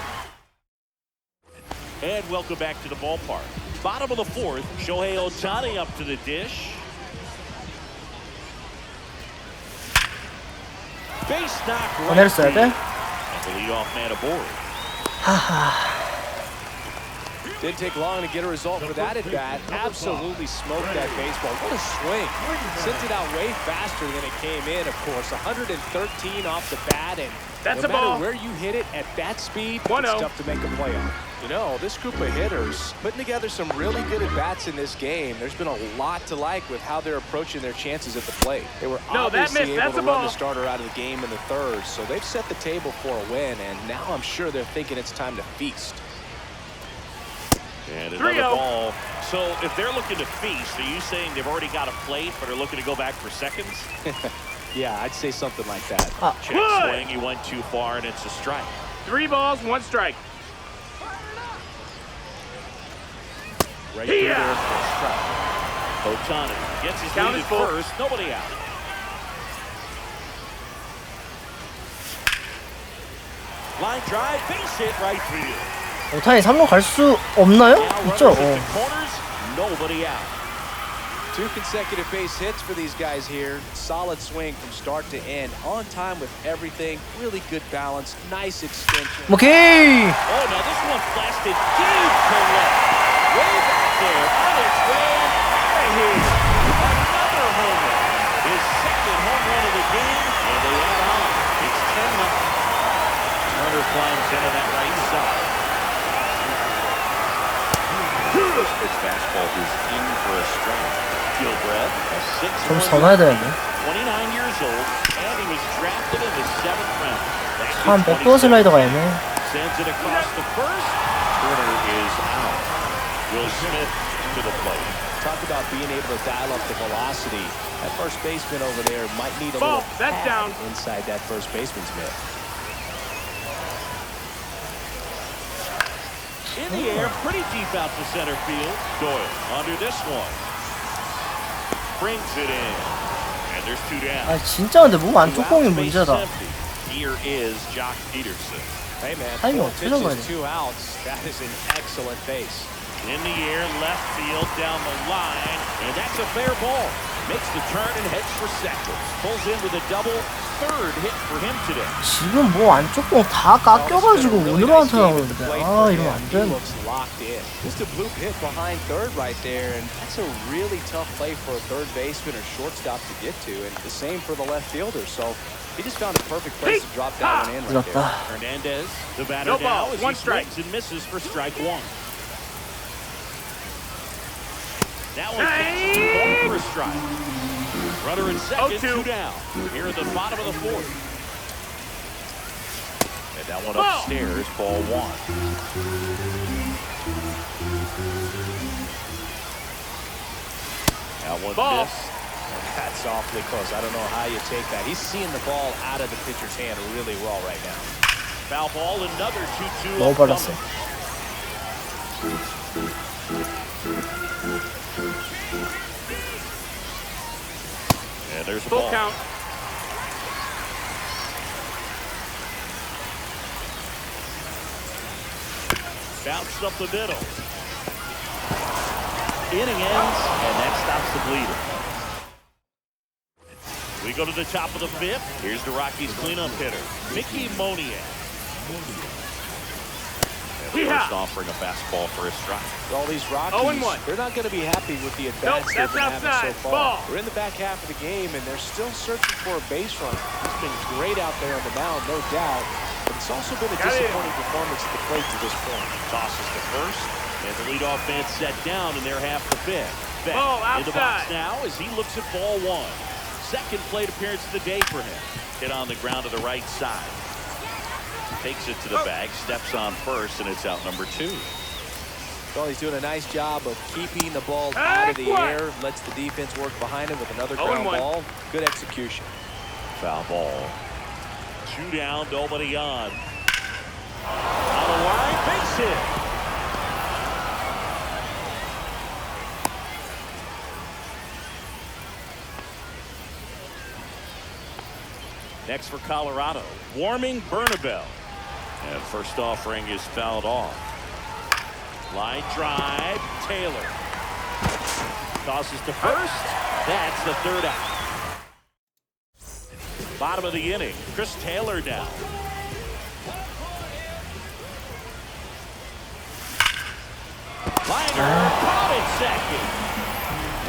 And welcome back to the ballpark. Bottom of the 4th, Shohei Ohtani up to the dish. Base knock right 보냈어야 돼? field. And the leadoff man aboard. Didn't take long to get a result for that at bat. Absolutely smoked that baseball. What a swing. Sent it out way faster than it came in, of course. 113 off the bat, and That's no a matter ball. where you hit it at that speed, 1-0. it's tough to make a play on. You know, this group of hitters putting together some really good at-bats in this game. There's been a lot to like with how they're approaching their chances at the plate. They were No, that obviously missed. able That's to a run ball. the starter out of the game in the 3rd, so they've set the table for a win, and now I'm sure they're thinking it's time to feast. And another 3-0. ball. So if they're looking to feast, are you saying they've already got a plate but are looking to go back for seconds? Yeah, I'd say something like that. Check swing, he went too far, and it's a strike. 3 balls, 1 strike. Right through there for a strike. Ohtani gets his Count lead is at full. first. Nobody out. Line drive, base hit right field. 오타니 3루 갈 수 없나요? Now 있죠? runners at the corners, nobody out. 2 consecutive base hits for these guys here. Solid swing from start to end. On time with everything. Really good balance. Nice extension. 오케이! Oh, now this one blasted deep to left. Way back there, on its way, right here. Another homer. His second home run of the game, and they add on. It's 10-0. Turner climbs into that right side. First pitch fastball is in for a strike. Gilbreth, a 6 좀 더 넣어야 되는데. 29 years old, and he was drafted in the 7th round. 참 백도어 슬라이더가 애매해. Sends it across the first. Turner is out. Will Smith to the plate. Talk about being able to dial up the velocity. That first baseman over there might need a Ball, little that's pad down. inside that first baseman's mitt. In the air, pretty deep out to center field. Doyle under this one. Brings it in. And there's 2 down. 아 진짜 근데 몸 안쪽 공이 Base 문제다. empty. Here is Jock Peterson. Hey man, 타이밍 4 어떻게 잡아야 pitches, 돼? 2 outs. That is an excellent base. In the air, left field, down the line, and that's a fair ball. Makes the turn and heads for second. Pulls in with a double, 3rd hit for him today. 지금 뭐 안쪽 공 다 깎여가지고 오늘로 한타 나오는데 아 이러면 안 He 되는. looks locked in. Just a bloop hit behind 3rd right there, and that's a really tough play for a 3rd baseman or shortstop to get to, and the same for the left fielder. So he just found a perfect place to drop that one in right there. 늦었다. Hernandez, the batter No now ball, as 1 he strike. swings and misses for strike 1. That one Nice. too long for a strike. Runner in second, 0-2. 2 down. Here at the bottom of the 4th. And that one Ball. upstairs, ball 1. That one Ball. missed. That's awfully close. I don't know how you take that. He's seeing the ball out of the pitcher's hand really well right now. Foul ball, another 2-2. 너무 빨랐어. And there's a Full ball. count. Bounced up the middle. Inning ends, and that stops the bleeding. We go to the top of the 5th. Here's the Rockies cleanup hitter, Mickey Moniak. First offering a fastball for a strike. All these Rockies, 0-1. they're not going to be happy with the at-bats Nope, they've that's been having so outside. far. Ball. We're in the back half of the game, and they're still searching for a base run. He's been great out there on the mound, no doubt. But It's also been a Got it. disappointing performance at the plate to this point. Tosses to first, and the leadoff man set down, and they're half the fifth. Beck Ball in the box outside. now as he looks at ball one. Second plate appearance of the day for him. Hit on the ground to the right side. Takes it to the bag, steps on first, and it's out number 2. Well, he's doing a nice job of keeping the ball out of the air. Lets the defense work behind him with another ground 0-1. ball. Good execution. Foul ball. 2 down, nobody on. On the line, base hit. Next for Colorado, Warming Bernabel. And first offering is fouled off. Line drive, Taylor. Tosses to first. That's the third out. Bottom of the inning, Chris Taylor down. Liner, caught at second.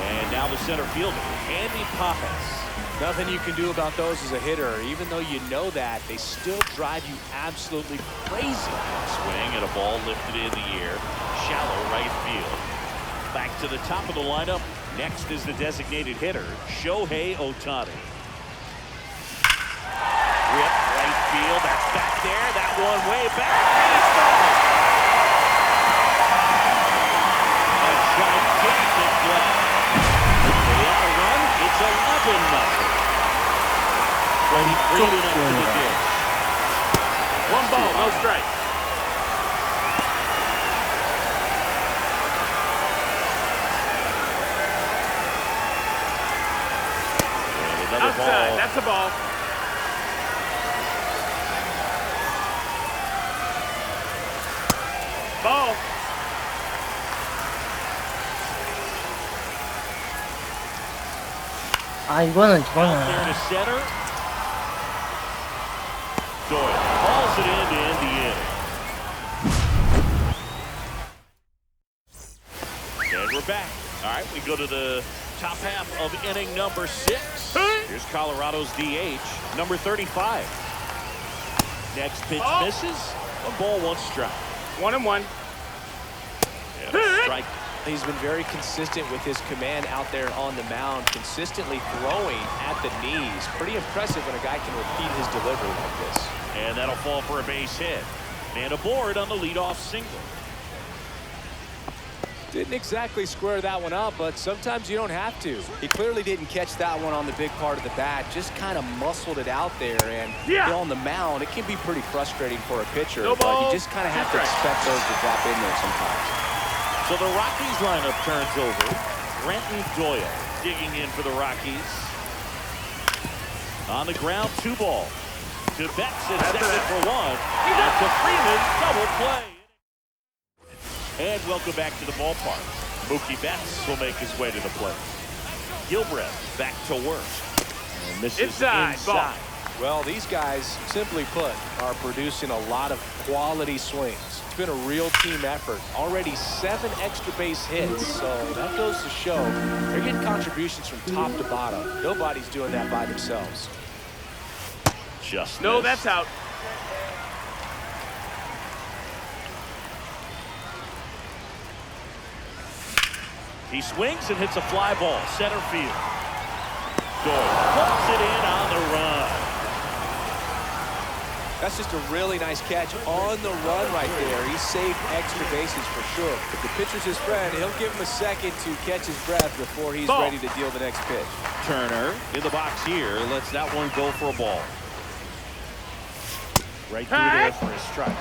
And now the center fielder, Andy Pappas. Nothing you can do about those as a hitter. Even though you know that, they still drive you absolutely crazy. Swing and a ball lifted in the air. Shallow right field. Back to the top of the lineup. Next is the designated hitter, Shohei Ohtani. Rip right field. That's back there. That one way back. And it's gone. A gigantic play. They have a run. It's 11-0. Freddie Freeman up to the dish. 1 ball, no strikes. And another Outside, ball. that's a ball. Ball. 아 이거는 There to center. Doyle hauls it in to end the inning. And we're back. All right, we go to the top half of inning number 6. Here's Colorado's DH, number 35. Next pitch misses. 1 ball, 1 strike. 1-1. And a strike. He's been very consistent with his command out there on the mound, consistently throwing at the knees. Pretty impressive when a guy can repeat his delivery like this. And that'll fall for a base hit. And aboard on the leadoff single. Didn't exactly square that one up, but sometimes you don't have to. He clearly didn't catch that one on the big part of the bat, just kind of muscled it out there. And on the mound, it can be pretty frustrating for a pitcher, No but ball, you just kind of 2 have to strikes. expect those to drop in there sometimes. So the Rockies lineup turns over. Brenton Doyle digging in for the Rockies. On the ground, 2 ball. To Betts at second for 1. And to Freeman, double play. And welcome back to the ballpark. Mookie Betts will make his way to the plate. Gilbreth back to work. And misses Inside, ball. Well, these guys, simply put, are producing a lot of quality swings. It's been a real team effort. Already 7 extra base hits, so that goes to show they're getting contributions from top to bottom. Nobody's doing that by themselves. Just No, missed. that's out. He swings and hits a fly ball, center field. Doyle pulls it in on the run. That's just a really nice catch on the run right there. He saved extra bases for sure. If the pitcher's his friend, he'll give him a second to catch his breath before he's Ball. ready to deal the next pitch. Turner in the box here lets that one go for a ball. Right through there for a strike.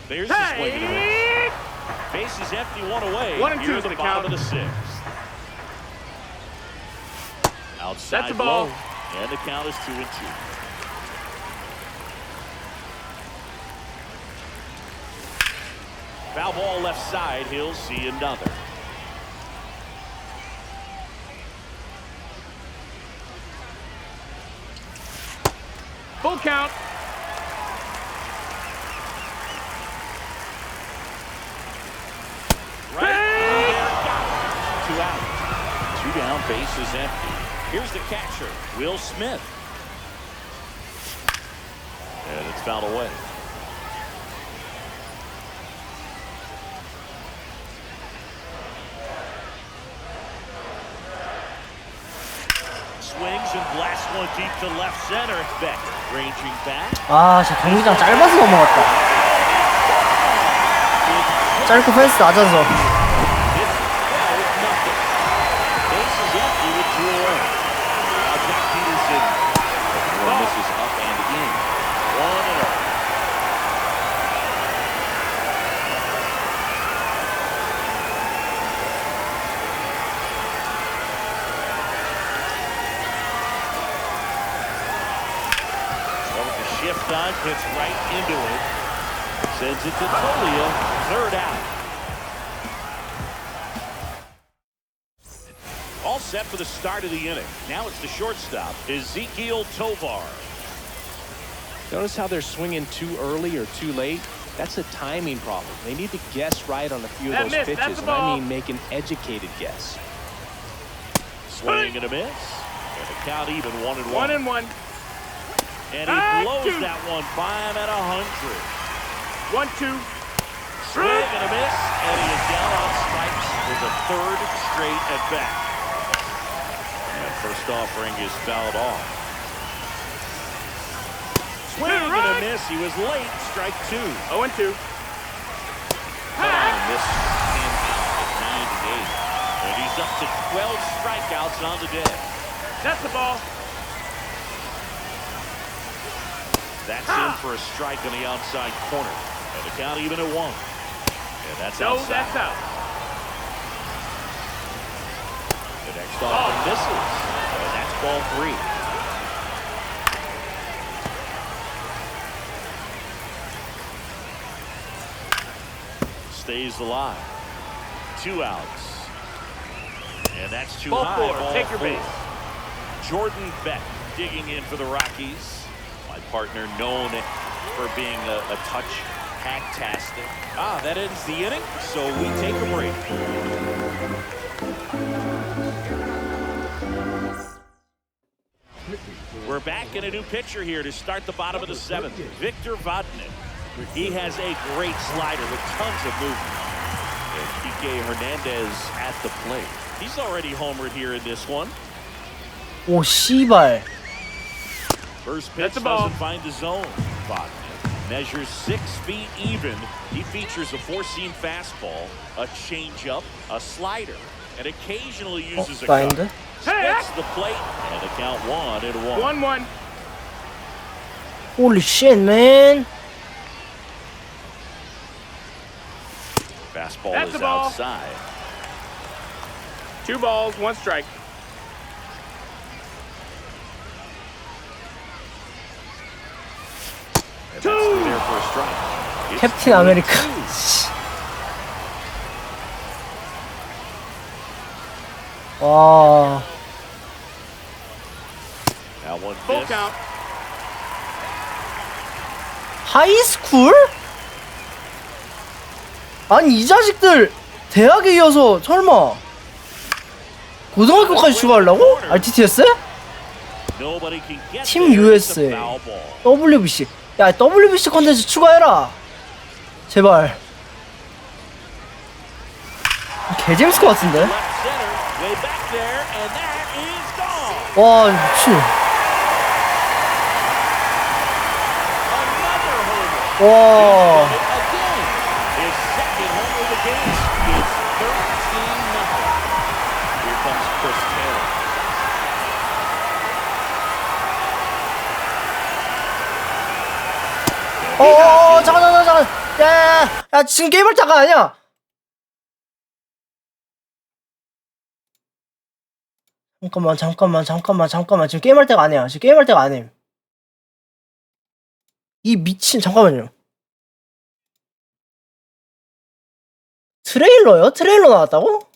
There's the swing and a miss. Base is empty, 1 away. 1 and 2 Here is the the bottom count. of the 6th. Outside That's a ball. low, and the count is 2 and 2. Foul ball left side. He'll see another. Full count. Right there, got it. 2 out. 2 down, base is empty. Here's the catcher, Will Smith. And it's fouled away. Swings and blasts one deep to left center. Beck ranging back. 아, 진짜 경기장 짧아서 넘어갔다. 짧고 펜스 낮아서. Bases empty with 2 away. Now Jack Peterson. One misses up and in. 1-0. Shift on, hits right into it. Sends it to Tolia. 3rd out. All set for the start of the inning. Now it's the shortstop, Ezekiel Tovar. Notice how they're swinging too early or too late? That's a timing problem. They need to guess right on a few of those pitches, and I mean make an educated guess. Swing and a miss. And the count even 1-1. 1-1. And he blows that one by him at 100. 1-2. Swing and a miss. And he is down on strikes with a 3rd straight at bat. And first offering is fouled off. Swing and a miss. He was late. Strike 2. 0-2. And this in at 98. And he's up to 12 strikeouts on the day. That's the ball. That's in for a strike on the outside corner. And the count even at 1. And that's No, outside. that's out. The next offering misses. And that's ball 3. Stays alive. 2 outs. And that's too Ball high. 4. Ball Take your 4. base. Jordan Beck digging in for the Rockies. My partner known for being a touch hacktastic. That ends the inning, so we take a break. We're back in a new pitcher here to start the bottom of the 7th. Victor Vodnik. He has a great slider with tons of movement. And Kike Hernandez at the plate. He's already homered here in this one. 오, 씨발. First pitch doesn't find the zone. Vodnik measures 6 feet even. He features a 4-seam fastball, a changeup, a slider, and occasionally uses a find cut. it. Splits the plate, and the count 1-1. 1-1. Holy shit, man. Fastball That's is the ball. outside. 2 balls, 1 strike. And that's there for a strike. It's 캡틴 2-2. 아메리카. 와. Now 1 Full miss. count. 하이스쿨? 아니, 이 자식들 대학에 이어서 설마 고등학교까지 추가하려고? RTTS? Nobody can get 팀 there. It's a USA. foul ball. WBC. 야, WBC 컨텐츠 추가해라. 제발. 개 재밌을 것 같은데? Left center, way back there, and that is gone. 와, 미친. Another homer. 와. Again. His second home of the game is 13-0. Here comes Chris Taylor. 잠깐. 야, 지금 게임할 때가 아니야. 잠깐만. 지금 게임할 때가 아니야. 지금 게임할 때가 아님. 이 미친, 잠깐만요. 트레일러요? 트레일러 나왔다고?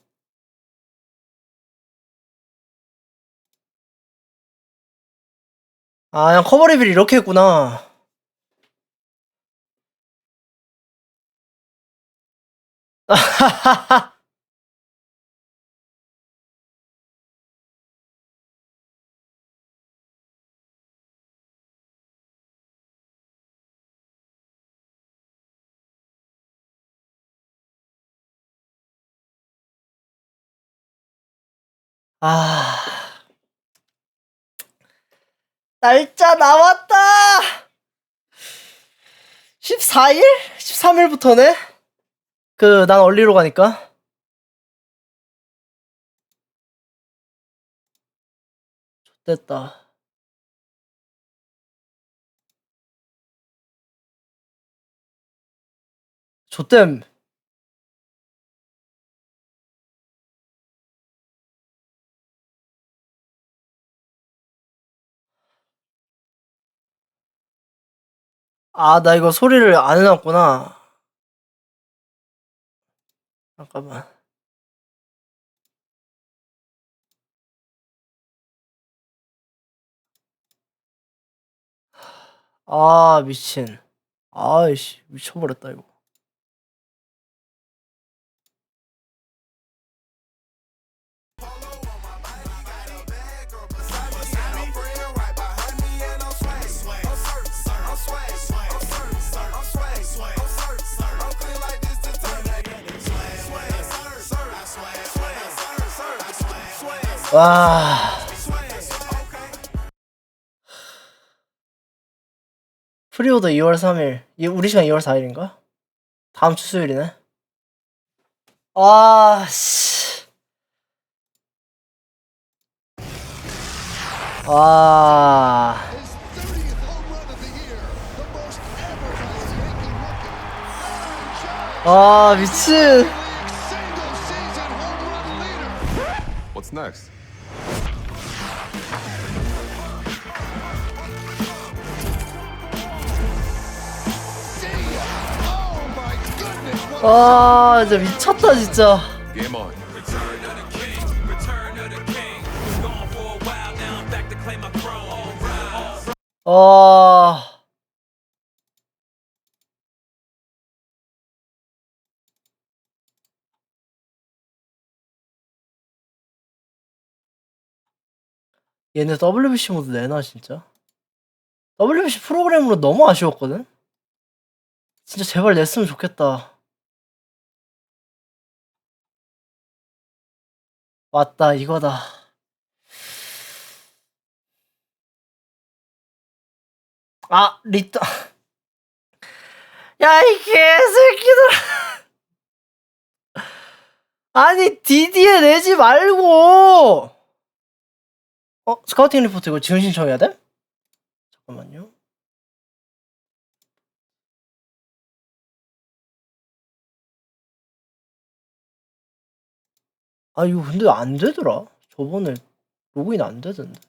아, 그냥 커버 리뷰를 이렇게 했구나. 아, 날짜 나왔다. 14일? 13일부터네? 난 얼리로 가니까. 됐다. 좆댐. 아, 나 이거 소리를 안 해놨구나. 잠깐만. 아, 미친. 아이씨, 미쳐버렸다, 이거. 와. 프리오더 2월 3일. 우리 시간 2월 4일인가? 다음 주 수요일이네. 아, 씨. 아. 아, 미친. What's next? 아, 진짜 미쳤다, 진짜. Game on. 아. 얘네 WBC 모드 내나, 진짜? WBC 프로그램으로 너무 아쉬웠거든? 진짜 제발 냈으면 좋겠다. 맞다, 이거다. 아, 리따. 야, 이 개새끼들. 아니, DD에 내지 말고. 스카우팅 리포트 이거 지금 신청해야 돼? 잠깐만요. 아, 이거 근데 안 되더라. 저번에 로그인 안 되던데.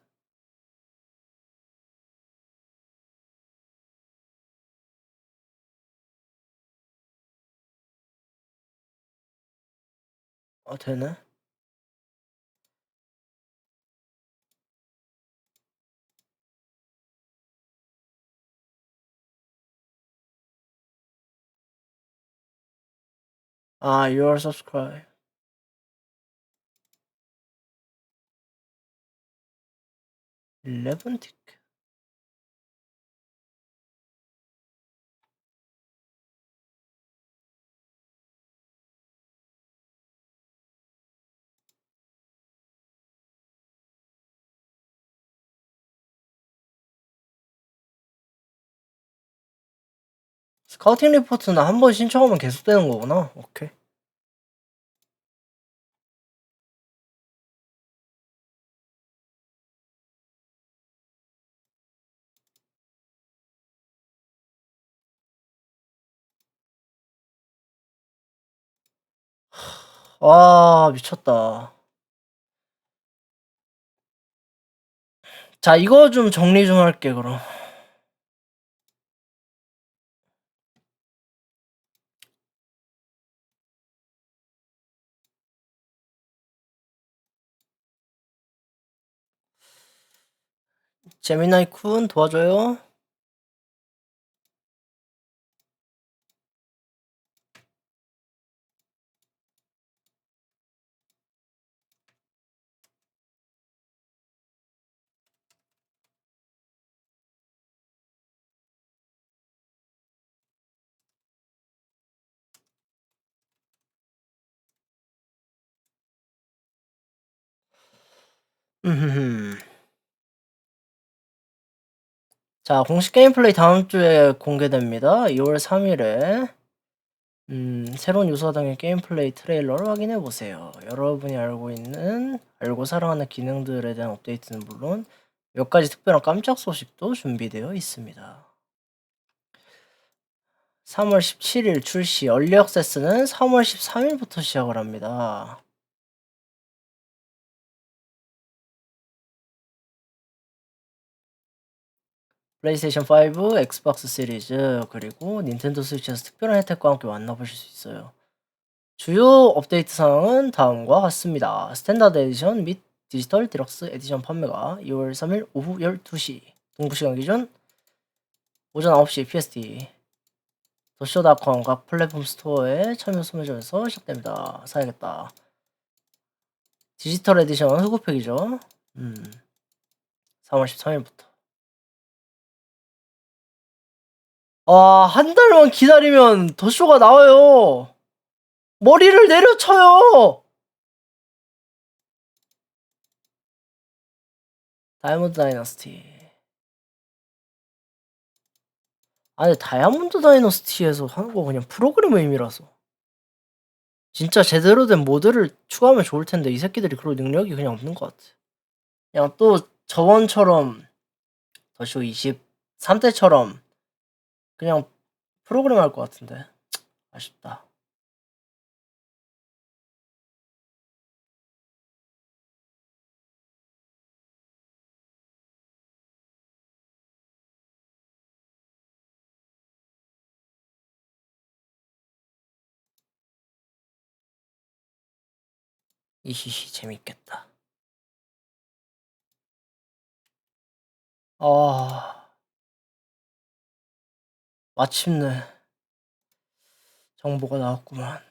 아, 되네. 아, you're subscribe. 11 티켓. 스카우팅 리포트는 한 번 신청하면 계속 되는 거구나. 오케이. 아, 미쳤다. 자, 이거 좀 정리 좀 할게, 그럼. 제미나이 쿤 도와줘요. 자, 공식 게임 플레이 다음 주에 공개됩니다. 2월 3일에 새로운 요소가 담긴 게임 플레이 트레일러를 확인해 보세요. 여러분이 알고 사랑하는 기능들에 대한 업데이트는 물론 몇 가지 특별한 깜짝 소식도 준비되어 있습니다. 3월 17일 출시, 얼리 액세스는 3월 13일부터 시작을 합니다. 플레이스테이션 5, 엑스박스 시리즈, 그리고 닌텐도 스위치에서 특별한 혜택과 함께 만나보실 수 있어요. 주요 업데이트 사항은 다음과 같습니다. 스탠다드 에디션 및 디지털 디럭스 에디션 판매가 2월 3일 오후 12시 동부시간 기준 오전 9시 PST 더쇼닷컴 각 플랫폼 스토어에 참여 소매점에서 시작됩니다. 사야겠다. 디지털 에디션 흑우팩이죠. 3월 13일부터. 한 달만 기다리면 더쇼가 나와요. 머리를 내려쳐요. 다이아몬드 다이너스티. 근데 다이아몬드 다이너스티에서 하는 거 그냥 프로그램의 의미라서 진짜 제대로 된 모드를 추가하면 좋을 텐데 이 새끼들이 그럴 능력이 그냥 없는 것 같아. 그냥 또 저번처럼 더쇼 23때처럼 그냥 프로그램 할 것 같은데 아쉽다. 이히히 재밌겠다. 마침내 정보가 나왔구만.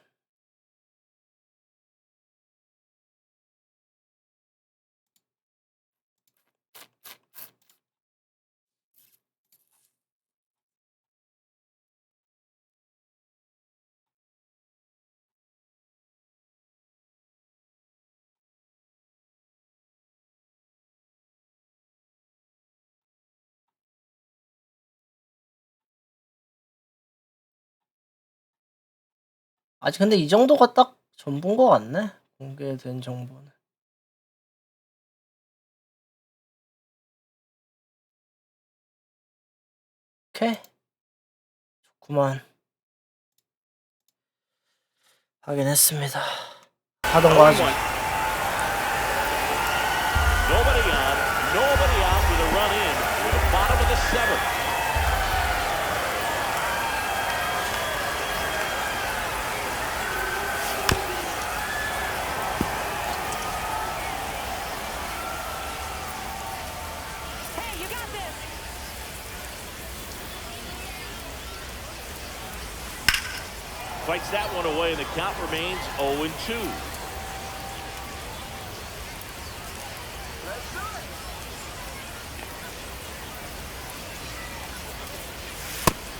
아직 근데 이 정도가 딱 전부인 것 같네. 공개된 정보는. 오케이. 좋구만. 확인했습니다. 하던가 하죠. Nobody out with a run in with the bottom of the seventh. Hey, you got this. Fights that one away, and the count remains 0-2.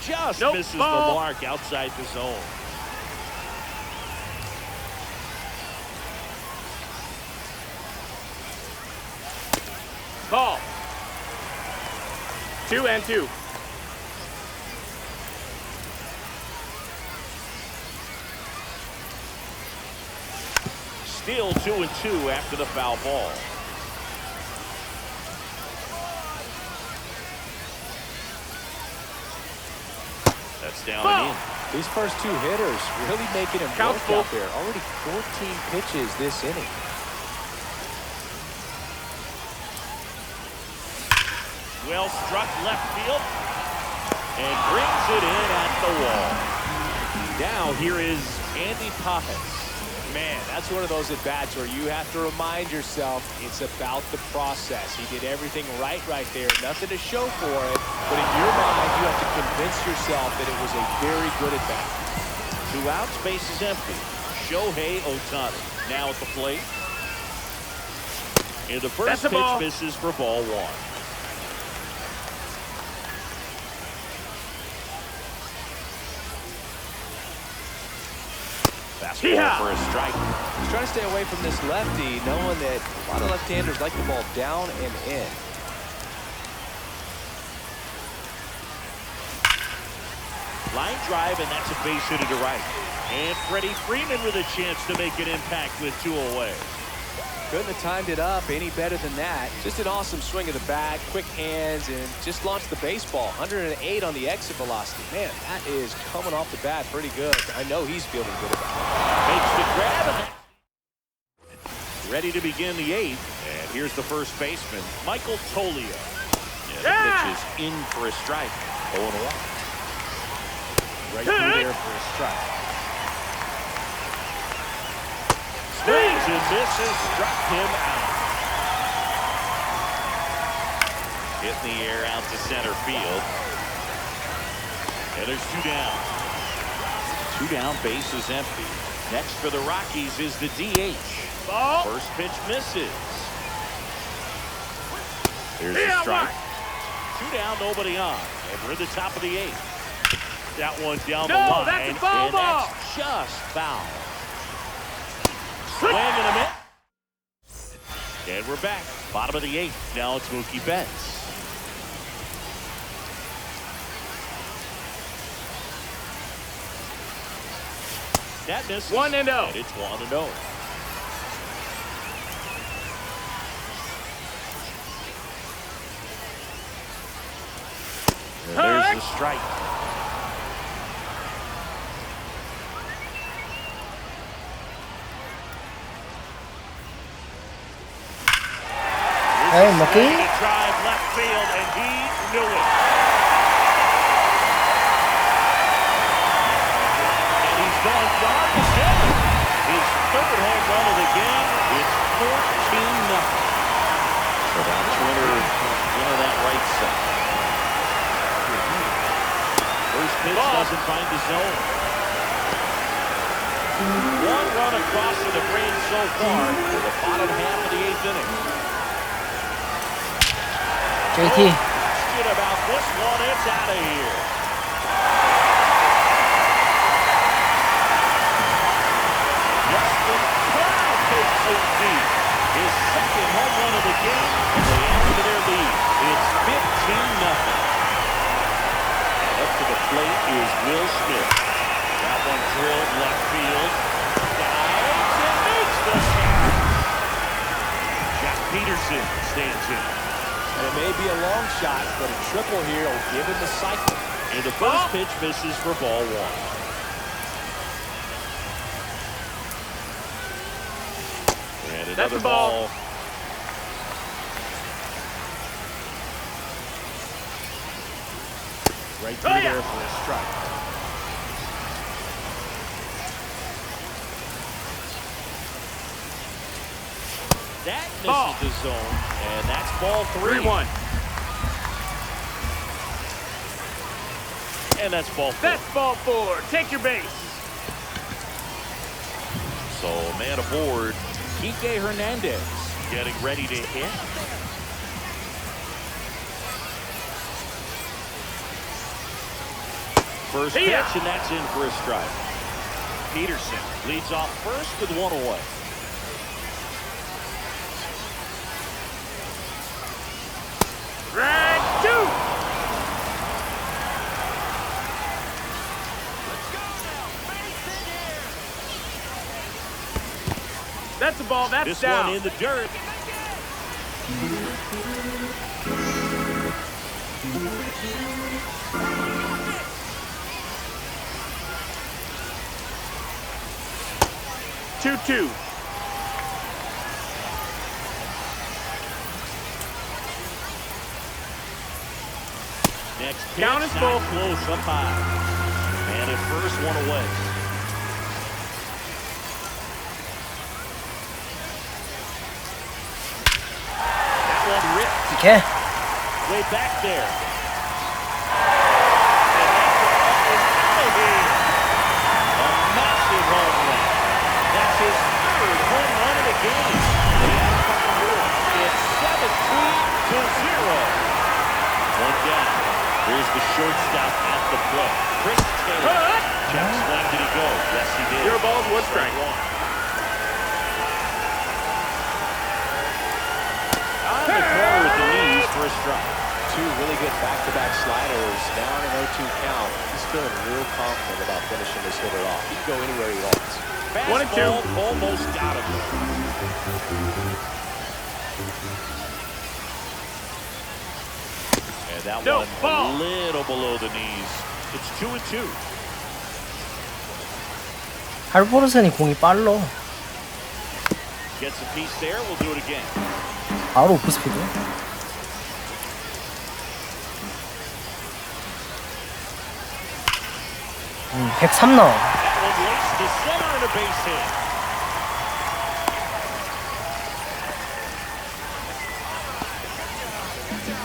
Just misses the mark outside the zone. Ball. 2-2. Still 2-2 after the foul ball. That's down and in. These first two hitters really making him Count work out there. Already 14 pitches this inning. Well struck left field and brings it in at the wall. Now here is Andy Pappas. Man, that's one of those at-bats where you have to remind yourself it's about the process. He did everything right there. Nothing to show for it. But in your mind, you have to convince yourself that it was a very good at-bat. 2 outs, base is empty. Shohei Ohtani now at the plate. And the first pitch misses for ball one. That's ball for a strike. He's trying to stay away from this lefty, knowing that a lot of left-handers like the ball down and in. Line drive, and that's a base hit to right. And Freddie Freeman with a chance to make an impact with 2 away. Couldn't have timed it up any better than that. Just an awesome swing of the bat, quick hands, and just launched the baseball. 108 on the exit velocity. Man, that is coming off the bat pretty good. I know he's feeling good about it. Makes the grab, and ready to begin the 8th. And here's the first baseman, Michael Tolio. And the pitch is in for a strike. 0-1. Right through there for a strike. Swings and misses, struck him out. Hit in the air out to center field. And there's 2 down. 2 down, base is empty. Next for the Rockies is the DH. Ball. First pitch misses. There's a strike. 2 down, nobody on. And we're at the top of the 8th. That one down the line. That's a foul and ball. that's just foul. Swing and a miss. And we're back. Bottom of the 8th. Now it's Mookie Betts. That misses. 1-0. And it's 1-0. And there's the strike. Hey, Mookie. To drive left field, and he knew it. And he's gone yard to center. His 3rd home run of the game. It's 14-0. So that's winner that right side. First pitch doesn't find the zone. 1 run across to the brain so far for the bottom half of the 8th inning. JT. Question about this one. It's out of here. Justin Turner takes it deep. His 2nd home run of the game, and they add to their lead. It's 15-0. And up to the plate is Will Smith. That one drilled left field. Dives and makes the catch. Jack Peterson stands in. And it may be a long shot, but a triple here will give him the cycle. And the first pitch misses for ball 1. And another the ball. Right through there for a strike. That Ball. misses the zone, and that's ball 3. 3-1. And that's ball 4. That's ball 4. Take your base. So man aboard, Kike Hernandez getting ready to hit. First pitch, and that's in for a strike. Peterson leads off first with 1 away. Drag 2. That's the ball. That's This down. one in the dirt. Two. Next pitch, Count is not full. close, up high. And at first, 1 away. That one ripped Okay. way back there. And that ball is out of here. A massive home run. That's his 3rd home run of the game. He has a couple more. It's 17-0. 1 down. Here's the shortstop at the plate. Chris Taylor. Check swing, did he go? Yes, he did. Your ball's one strike. On the corner with the knees for a strike. Two really good back-to-back sliders. Now on an 0-2 count. He's feeling real confident about finishing this hitter off. He can go anywhere he wants. Fastball almost got him. And that one a little below the knees. It's 2-2. 할보르센이 공이 빨라. Gets a piece there. We'll do it again. 바로 오프스피드. 103 나와. That one laced to center and a base hit.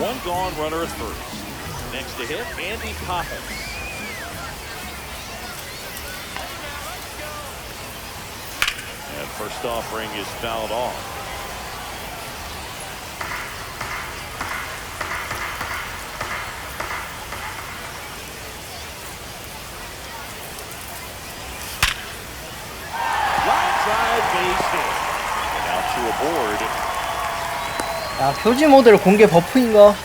One gone, runner at first. Next to hit, Andy Poppins. And first offering is fouled off. Line drive, base hit. And out to a board. 야, 표지 모델 공개 버프인가?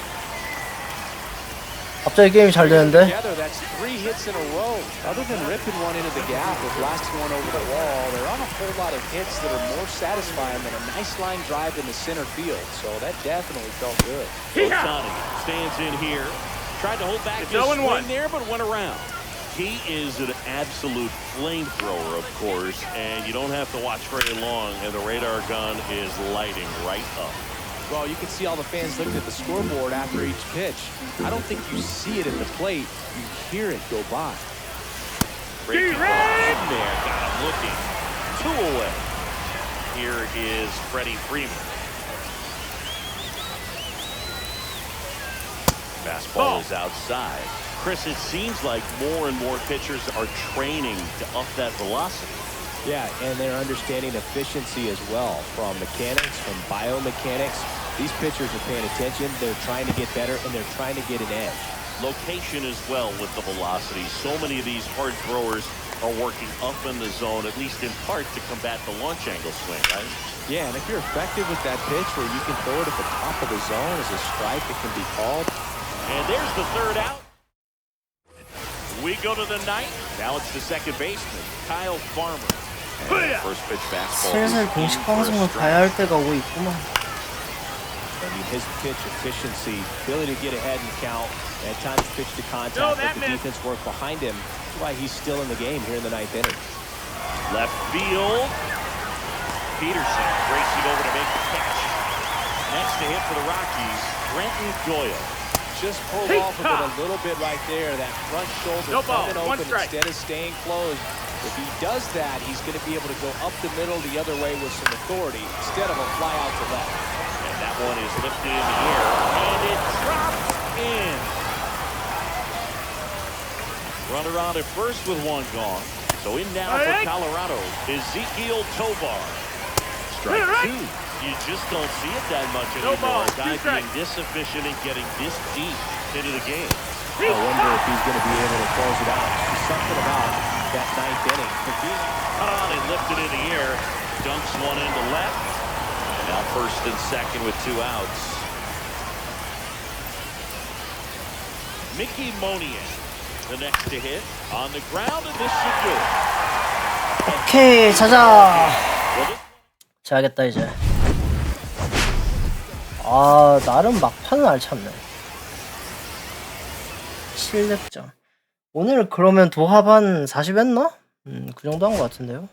갑자기 게임이 잘 되는데. Together, that's 3 hits in a row. Other than ripping one into the gap or blasting one over the wall, there aren't a whole lot of hits that are more satisfying than a nice line drive in the center field. So that definitely felt good. Otani stands in here. Tried to hold back his swing there, but went around. He is an absolute flamethrower, of course, and you don't have to watch very long, and the radar gun is lighting right up. Well, you can see all the fans looking at the scoreboard after each pitch. I don't think you see it at the plate. You hear it go by. Breaking ball in there, got him looking. 2 away. Here is Freddie Freeman. Fastball is outside. Chris, it seems like more and more pitchers are training to up that velocity. Yeah, and they're understanding efficiency as well, from mechanics, from biomechanics. These pitchers are paying attention. They're trying to get better, and they're trying to get an edge. Location as well with the velocity. So many of these hard throwers are working up in the zone, at least in part to combat the launch angle swing, right? Yeah, and if you're effective with that pitch where you can throw it at the top of the zone as a strike, it can be called. And there's the third out. We go to the ninth. Now it's the second baseman, Kyle Farmer. And first pitch fastball. 슬슬 공식 방송을 봐야 할 때가 오고 있구만. I mean, his pitch efficiency, ability to get ahead and count, at times pitch to contact, let the defense work behind him. That's why he's still in the game here in the 9th inning. Left field. Peterson racing over to make the catch. Next to hit for the Rockies, Brenton Doyle. Just pulled off of it a little bit right there. That front shoulder coming open instead of staying closed. If he does that, he's going to be able to go up the middle the other way with some authority instead of a fly out to left. And that one is lifted in the air, and it drops in. Runner on at first with one gone. So in now for Colorado, Ezequiel Tovar. Strike 2. You just don't see it that much anymore. A guy being this efficient and getting this deep into the game. I wonder if he's going to be able to close it out. There's something about that 9th inning. On and lifted in the air. Dunks one into left. And now first and second with 2 outs. Mickey Monier, the next to hit on the ground, and this should do it. 오케이, 자자. 자야겠다 이제. 아, 나름 막판은 알찼네. 700점. 오늘 그러면 도합 한 40 했나? 그 정도 한 것 같은데요.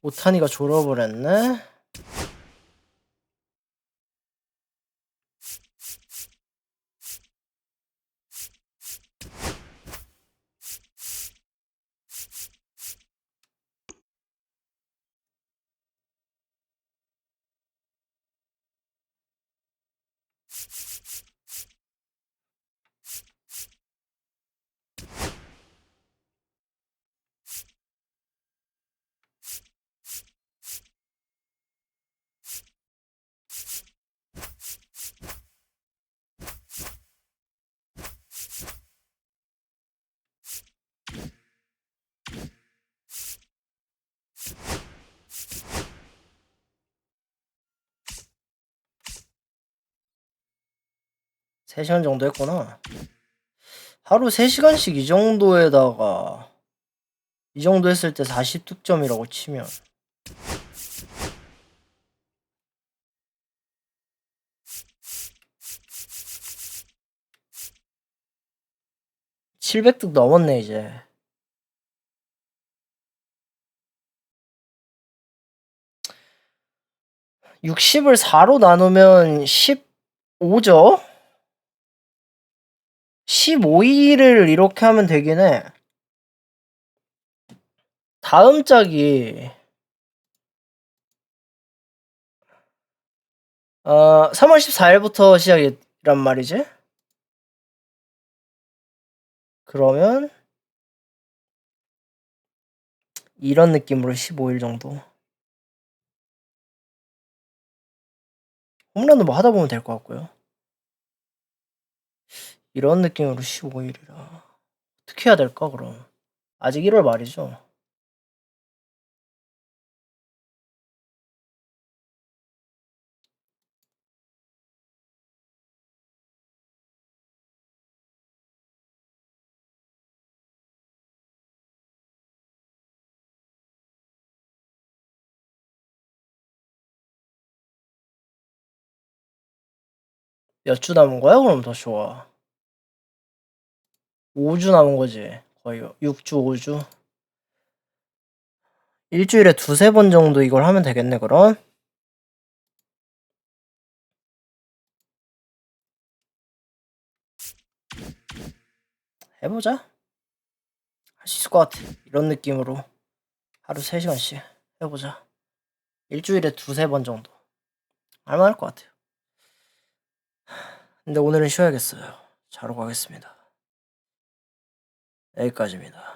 오타니가 졸업을 했네. 3시간 정도 했구나. 하루 3시간씩 이 정도에다가 이 정도 했을 때 40득점이라고 치면 700득 넘었네 이제. 60을 4로 나누면 15죠? 15일을 이렇게 하면 되긴 해. 다음 짝이 3월 14일부터 시작이란 말이지? 그러면 이런 느낌으로 15일 정도. 홈런은 뭐 하다 보면 될 것 같고요. 이런 느낌으로 15일이라. 어떻게 해야 될까, 그럼? 아직 1월 말이죠. 몇 주 남은 거야? 그럼 더 좋아. 5주 남은 거지. 거의 6주, 5주. 일주일에 2-3번 정도 이걸 하면 되겠네, 그럼? 해보자. 할 수 있을 것 같아. 이런 느낌으로 하루 3시간씩 해보자. 일주일에 2-3번 정도. 할만할 것 같아요. 근데 오늘은 쉬어야겠어요. 자러 가겠습니다. 여기까지입니다.